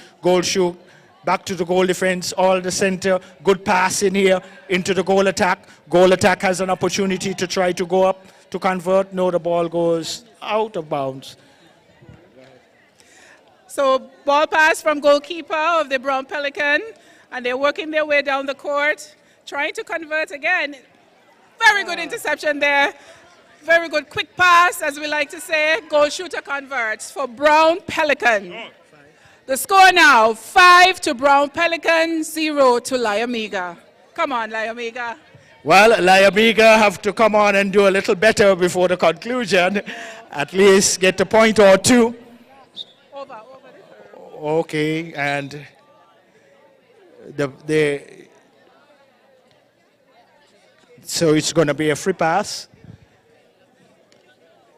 back to the goal defense, all the center, good pass in here into the goal attack. Goal attack has an opportunity to try to go up to convert. No, the ball goes out of bounds.
So ball pass from goalkeeper of the Brown Pelican, and they're working their way down the court, trying to convert again. Very good interception there. Very good quick pass, as we like to say. Goal shooter converts for Brown Pelican. The score now, 5 to Brown Pelican, 0 to Lyomega. Come on, Lyomega.
Well, Lyomega have to come on and do a little better before the conclusion. At least get a point or two. Okay, and so it's going to be a free pass.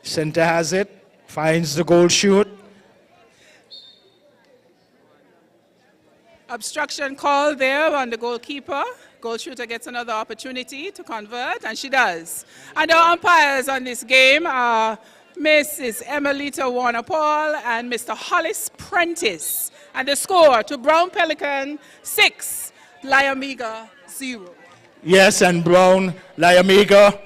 Center has it, finds the goal shoot.
Obstruction call there on the goalkeeper. Goal shooter gets another opportunity to convert, and she does. And our umpires on this game are Mrs. Emelita Warner-Paul and Mr. Hollis Prentice. And the score to Brown Pelican, 6, Lyomega, 0.
Yes, and Brown, Lyomega.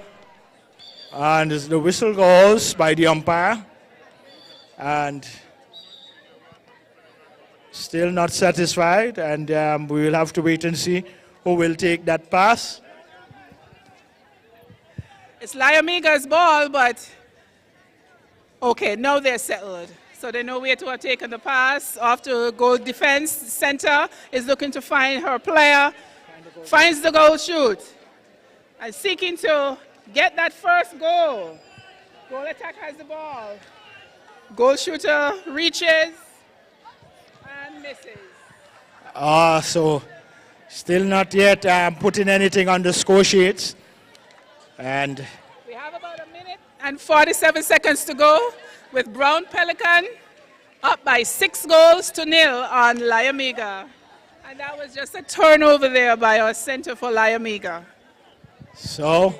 And the whistle goes by the umpire. And still not satisfied, and we will have to wait and see who will take that pass.
It's Lyomega's ball, but okay, now they're settled. So they know where to have taken the pass. After goal defense, center is looking to find her player, finds the goal shoot, and seeking to get that first goal. Goal attack has the ball. Goal shooter reaches and misses.
So still not yet putting anything on the score sheets. And
we have about a minute and 47 seconds to go with Brown Pelican up by 6 goals to 0 on Lyomega. And that was just a turnover there by our center for Lyomega.
so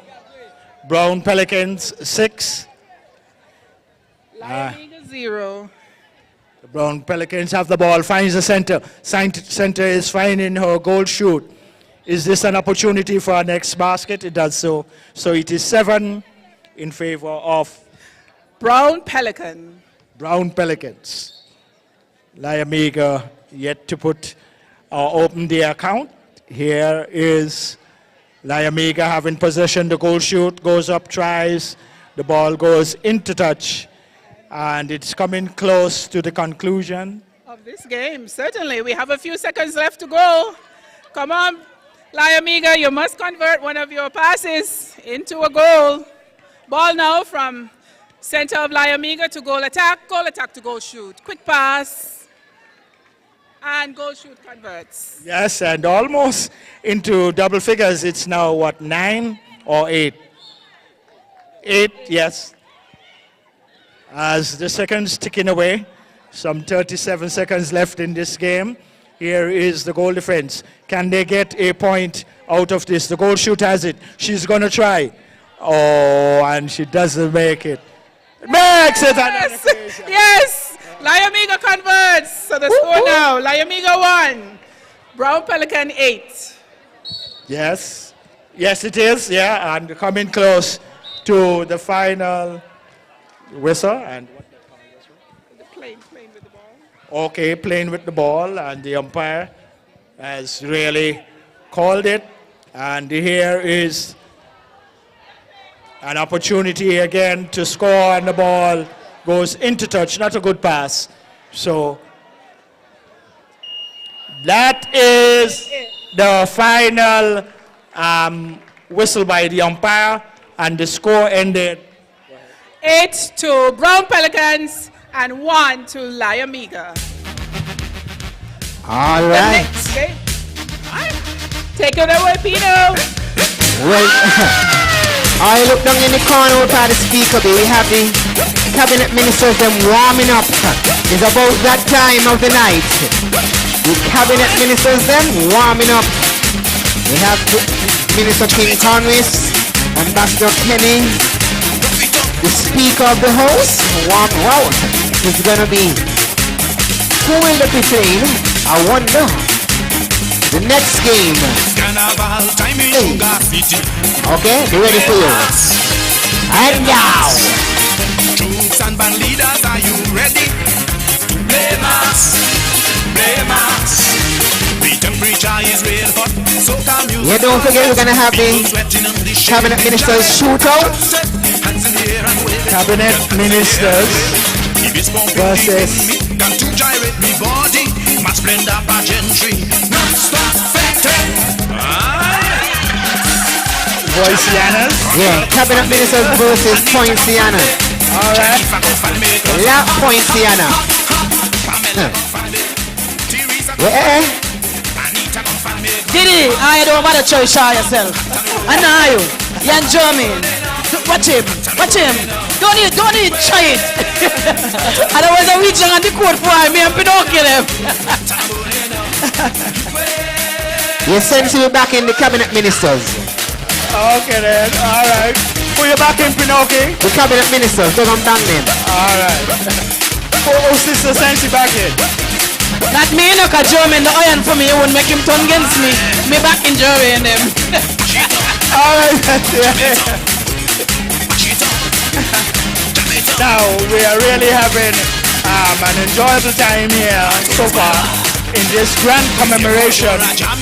Brown Pelicans 6.
Lyomega 0.
The Brown Pelicans have the ball, finds the center. Center is finding her goal shoot. Is this an opportunity for our next basket? It does so. So it is 7 in favor of
Brown Pelican.
Brown Pelicans. Liamiga yet to put or open the account. Here is Liamiga having possession. The goal shoot goes up, tries. The ball goes into touch. And it's coming close to the conclusion
Of this game, certainly. We have a few seconds left to go. Come on, Liamiga, you must convert one of your passes into a goal. Ball now from center of Liamiga to goal attack to goal shoot. Quick pass, and goal shoot converts.
Yes, and almost into double figures. It's now, what, 9 or 8? 8, yes. As the seconds ticking away, some 37 seconds left in this game. Here is the goal difference. Can they get a point out of this? The goal shoot has it. She's going to try. Oh, and she doesn't make it. Makes it!
Yes! Yes! Liamiga converts. So the score now, Liamiga 1, Brown Pelican 8.
Yes. Yes, it is. Yeah, and coming close to the final whistle. And
Playing with the ball.
okay, playing with the ball, and the umpire has really called it. And here is an opportunity again to score, and the ball goes into touch. Not a good pass. So that is the final whistle by the umpire, and the score ended
8 to Brown Pelicans and 1 to Liamiga.
All
The
right.
next game. Take it away, Pino.
Well, I look down in the corner without the speaker, we have the cabinet ministers them warming up. It's about that time of the night. The cabinet ministers them warming up. We have Minister King Conwis, Ambassador Kenny, the Speaker of the House. Wow, it's gonna be. Who will they be playing? I wonder. The next game. Hey. Okay, be ready for you. And now.
Troops and band leaders, are you ready to play mass? Play mass. The temperature is real hot, so come you.
Yeah, don't forget we're gonna have the cabinet ministers shootout.
cabinet ministers versus
Got to gyrate me body, my splendor pageantry. Non-stop fete.
Voicianas.
Yeah, cabinet ministers versus Poinciana.
Alright.
La Poinciana. Yeah.
Diddy, I don't want to try show yourself. I know you. You're enjoying. Watch him. Watch him. Don't need try it. Otherwise I'm reaching on the court for me and Pinocchio them.
You Sensia back in the cabinet ministers.
Okay then, alright. Put you back in Pinocchio.
The cabinet ministers, don't come down them.
Alright. Oh, Sister Sensi back in.
Not me, no, cause German, the iron for me, it won't make him turn against me. Me back in German them.
Alright, yeah. Now, we are really having an enjoyable time here so far in this grand commemoration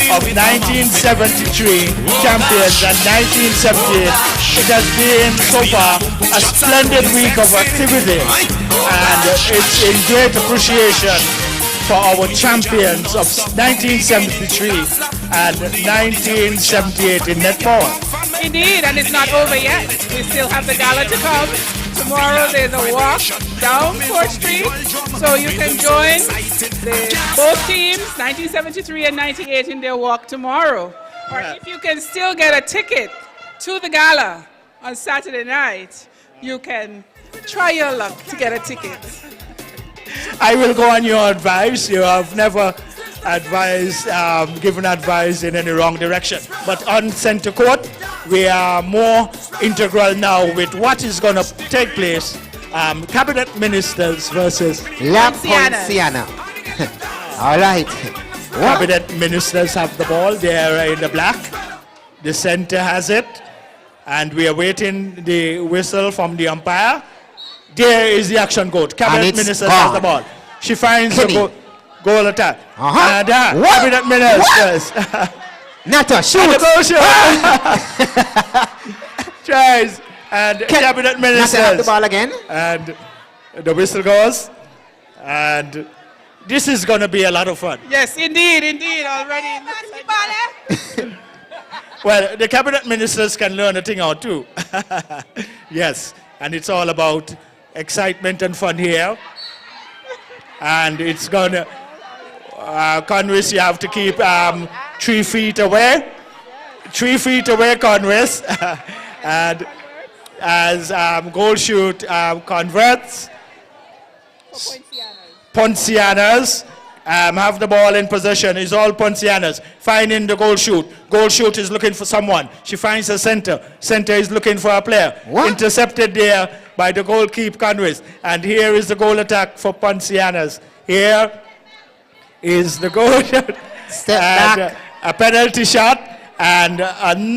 of 1973 champions and 1978. It has been so far a splendid week of activity, and it's in great appreciation for our champions of 1973 and 1978 in netball.
Indeed, and it's not over yet. We still have the gala to come. Tomorrow there's a walk down 4th Street, so you can join both teams, 1973 and 98, in their walk tomorrow. Or if you can still get a ticket to the gala on Saturday night, you can try your luck to get a ticket.
I will go on your advice. You have never advised, given advice in any wrong direction. But on center court, we are more integral now with what is going to take place. Cabinet ministers versus
La Poinciana. All right.
Cabinet ministers have the ball. They are in the black. The center has it. And we are waiting the whistle from the umpire. There is the action coach. Cabinet ministers has the ball. She finds the goal attack. And Cabinet ministers.
Nata, shoot.
And the goal shoot. Tries. And Cabinet ministers.
Nata have the ball again.
And the whistle goes. And this is going to be a lot of fun.
Yes, indeed, already.
Well, the cabinet ministers can learn a thing or two. Yes, and it's all about excitement and fun here. And it's going to, Conwys, you have to keep 3 feet away. 3 feet away, Conwys. And as goal shoot converts, Poncianas have the ball in possession. It's all Poncianas finding the goal shoot. Goal shoot is looking for someone. She finds a center. Center is looking for a player. Intercepted there by the goalkeeper Conwys. And here is the goal attack for Poncianas. Here is the goal shot.
Step back.
A penalty shot. And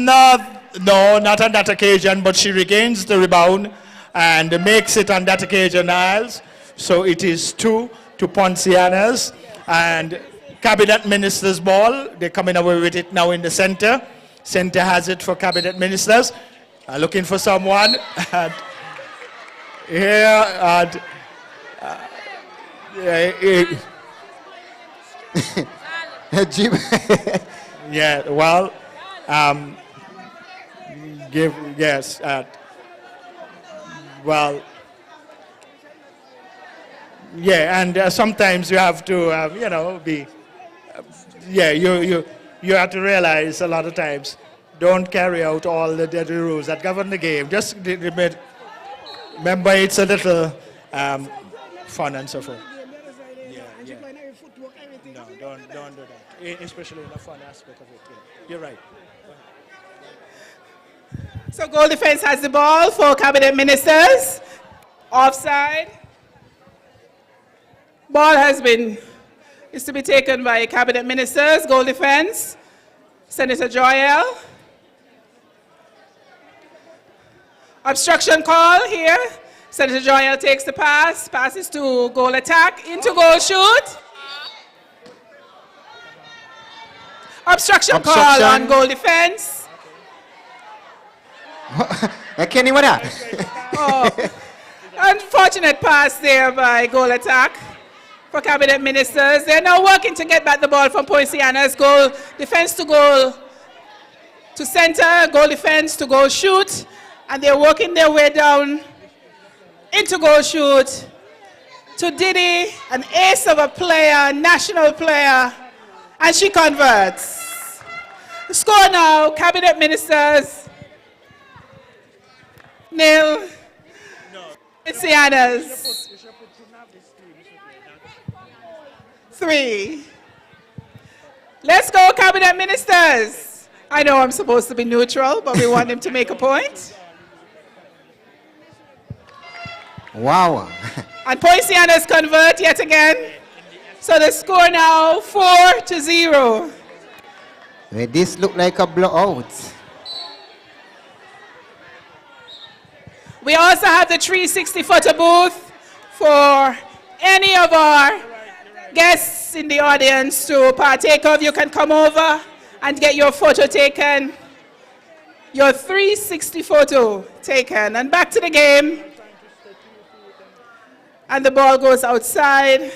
not on that occasion, but she regains the rebound and makes it on that occasion, Niles. So it is 2 to Poncianas. And cabinet ministers' ball. They're coming away with it now in the center. Center has it for cabinet ministers. Looking for someone. And here, and yeah, well, well, yeah, and sometimes you have to, be, you have to realize a lot of times, don't carry out all the dirty rules that govern the game. Just remember, it's a little fun and so forth. No, don't do that, especially in the fun aspect of it. Yeah. You're right.
So goal defense has the ball for cabinet ministers. Offside. Ball is to be taken by cabinet ministers. Goal defense. Senator Joyelle. Obstruction call here. Senator Joyelle takes the pass. Passes to goal attack. Into goal shoot. Obstruction call on goal defense.
Kenny, what that?
Unfortunate pass there by goal attack for cabinet ministers. They're now working to get back the ball from Poinciana's goal defense to goal to center, goal defense to goal shoot, and they're working their way down into goal shoot to Didi, an ace of a player, national player, and she converts. The score now, cabinet ministers, 0. Poinciana's 3. Let's go, cabinet ministers. I know I'm supposed to be neutral, but we want them to make a point.
Wow.
And Poinciana's convert yet again. So the score now 4-0.
Well, this look like a blowout.
We also have the 360 photo booth for any of our guests in the audience to partake of. You can come over and get your photo taken, your 360 photo taken. And back to the game. And the ball goes outside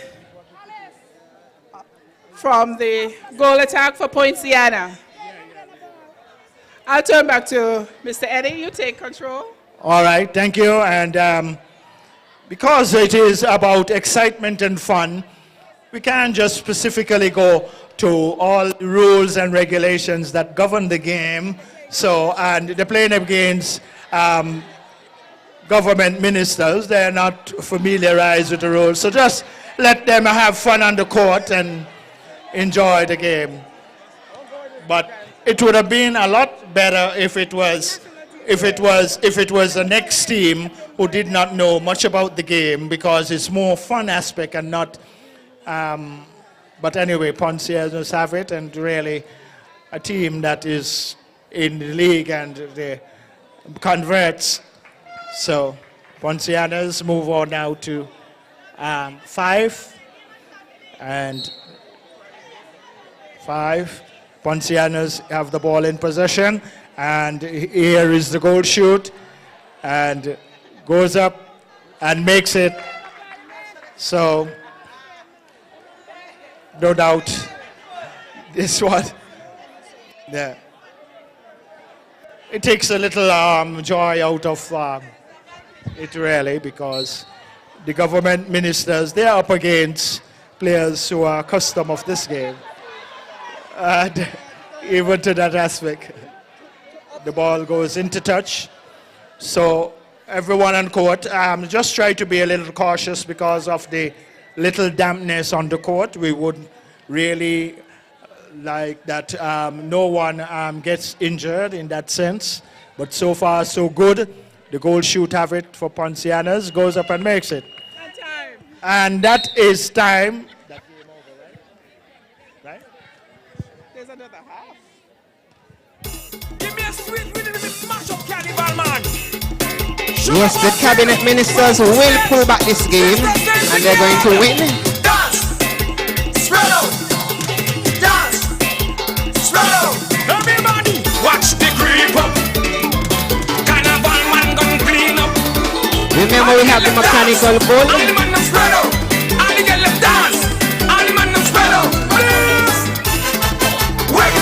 from the goal attack for Poinciana. I'll turn back to Mr. Eddie. You take control.
All right, thank you. And because it is about excitement and fun, we can't just specifically go to all the rules and regulations that govern the game. So, and they're playing against government ministers. They're not familiarized with the rules. So just let them have fun on the court and enjoy the game. But it would have been a lot better if it was the next team who did not know much about the game, because it's more fun aspect and not But anyway, Poncianos have it, and really a team that is in the league and they converts. So Poncianos move on now to 5 and 5. Poncianos have the ball in possession, and here is the goal shoot, and goes up and makes it. So no doubt this one, yeah, it takes a little joy out of it really, because the government ministers, they are up against players who are accustomed of this game. And even to that aspect, the ball goes into touch. So everyone on court, just try to be a little cautious because of the little dampness on the court. We would really like that no one gets injured in that sense. But so far, so good. The goal shoot have it for Poncianos, goes up and makes it. And that is time. That game over, right? Right?
There's another half.
Give me a sweet rhythm and smash up Carnival, man.
Yes, the cabinet ministers will pull back this game, and they're going to win.
Dance, spread out. Dance, spread out. Everybody, watch the creep up. Carnival man gon' clean up.
Remember, we have the mechanical bull.
All the man them spread out. All the girl them dance. All the man them spread out. Please. Work,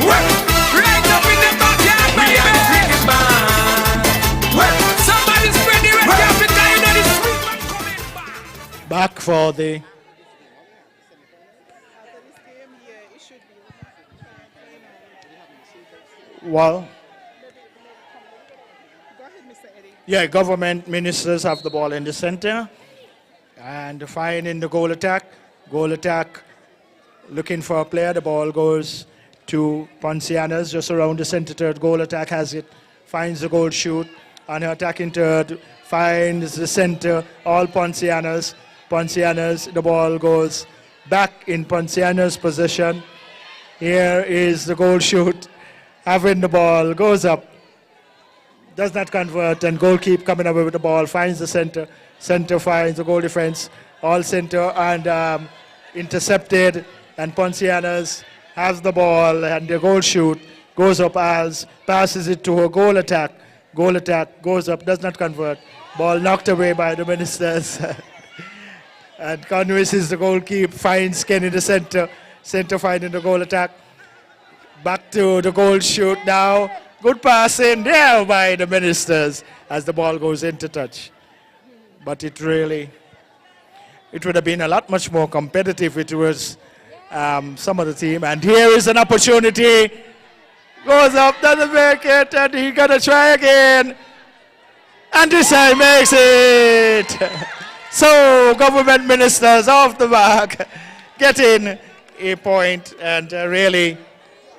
work. Right up in the backyard, baby. We are the cricket band. Work. Somebody spread the red carpet, you know the sweet man coming back.
Back for the well. Yeah, government ministers have the ball in the center and fine in the goal attack. Goal attack looking for a player. The ball goes to Poncianos just around the center third. Goal attack has it, finds the goal shoot. On her attacking third, finds the center, all Poncianos. Poncianos, the ball goes back in Poncianos' possession. Here is the goal shoot. Having the ball, goes up. Does not convert, and goalkeeper coming away with the ball, finds the center. Center finds the goal defense. All center and intercepted, and Poncianos has the ball, and the goal shoot goes up as passes it to a goal attack. Goal attack goes up, does not convert. Ball knocked away by the ministers. And Conway is the goalkeeper, finds Ken in the center. Center finding the goal attack. Back to the goal shoot now. Good passing there by the ministers as the ball goes into touch. But it would have been a lot much more competitive if it was some of the team. And here is an opportunity. Goes up, doesn't make it, and he gonna try again. And this time makes it. So government ministers off the mark, getting a point, and really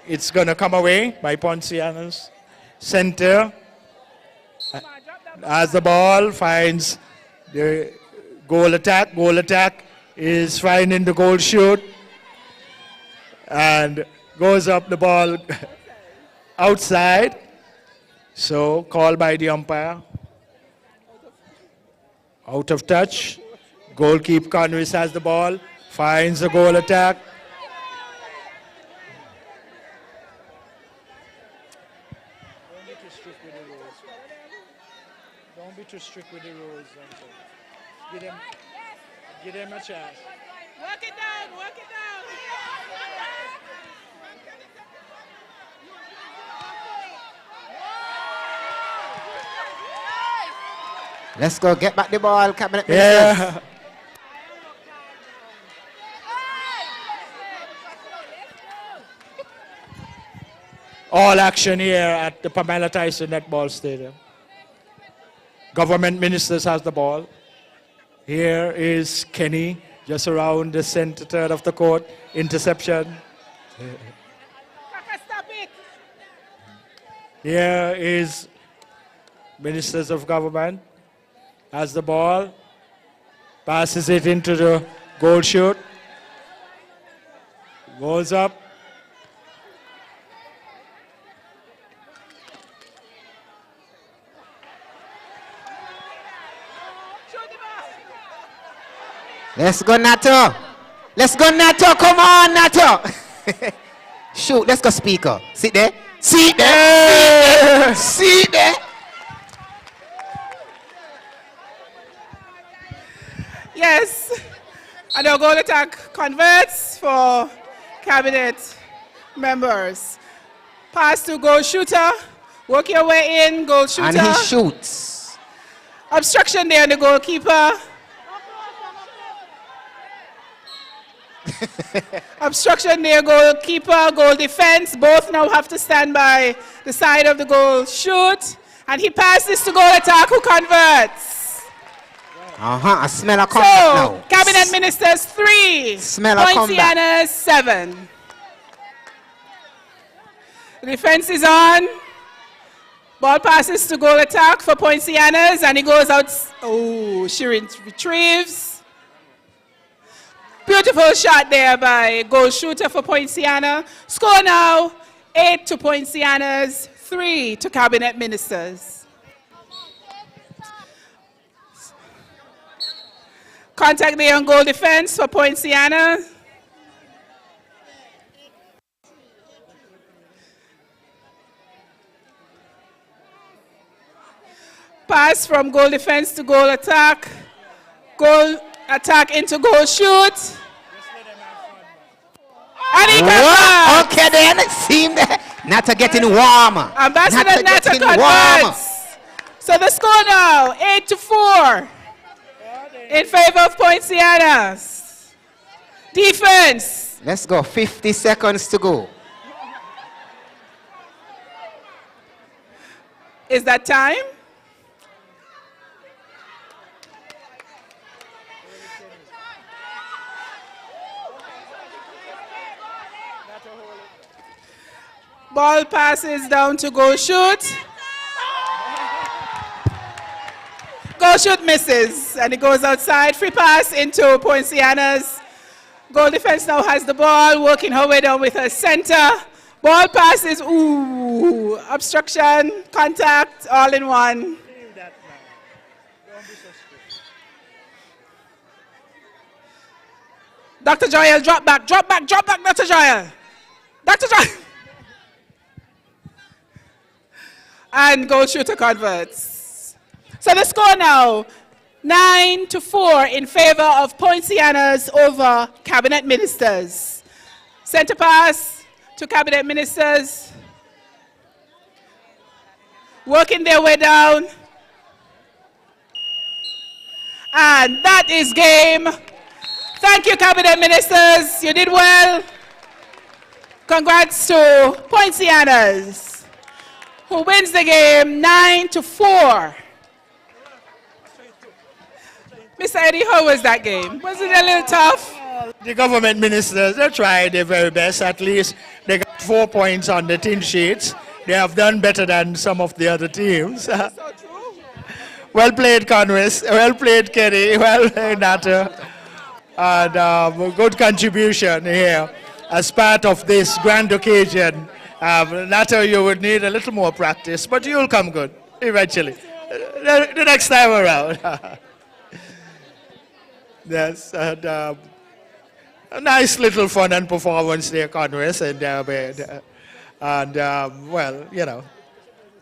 it's gonna come away by Poncianos. Center as the ball finds the goal attack. Goal attack is finding the goal shoot and goes up the ball outside. So called by the umpire. Out of touch. Goalkeeper Conway has the ball, finds the goal attack. Don't be too strict with the rules. Give them a chance.
Work it down, work it down.
Let's go get back the ball, cabinet
Yeah.
ministers.
All action here at the Pam Tyson Netball Stadium. Government ministers has the ball. Here is Kenny, just around the center third of the court. Interception.
Stop it.
Here is ministers of government. Has the ball. Passes it into the goal shoot. Goes up.
Let's go, Nato. Let's go, Nato. Come on, Nato. Shoot, let's go, speaker. Sit there. Sit there. Sit there.
Yes. And our goal attack converts for cabinet members. Pass to goal shooter. Work your way in, goal shooter.
And he shoots.
Obstruction there on the goalkeeper. Obstruction there, goalkeeper, goal defense. Both now have to stand by the side of the goal shoot. And he passes to goal attack, who converts.
I smell a comeback now.
Cabinet Ministers 3.
Smell a comeback.
Poinciana's 7. The defense is on. Ball passes to goal attack for Poinciana's, and he goes out. Oh, she retrieves. Beautiful shot there by goal shooter for Poinciana. Score now 8 to Poinciana's, 3 to Cabinet Ministers. Contact there on goal defense for Poinciana. Pass from goal defense to goal attack. Goal attack into goal shoot. And he converts.
Okay then, seem that Nata getting warmer.
Ambassador Nata converts. So the score now, 8 to 4 in favor of Poinciana's. Defense.
Let's go, 50 seconds to go.
Is that time? Ball passes down to goal shoot. Goal shoot misses, and it goes outside. Free pass into Poinciana's. Goal defense now has the ball, working her way down with her center. Ball passes, ooh, obstruction, contact, all in one. Dr. Joel, drop back, Dr. Joel. Dr. Joel. And goal shooter converts. So the score now, 9 to 4 in favor of Poinciana's over Cabinet Ministers. Center pass to Cabinet Ministers. Working their way down. And that is game. Thank you, Cabinet Ministers. You did well. Congrats to Poinciana's, who wins the game 9 to 4. Mr. Eddie, how was that game? Was it a little tough?
The government ministers, they tried their very best. At least they got 4 points on the tin sheets. They have done better than some of the other teams. Well played, Congress. Well played, Kenny. Well played, Nato. And good contribution here as part of this grand occasion. Nato, you would need a little more practice, but you'll come good eventually. The next time around. Yes, and a nice little fun and performance there, Congress, and well, you know,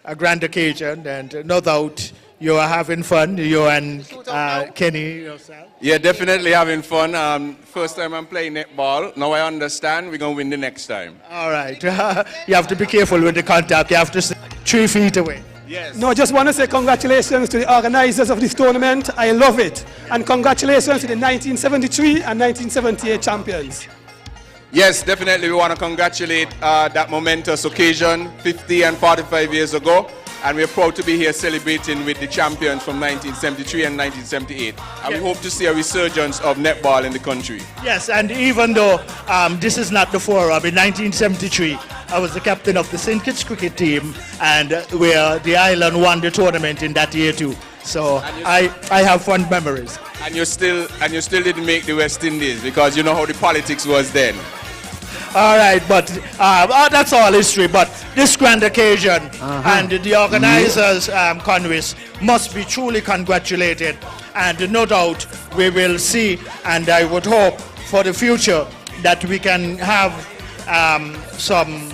a grand occasion, and no doubt you are having fun, you and Kenny yourself.
Yeah, definitely having fun. First time I'm playing netball. Now I understand we're going to win the next time.
All right. You have to be careful with the contact. You have to stay 3 feet away.
Yes.
No, I just want to say congratulations to the organizers of this tournament. I love it. And congratulations to the 1973 and 1978 champions.
Yes, definitely we want to congratulate that momentous occasion 50 and 45 years ago. And we're proud to be here celebrating with the champions from 1973 and 1978. And we hope to see a resurgence of netball in the country.
Yes, and even though this is not the forum, in 1973, I was the captain of the St. Kitts cricket team, and where the island won the tournament in that year too. So I have fond memories.
And you still didn't make the West Indies because you know how the politics was then.
All right, but that's all history. But this grand occasion and the organizers, Conwys, must be truly congratulated. And no doubt we will see, and I would hope for the future that we can have some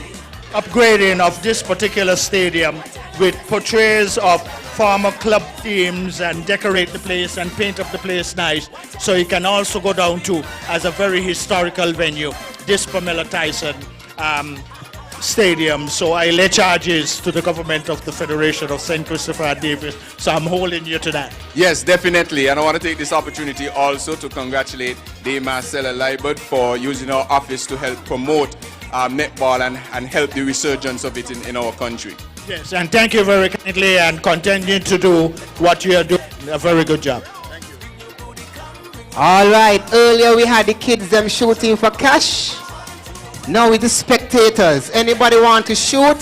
upgrading of this particular stadium with portraits of former club teams and decorate the place and paint up the place nice, so it can also go down to as a very historical venue, this Pamela Tyson Stadium. So I lay charges to the government of the Federation of St. Christopher and Davis. So I'm holding you to that.
Yes, definitely. And I want to take this opportunity also to congratulate Dame Marcella Liebert for using our office to help promote netball and help the resurgence of it in our country.
Yes, and thank you very kindly, and continue to do what you are doing. A very good job.
Thank you.
All right, earlier we had the kids them shooting for cash. Now with the spectators. Anybody want to shoot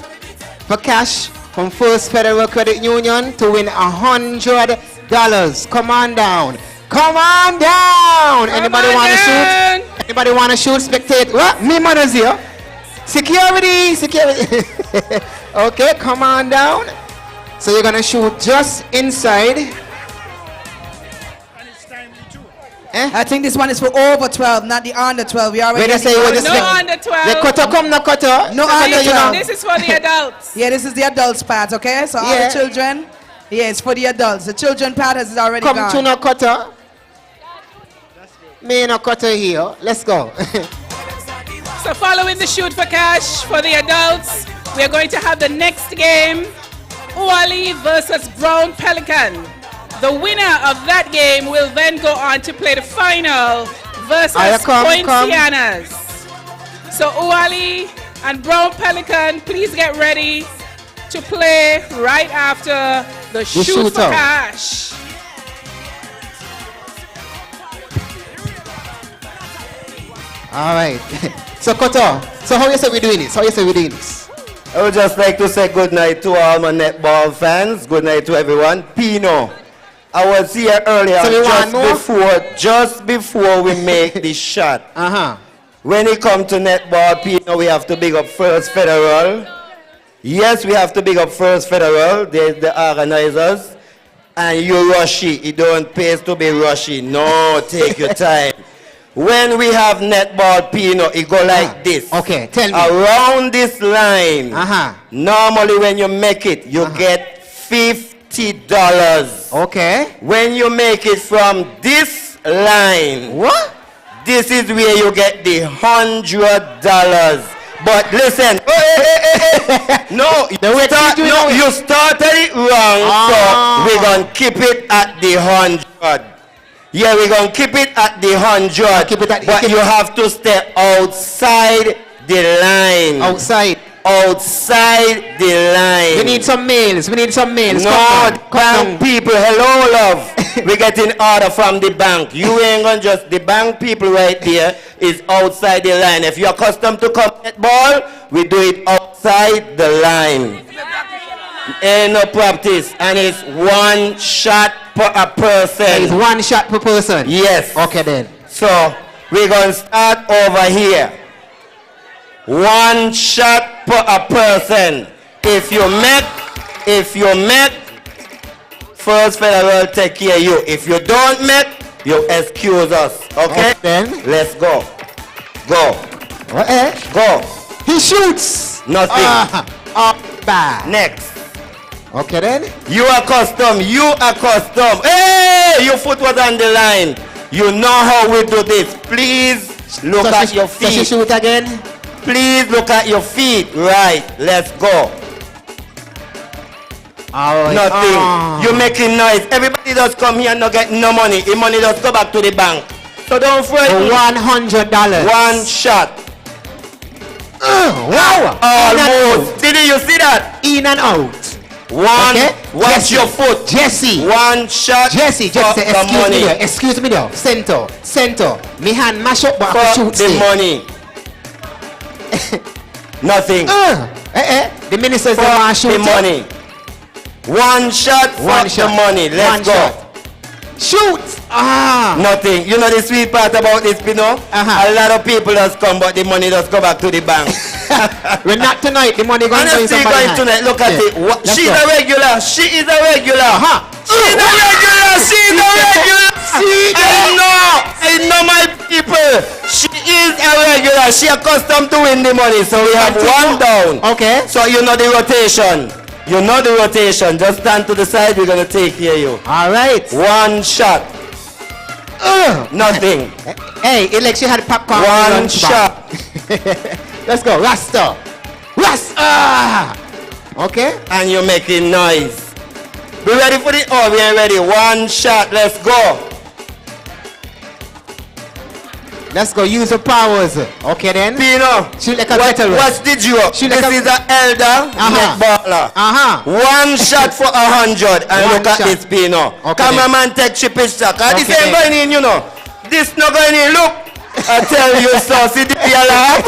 for cash from First Federal Credit Union to win $100? Come on down. Come on down. Anybody want to shoot? Anybody want to shoot? Spectate. What? Me man is here. Security. Okay, come on down. So you're gonna shoot just inside.
I think this one is for over 12, not the under 12. We already
Wait, say
no
under 12.
The cutter come, no cutter.
No under 12.
This is for the adults.
Yeah, this is the adults part, okay? So all the children, yeah, it's for the adults. The children part has already
come
gone.
to no cutter. Me no cutter here. Let's go.
So following the shoot for cash for the adults, we are going to have the next game, Uwali versus Brown Pelican. The winner of that game will then go on to play the final versus Poincianas. So Uwali and Brown Pelican, please get ready to play right after the shoot for cash.
All right. So Koto, so how you say we're doing this?
I would just like to say good night to all my netball fans. Good night to everyone. Pino, I was here earlier just before we make the shot. When it comes to netball, Pino, we have to big up First Federal. Yes, we have to big up First Federal. They're the organizers. And you rushy. It don't pay to be rushy. No, take your time. When we have netball, Pino, it go like this.
Okay, tell me.
Around this line. Normally when you make it, you get $50.
Okay.
When you make it from this line,
what?
This is where you get the $100. But listen, you started it wrong, so we're gonna keep it at the 100. Yeah, we're going to keep it at the 100, but you have to stay outside the line. Outside the line.
We need some males.
No, bank people, hello, love. We're getting order from the bank. You ain't going to just, the bank people right there is outside the line. If you're accustomed to come netball, we do it outside the line. Ain't no practice, and it's one shot per a person.
It's one shot per person?
Yes.
Okay then.
So we're going to start over here. One shot per a person. If you make, First Federal take care of you. If you don't make, you excuse us. Okay?
Then
let's go. Go. Go.
He shoots.
Nothing.
Bad.
Next.
Okay then.
You are custom. Hey, your foot was on the line. You know how we do this. Please look at your feet.
Does she shoot again?
Please look at your feet. Right. Let's go. Nothing. You're making noise. Everybody just come here and not get no money. The money just go back to the bank. So don't fret.
$100.
One shot.
Wow.
Almost. Did you see that?
In and out.
Watch your foot.
Jesse.
One shot.
Jesse, excuse me there. Center. Me hand mash up but I shoot
the money. Nothing.
The ministers don't want to shoot
the money. One shot for the money. Let's go.
Shoot! Ah!
Nothing. You know the sweet part about this, Pino? A lot of people just come, but the money just go back to the bank.
Well, not tonight. The money going to
going tonight. Look at it. She's a regular. She is a regular. She's a regular. She's a regular. I know my people. She is a regular. She accustomed to win the money. So we have one down.
Okay.
So you know the rotation. You know the rotation. Just stand to the side. We're going to take care of you.
All right.
One shot. Nothing.
Hey, it like she had popcorn.
One shot.
Let's go. Rasta. Rasta. Okay.
And you're making noise. We ready for it? Oh, we ain't ready. One shot. Let's go.
Let's go. Use your powers. Okay then.
Pino.
Shoot like a veteran.
What's the joke? This is an elder netballer. One shot for 100. And look at this, Pino. Cameraman, take your picture. This ain't going in, you know. This not going in. Look. I tell you so. See the laugh?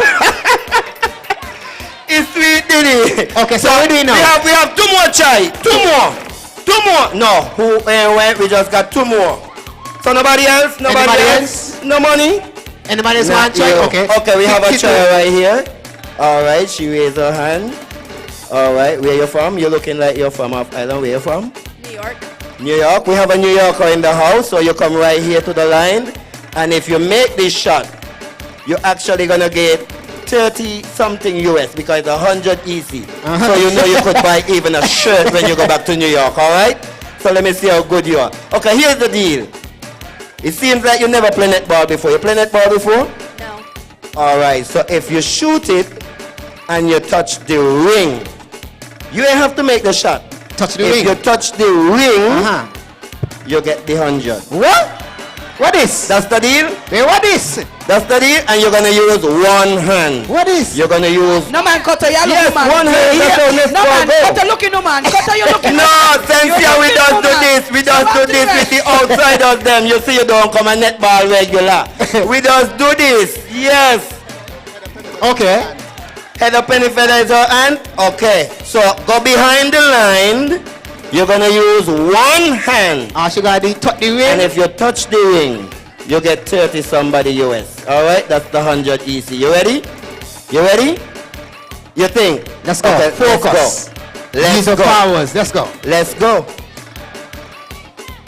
It's sweet, Diddy.
Okay, so what do we know?
We have 2 more chai. 2 more. 2 more. No. Who ain't went? We just got 2 more. So nobody else? Nobody else? No money?
Anybody else want try? Okay.
Okay, we have a chair right here. All right, she raised her hand. All right, where you from? You're looking like you're from off island. Where you from?
New York.
New York. We have a New Yorker in the house, so you come right here to the line. And if you make this shot, you're actually gonna get 30 something US because it's 100 easy. So you know you could buy even a shirt when you go back to New York, all right? So let me see how good you are. Okay, here's the deal. It seems like you never played netball before. You played netball before?
No.
All right, so if you shoot it and you touch the ring, you ain't have to make the shot.
Touch the ring?
If you touch the ring, you get the 100.
What? What is?
That's the deal?
Hey, what is?
That's the deal, and you're gonna use one hand.
What is?
You're gonna use...
No man, cut you
yes,
man.
One hand, that's how let's
no man,
go.
cut you looking, no man. Cut you looking.
No, Sensia, we don't do this. We don't do this with the outsiders them. You see, you don't come a netball regular. We just do this. Yes.
Okay.
Head up penny feather is our hand. Okay. So go behind the line. You're gonna use one hand.
She gotta touch the ring.
And if you touch the ring, you get 30 somebody US. All right, that's the 100 easy. You ready? You ready? You think?
Let's go.
Okay,
focus.
Let's go.
Use your powers. Let's go.
Let's go.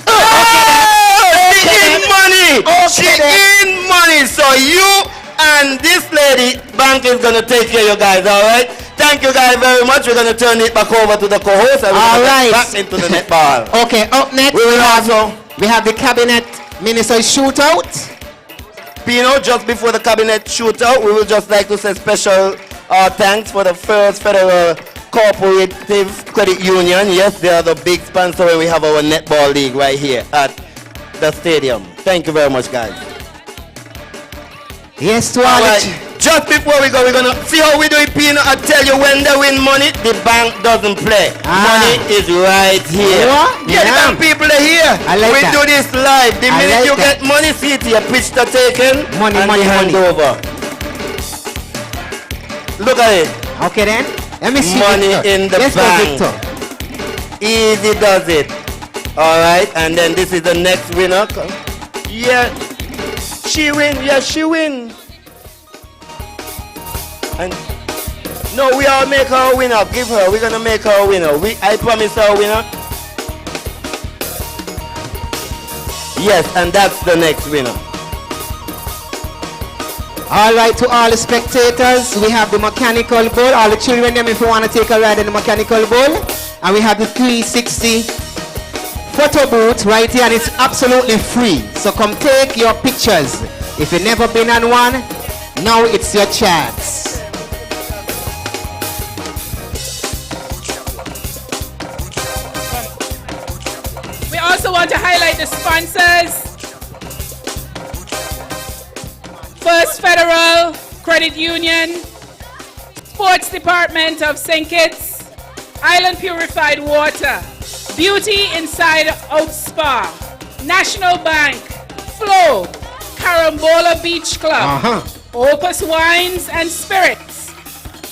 Oh, she in money. She in money. So you and this lady, bank is gonna take care of you guys. All right. Thank you guys very much. We're gonna turn it back over to the co-host and we're gonna get back into the netball.
Okay. Up next, we have the cabinet minister shootout.
Pino, just before the cabinet shootout, we would just like to say special thanks for the First Federal Cooperative Credit Union. Yes, they are the big sponsor when we have our netball league right here at the stadium. Thank you very much, guys.
Yes, to
all right. Just before we go, we're gonna see how we do it, Pino. I tell you, when they win money, the bank doesn't play. Money is right here.
What?
Yeah, the bank people are here.
I like
we
that.
do this live. The minute you get money, see it, your pitch to taken,
money,
and
money,
the hand
money.
over. Look at it.
Okay then. Let me see.
Money
Victor.
in the
Let's
bank.
go, Victor.
Easy does it. All right, and then this is the next winner. Yeah, she win. Yeah, she win. And no, we all make her a winner. Give her. We're gonna make her a winner. I promise her a winner. Yes, and that's the next winner.
All right, to all the spectators, we have the mechanical bull. All the children, them, if you want to take a ride in the mechanical bull. And we have the 360 photo booth right here, and it's absolutely free. So come take your pictures. If you've never been on one, now it's your chance.
We also want to highlight the sponsors. First Federal Credit Union, Sports Department of St. Kitts, Island Purified Water, Beauty Inside Out Spa, National Bank, Flow, Carambola Beach Club, Opus Wines and Spirits,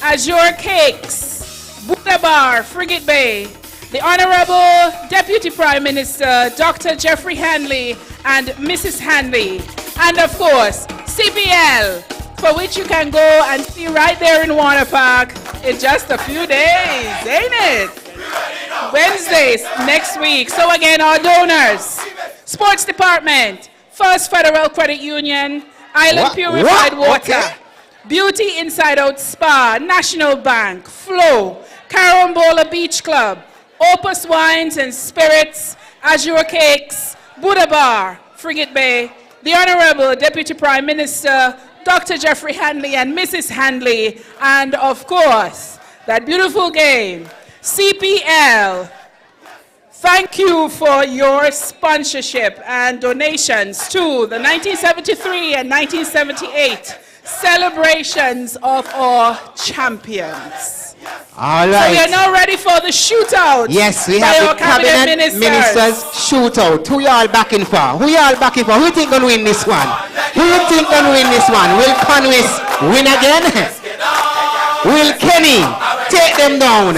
Azure Cakes, Buddha Bar, Frigate Bay, the Honorable Deputy Prime Minister, Dr. Jeffrey Hanley and Mrs. Hanley, and of course, CPL, for which you can go and see right there in Warner Park in just a few days, ain't it? Wednesdays next week. So again, our donors, Sports Department, First Federal Credit Union, Island Purified Water,
Okay.
Beauty Inside Out Spa, National Bank, Flow, Carambola Beach Club, Opus Wines and Spirits, Azure Cakes, Buddha Bar, Frigate Bay, the Honorable Deputy Prime Minister, Dr. Jeffrey Hanley and Mrs. Hanley, and of course, that beautiful game, CPL. Thank you for your sponsorship and donations to the 1973 and 1978 celebrations of our champions.
All
So
right.
we are now ready for the shootout.
Yes, we
by
have
our
the cabinet ministers shootout. Who y'all backing for? Who y'all backing for? Who you think gonna win this one? Who you think gonna win this one? Will Conwis win again? Will Kenny take them down?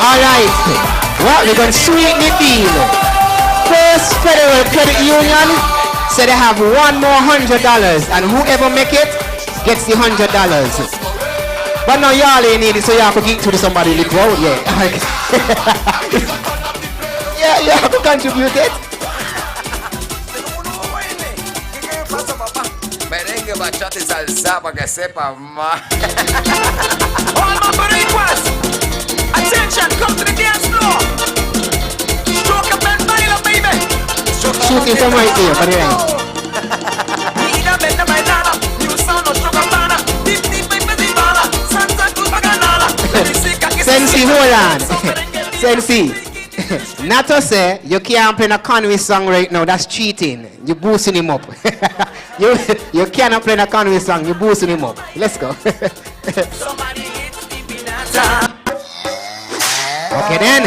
All right. Well, we're going to sweeten the deal. First Federal Credit Union said they have one more $100, and whoever make it gets the $100. But now y'all ain't need it, so y'all could give to somebody in the crowd, yeah. Yeah, you have to contribute it.
Merengue, bachata y salsa para que sepa más.
All my boricuas, attention, come to the dance floor. Stroke up and baila, baby.
Shooting from right here, for the right.
Mira, vende bailada, new sound of stroke up bana. Deep, deep, baby, di bala. Santa Cruz baganala.
Sensi, hold on. Sensi. Not to say you can't play a Conway song right now, that's cheating. You're boosting him up. you cannot play a Conway song, you're boosting him up. Let's go. Okay then.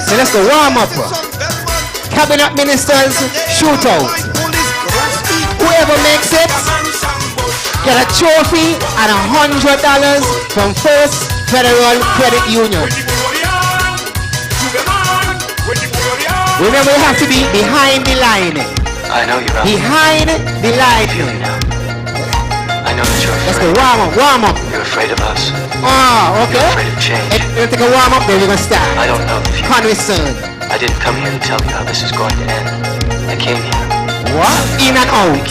So let's go warm up. Cabinet ministers shootout. Whoever makes it get a trophy and $100 from First Federal Credit Union. Remember, you have to be behind the line.
I know you're out.
Behind the line.
I know that you're afraid.
Let's go warm up, warm up.
You're afraid of us.
Ah, okay.
You're afraid of change.
We'll take a warm up, then we're gonna start.
I don't know the future.
Conway son.
I didn't come here to tell you how this is going to end. I came here.
What? In and out.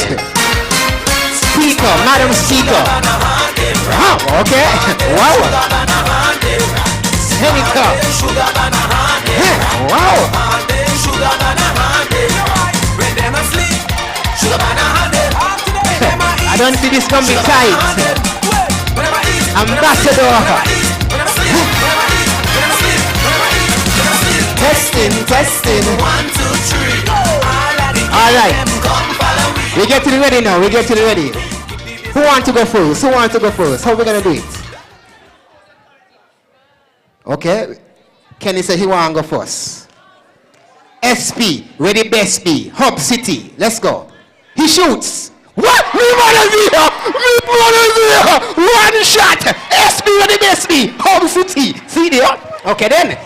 Speaker, Madam Speaker. Oh, okay. Wow. Senator. Wow. I don't see this gonna be tight. Ambassador. Testing. 1, 2, 3. All right. We get to the ready now. We get to the ready. Who wants to go first? Who wants to go first? How are we gonna do it? Okay. Kenny said he want to go first. SP, where the best be? Hub City. Let's go. He shoots. What? Me wanna be here. One shot. SP, where the best be? Hub City. See there? Okay then.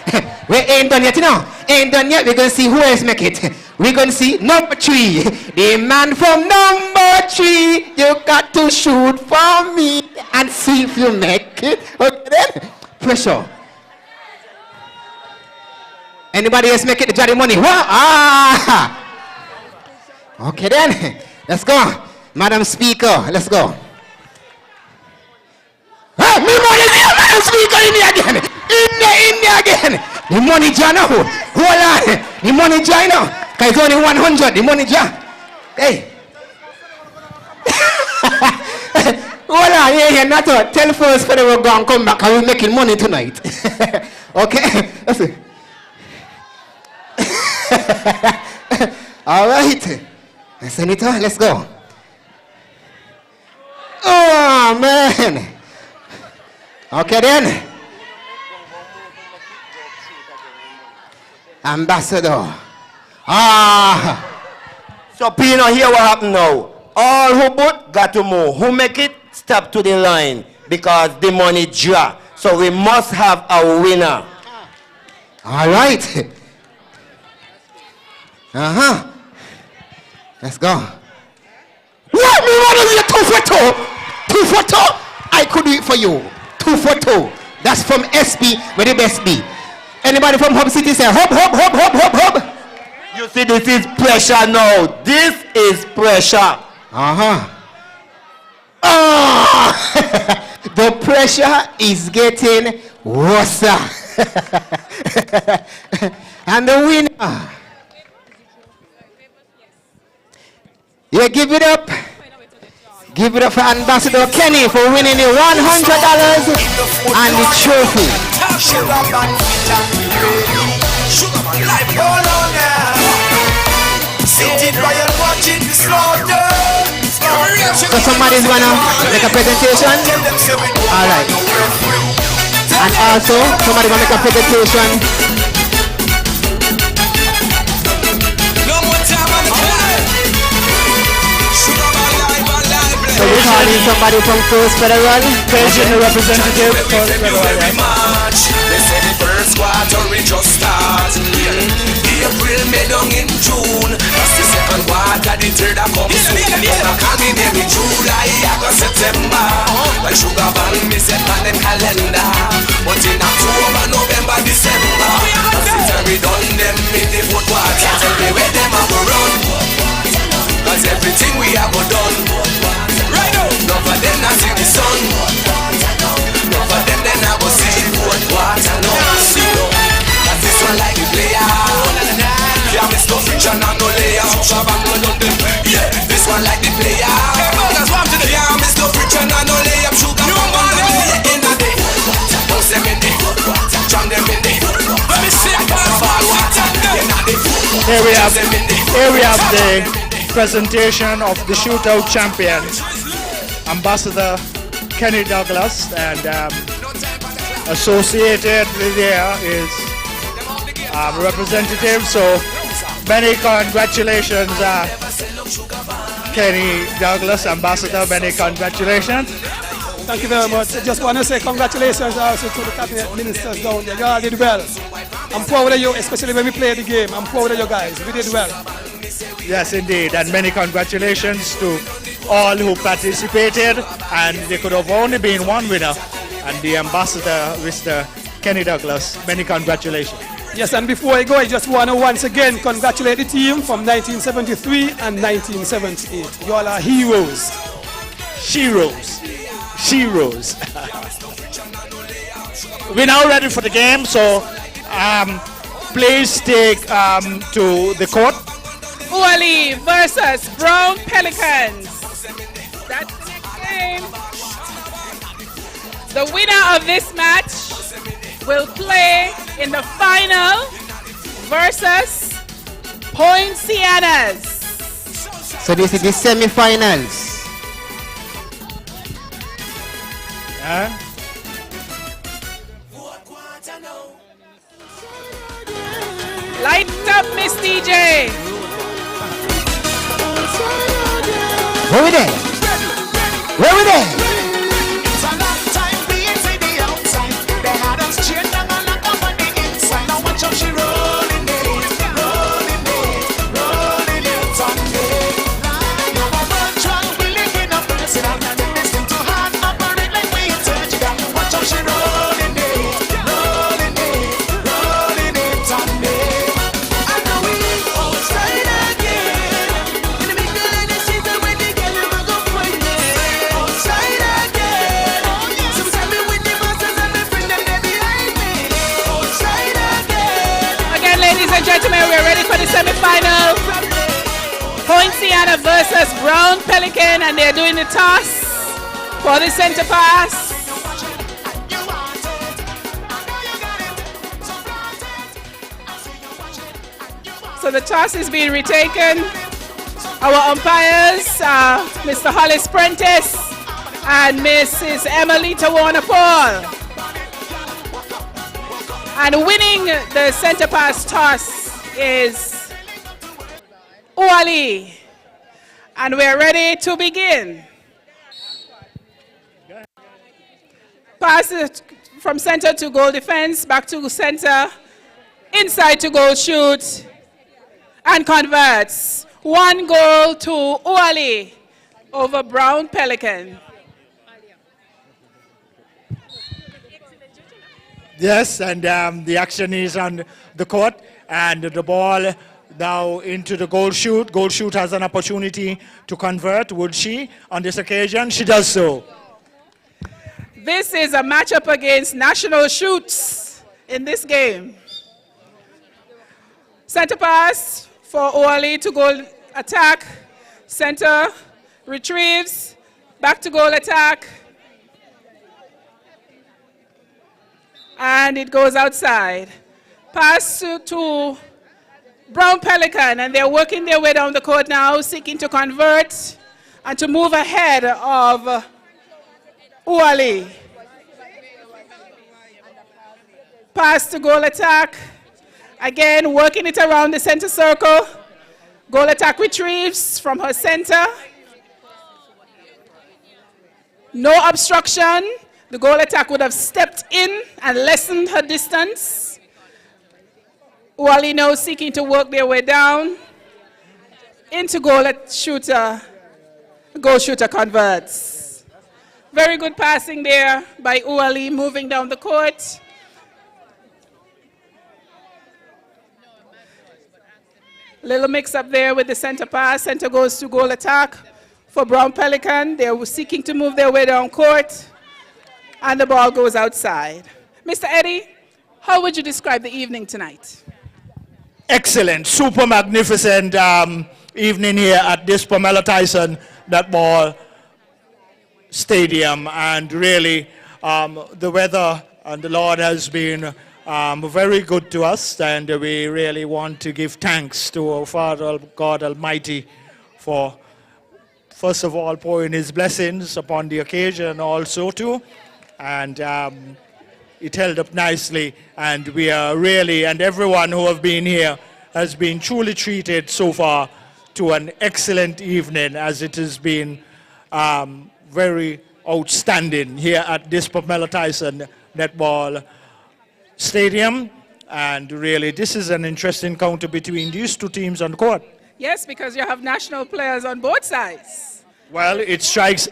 We ain't done yet, you know. Ain't done yet. We're gonna see who else make it. We're gonna see number 3. The man from number 3. You got to shoot for me and see if you make it. Okay then. Pressure. Anybody else make it to Johnny Money? What? Ah! Okay then. Let's go. Madam Speaker, let's go. Hey, me money there, Madam Speaker, in there again. In there again. The money jar now. Hold on. The money jar now. Because it's only 100. The money jar. Hey. Hold on. Yeah, not to tell First Federal go and come back and we're making money tonight. Okay? Let's see. All right. Senator, let's go. Oh, man. Okay, then. Ambassador. Ah.
So Pino, here what happened now. All who boot got to move. Who make it, step to the line because the money draw. So we must have a winner.
All right. Uh-huh. Let's go. What? Me want to 2 for 2? 2 for 2? I could do it for you. 2 for 2. That's from SB with the best B. Anybody from Hub City say hub, hub, hub, hub, hub, hub?
You see, this is pressure now. This is pressure.
Uh-huh. Oh! The pressure is getting worse. And the winner. Yeah, give it up. Give it up for Ambassador Kenny for winning the $100 and the trophy. So somebody's gonna make a presentation? Alright. And also, somebody's gonna make a presentation. So we're calling somebody from First Federal.
Paging the representative. First Federal,
They say the first quarter we just start. April, May, down in June. That's the second quarter, the third a come soon. But call me maybe July, August, September. Like sugar band, me set on them calendar. But in October, November, December, since we done them in the fourth quarter, tell me where them a go run. Cause everything we have done. Right now, none of them not see the sun. None of them then I go see the fourth quarter. No, see no. Cause this one like the player. Yeah, me stuff rich and no layer. Shabba no done them. Yeah, this one like the player. Yeah, me stuff rich and no layer. Sugar bomb on them in the day. Bounce them in the. Jam them in the. Let me see a ball water.
Here we have the presentation of the shootout champions, Ambassador Kenny Douglas, and associated with there is representative. So many congratulations, Kenny Douglas, Ambassador. Many congratulations.
Thank you very much. I just want to say congratulations also to the cabinet ministers down there. You all did well. I'm proud of you, especially when we play the game. I'm proud of you guys. We did well.
Yes, indeed, and many congratulations to all who participated, and there could have only been one winner, and the ambassador, Mr. Kenny Douglas. Many congratulations.
Yes, and before I go, I just want to once again congratulate the team from 1973 and 1978. You all are heroes.
Sheroes. Sheroes. We're now ready for the game, so please take to the court.
Uali versus Brown Pelicans. That's the next game. The winner of this match will play in the final versus Poincianas.
So this is the semi-finals.
Light up, Miss DJ.
Where we there? Where we there?
It's a long time being to the outside. They had us cheered down and locked up on the inside. Now watch how she rolling it, rolling it, rolling it on me. Now I'm on track, we living up the city. And this thing too hard, operate like we touch it down. Watch how she rolling it, rolling it, rolling it on me. I know we outside again. In the middle of the season when they get them, I go find it. Outside again. Some tell me with the bosses and the friend them they behind me. Outside again.
Again, ladies and gentlemen, we're ready for the semi-final. Poinciana versus Brown Pelican, and they're doing the toss for the center pass. So the toss is being retaken. Our umpires are Mr. Hollis Prentice and Mrs. Emelita Warner-Paul. And winning the center pass toss is Uali. And we're ready to begin. Pass it from center to goal defense, back to center, inside to goal shoot, and converts. 1 goal to Uali over Brown Pelican.
Yes, and the action is on the court, and the ball now into the goal shoot. Goal shoot has an opportunity to convert. Would she on this occasion? She does so.
This is a matchup against national shoots in this game. Center pass for Uali to goal attack. Center retrieves, back to goal attack. And it goes outside. Pass to Brown Pelican, and they're working their way down the court now, seeking to convert and to move ahead of Uali. Pass to goal attack. Again, working it around the center circle. Goal attack retrieves from her center. No obstruction. The goal attack would have stepped in and lessened her distance. Uali now seeking to work their way down into goal shooter. Goal shooter converts. Very good passing there by Uali, moving down the court. Little mix up there with the center pass. Center goes to goal attack for Brown Pelican. They're seeking to move their way down court. And the ball goes outside. Mr. Eddie, how would you describe the evening tonight?
Excellent, super magnificent evening here at this Pamela Tyson Netball Stadium. And really, the weather and the Lord has been very good to us, and we really want to give thanks to our Father God Almighty for, first of all, pouring His blessings upon the occasion also too. And it held up nicely, and we are really, and everyone who have been here has been truly treated so far to an excellent evening, as it has been very outstanding here at this Pamela Tyson Netball Stadium. And really, this is an interesting encounter between these two teams on the court.
Yes, because you have national players on both sides.
Well, it strikes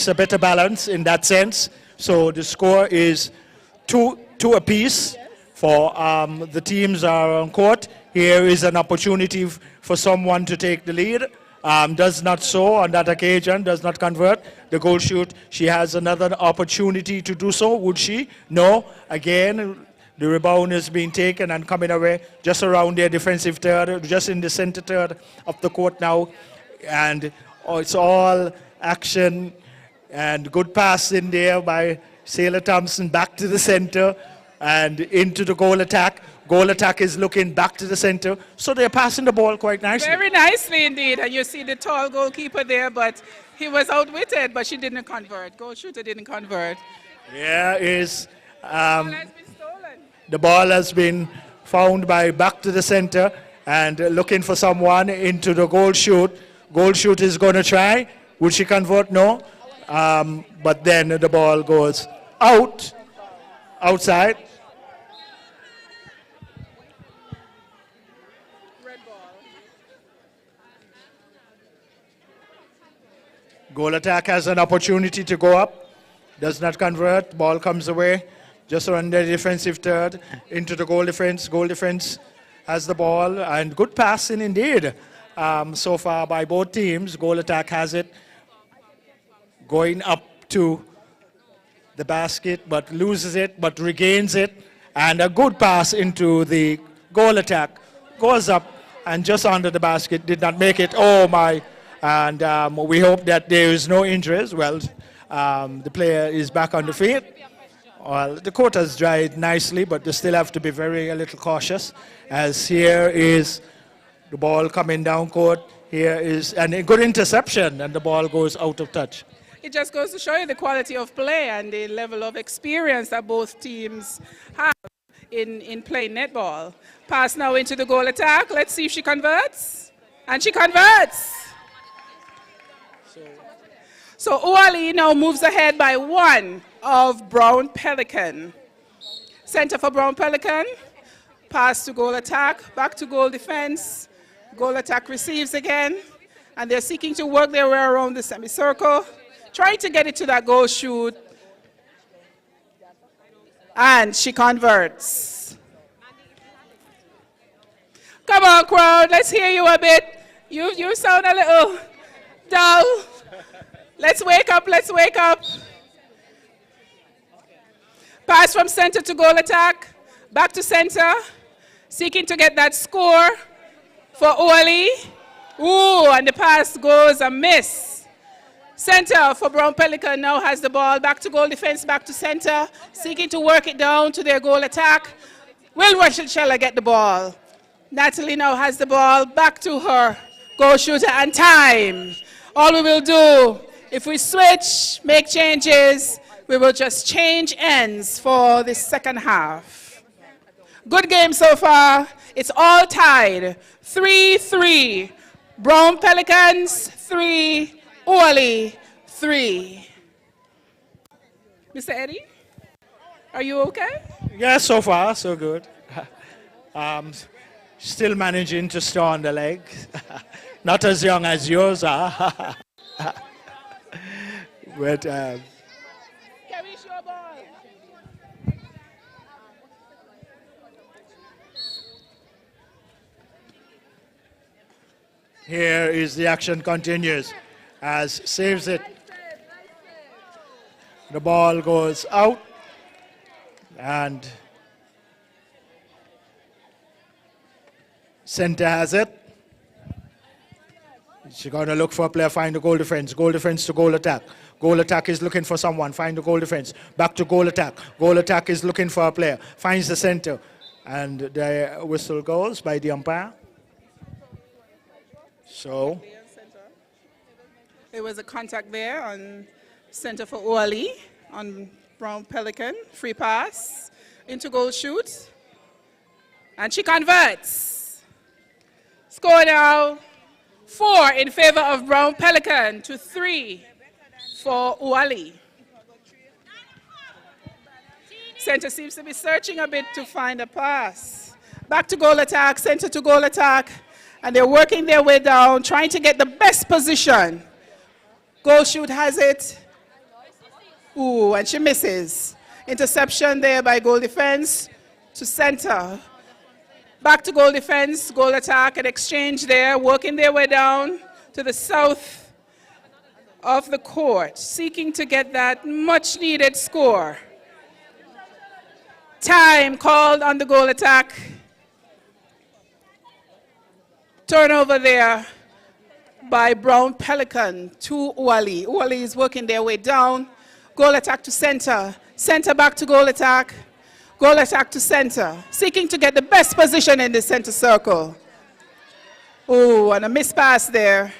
a better balance in that sense. So the score is 2 apiece for the teams are on court. Here is an opportunity for someone to take the lead. Does not so on that occasion, does not convert. The goal shoot, she has another opportunity to do so. Would she? No. Again, the rebound is being taken and coming away just around their defensive third, just in the center third of the court now. And it's all action. And good pass in there by Sailor Thompson back to the center and into the goal attack. Goal attack is looking back to the center. So they're passing the ball quite nicely.
Very nicely indeed. And you see the tall goalkeeper there, but he was outwitted, but she didn't convert. Goal shooter didn't convert.
Yeah, the ball has been found by back to the center and looking for someone into the goal shoot. Goal shoot is going to try. Would she convert? No. But then the ball goes outside. Goal attack has an opportunity to go up. Does not convert. Ball comes away. Just around the defensive third into the goal defense. Goal defense has the ball. And good passing indeed so far by both teams. Goal attack has it. Going up to the basket, but loses it, but regains it. And a good pass into the goal attack. Goes up and just under the basket. Did not make it. Oh my. And we hope that there is no injuries. Well, the player is back on the field. Well, the court has dried nicely, but they still have to be a little cautious. As here is the ball coming down court. Here is a good interception, and the ball goes out of touch.
It just goes to show you the quality of play and the level of experience that both teams have in playing netball. Pass now into the goal attack. Let's see if she converts. And she converts. So Uali now moves ahead by 1 of Brown Pelican. Center for Brown Pelican. Pass to goal attack. Back to goal defense. Goal attack receives again. And they're seeking to work their way around the semicircle. Trying to get it to that goal shoot. And she converts. Come on, crowd. Let's hear you a bit. You sound a little dull. Let's wake up. Let's wake up. Pass from center to goal attack. Back to center. Seeking to get that score for Uali. Ooh, and the pass goes a miss. Center for Brown Pelican now has the ball. Back to goal defense, back to center. Seeking to work it down to their goal attack. Will Rochelle get the ball? Natalie now has the ball. Back to her goal shooter and time. All we will do, if we switch, make changes, we will just change ends for the second half. Good game so far. It's all tied. 3-3. Brown Pelicans, 3. Uali, 3. Mr. Eddie, are you okay?
Yeah, so far, so good. Still managing to stay on the legs. Not as young as yours are. But here is the action continues as saves it. The ball goes out and center has it. She's going to look for a player, find the goal defense to goal attack. Goal attack is looking for someone, find the goal defense. Back to goal attack. Goal attack is looking for a player, finds the center. And the whistle goes by the umpire. So
there was a contact there on center for Uali on Brown Pelican. Free pass into goal shoot. And she converts. Score now 4 in favor of Brown Pelican to 3 for Uali. Center seems to be searching a bit to find a pass. Back to goal attack, center to goal attack. And they're working their way down, trying to get the best position. Goal shoot has it. Ooh, and she misses. Interception there by goal defense to center. Back to goal defense, goal attack, and exchange there, working their way down to the south of the court, seeking to get that much needed score. Time called on the goal attack. Turnover there by Brown Pelican to Uali. Uali is working their way down. Goal attack to center. Center back to goal attack. Goal attack to center. Seeking to get the best position in the center circle. Oh, and a missed pass there.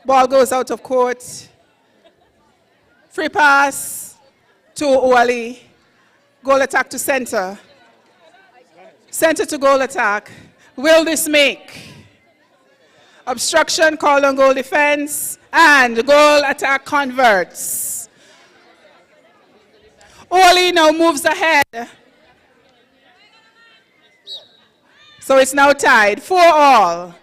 Ball goes out of court. Free pass to Uali. Goal attack to center. Center to goal attack. Will this make? Obstruction called on goal defense, and goal attack converts. Uali now moves ahead. So it's now tied 4-all.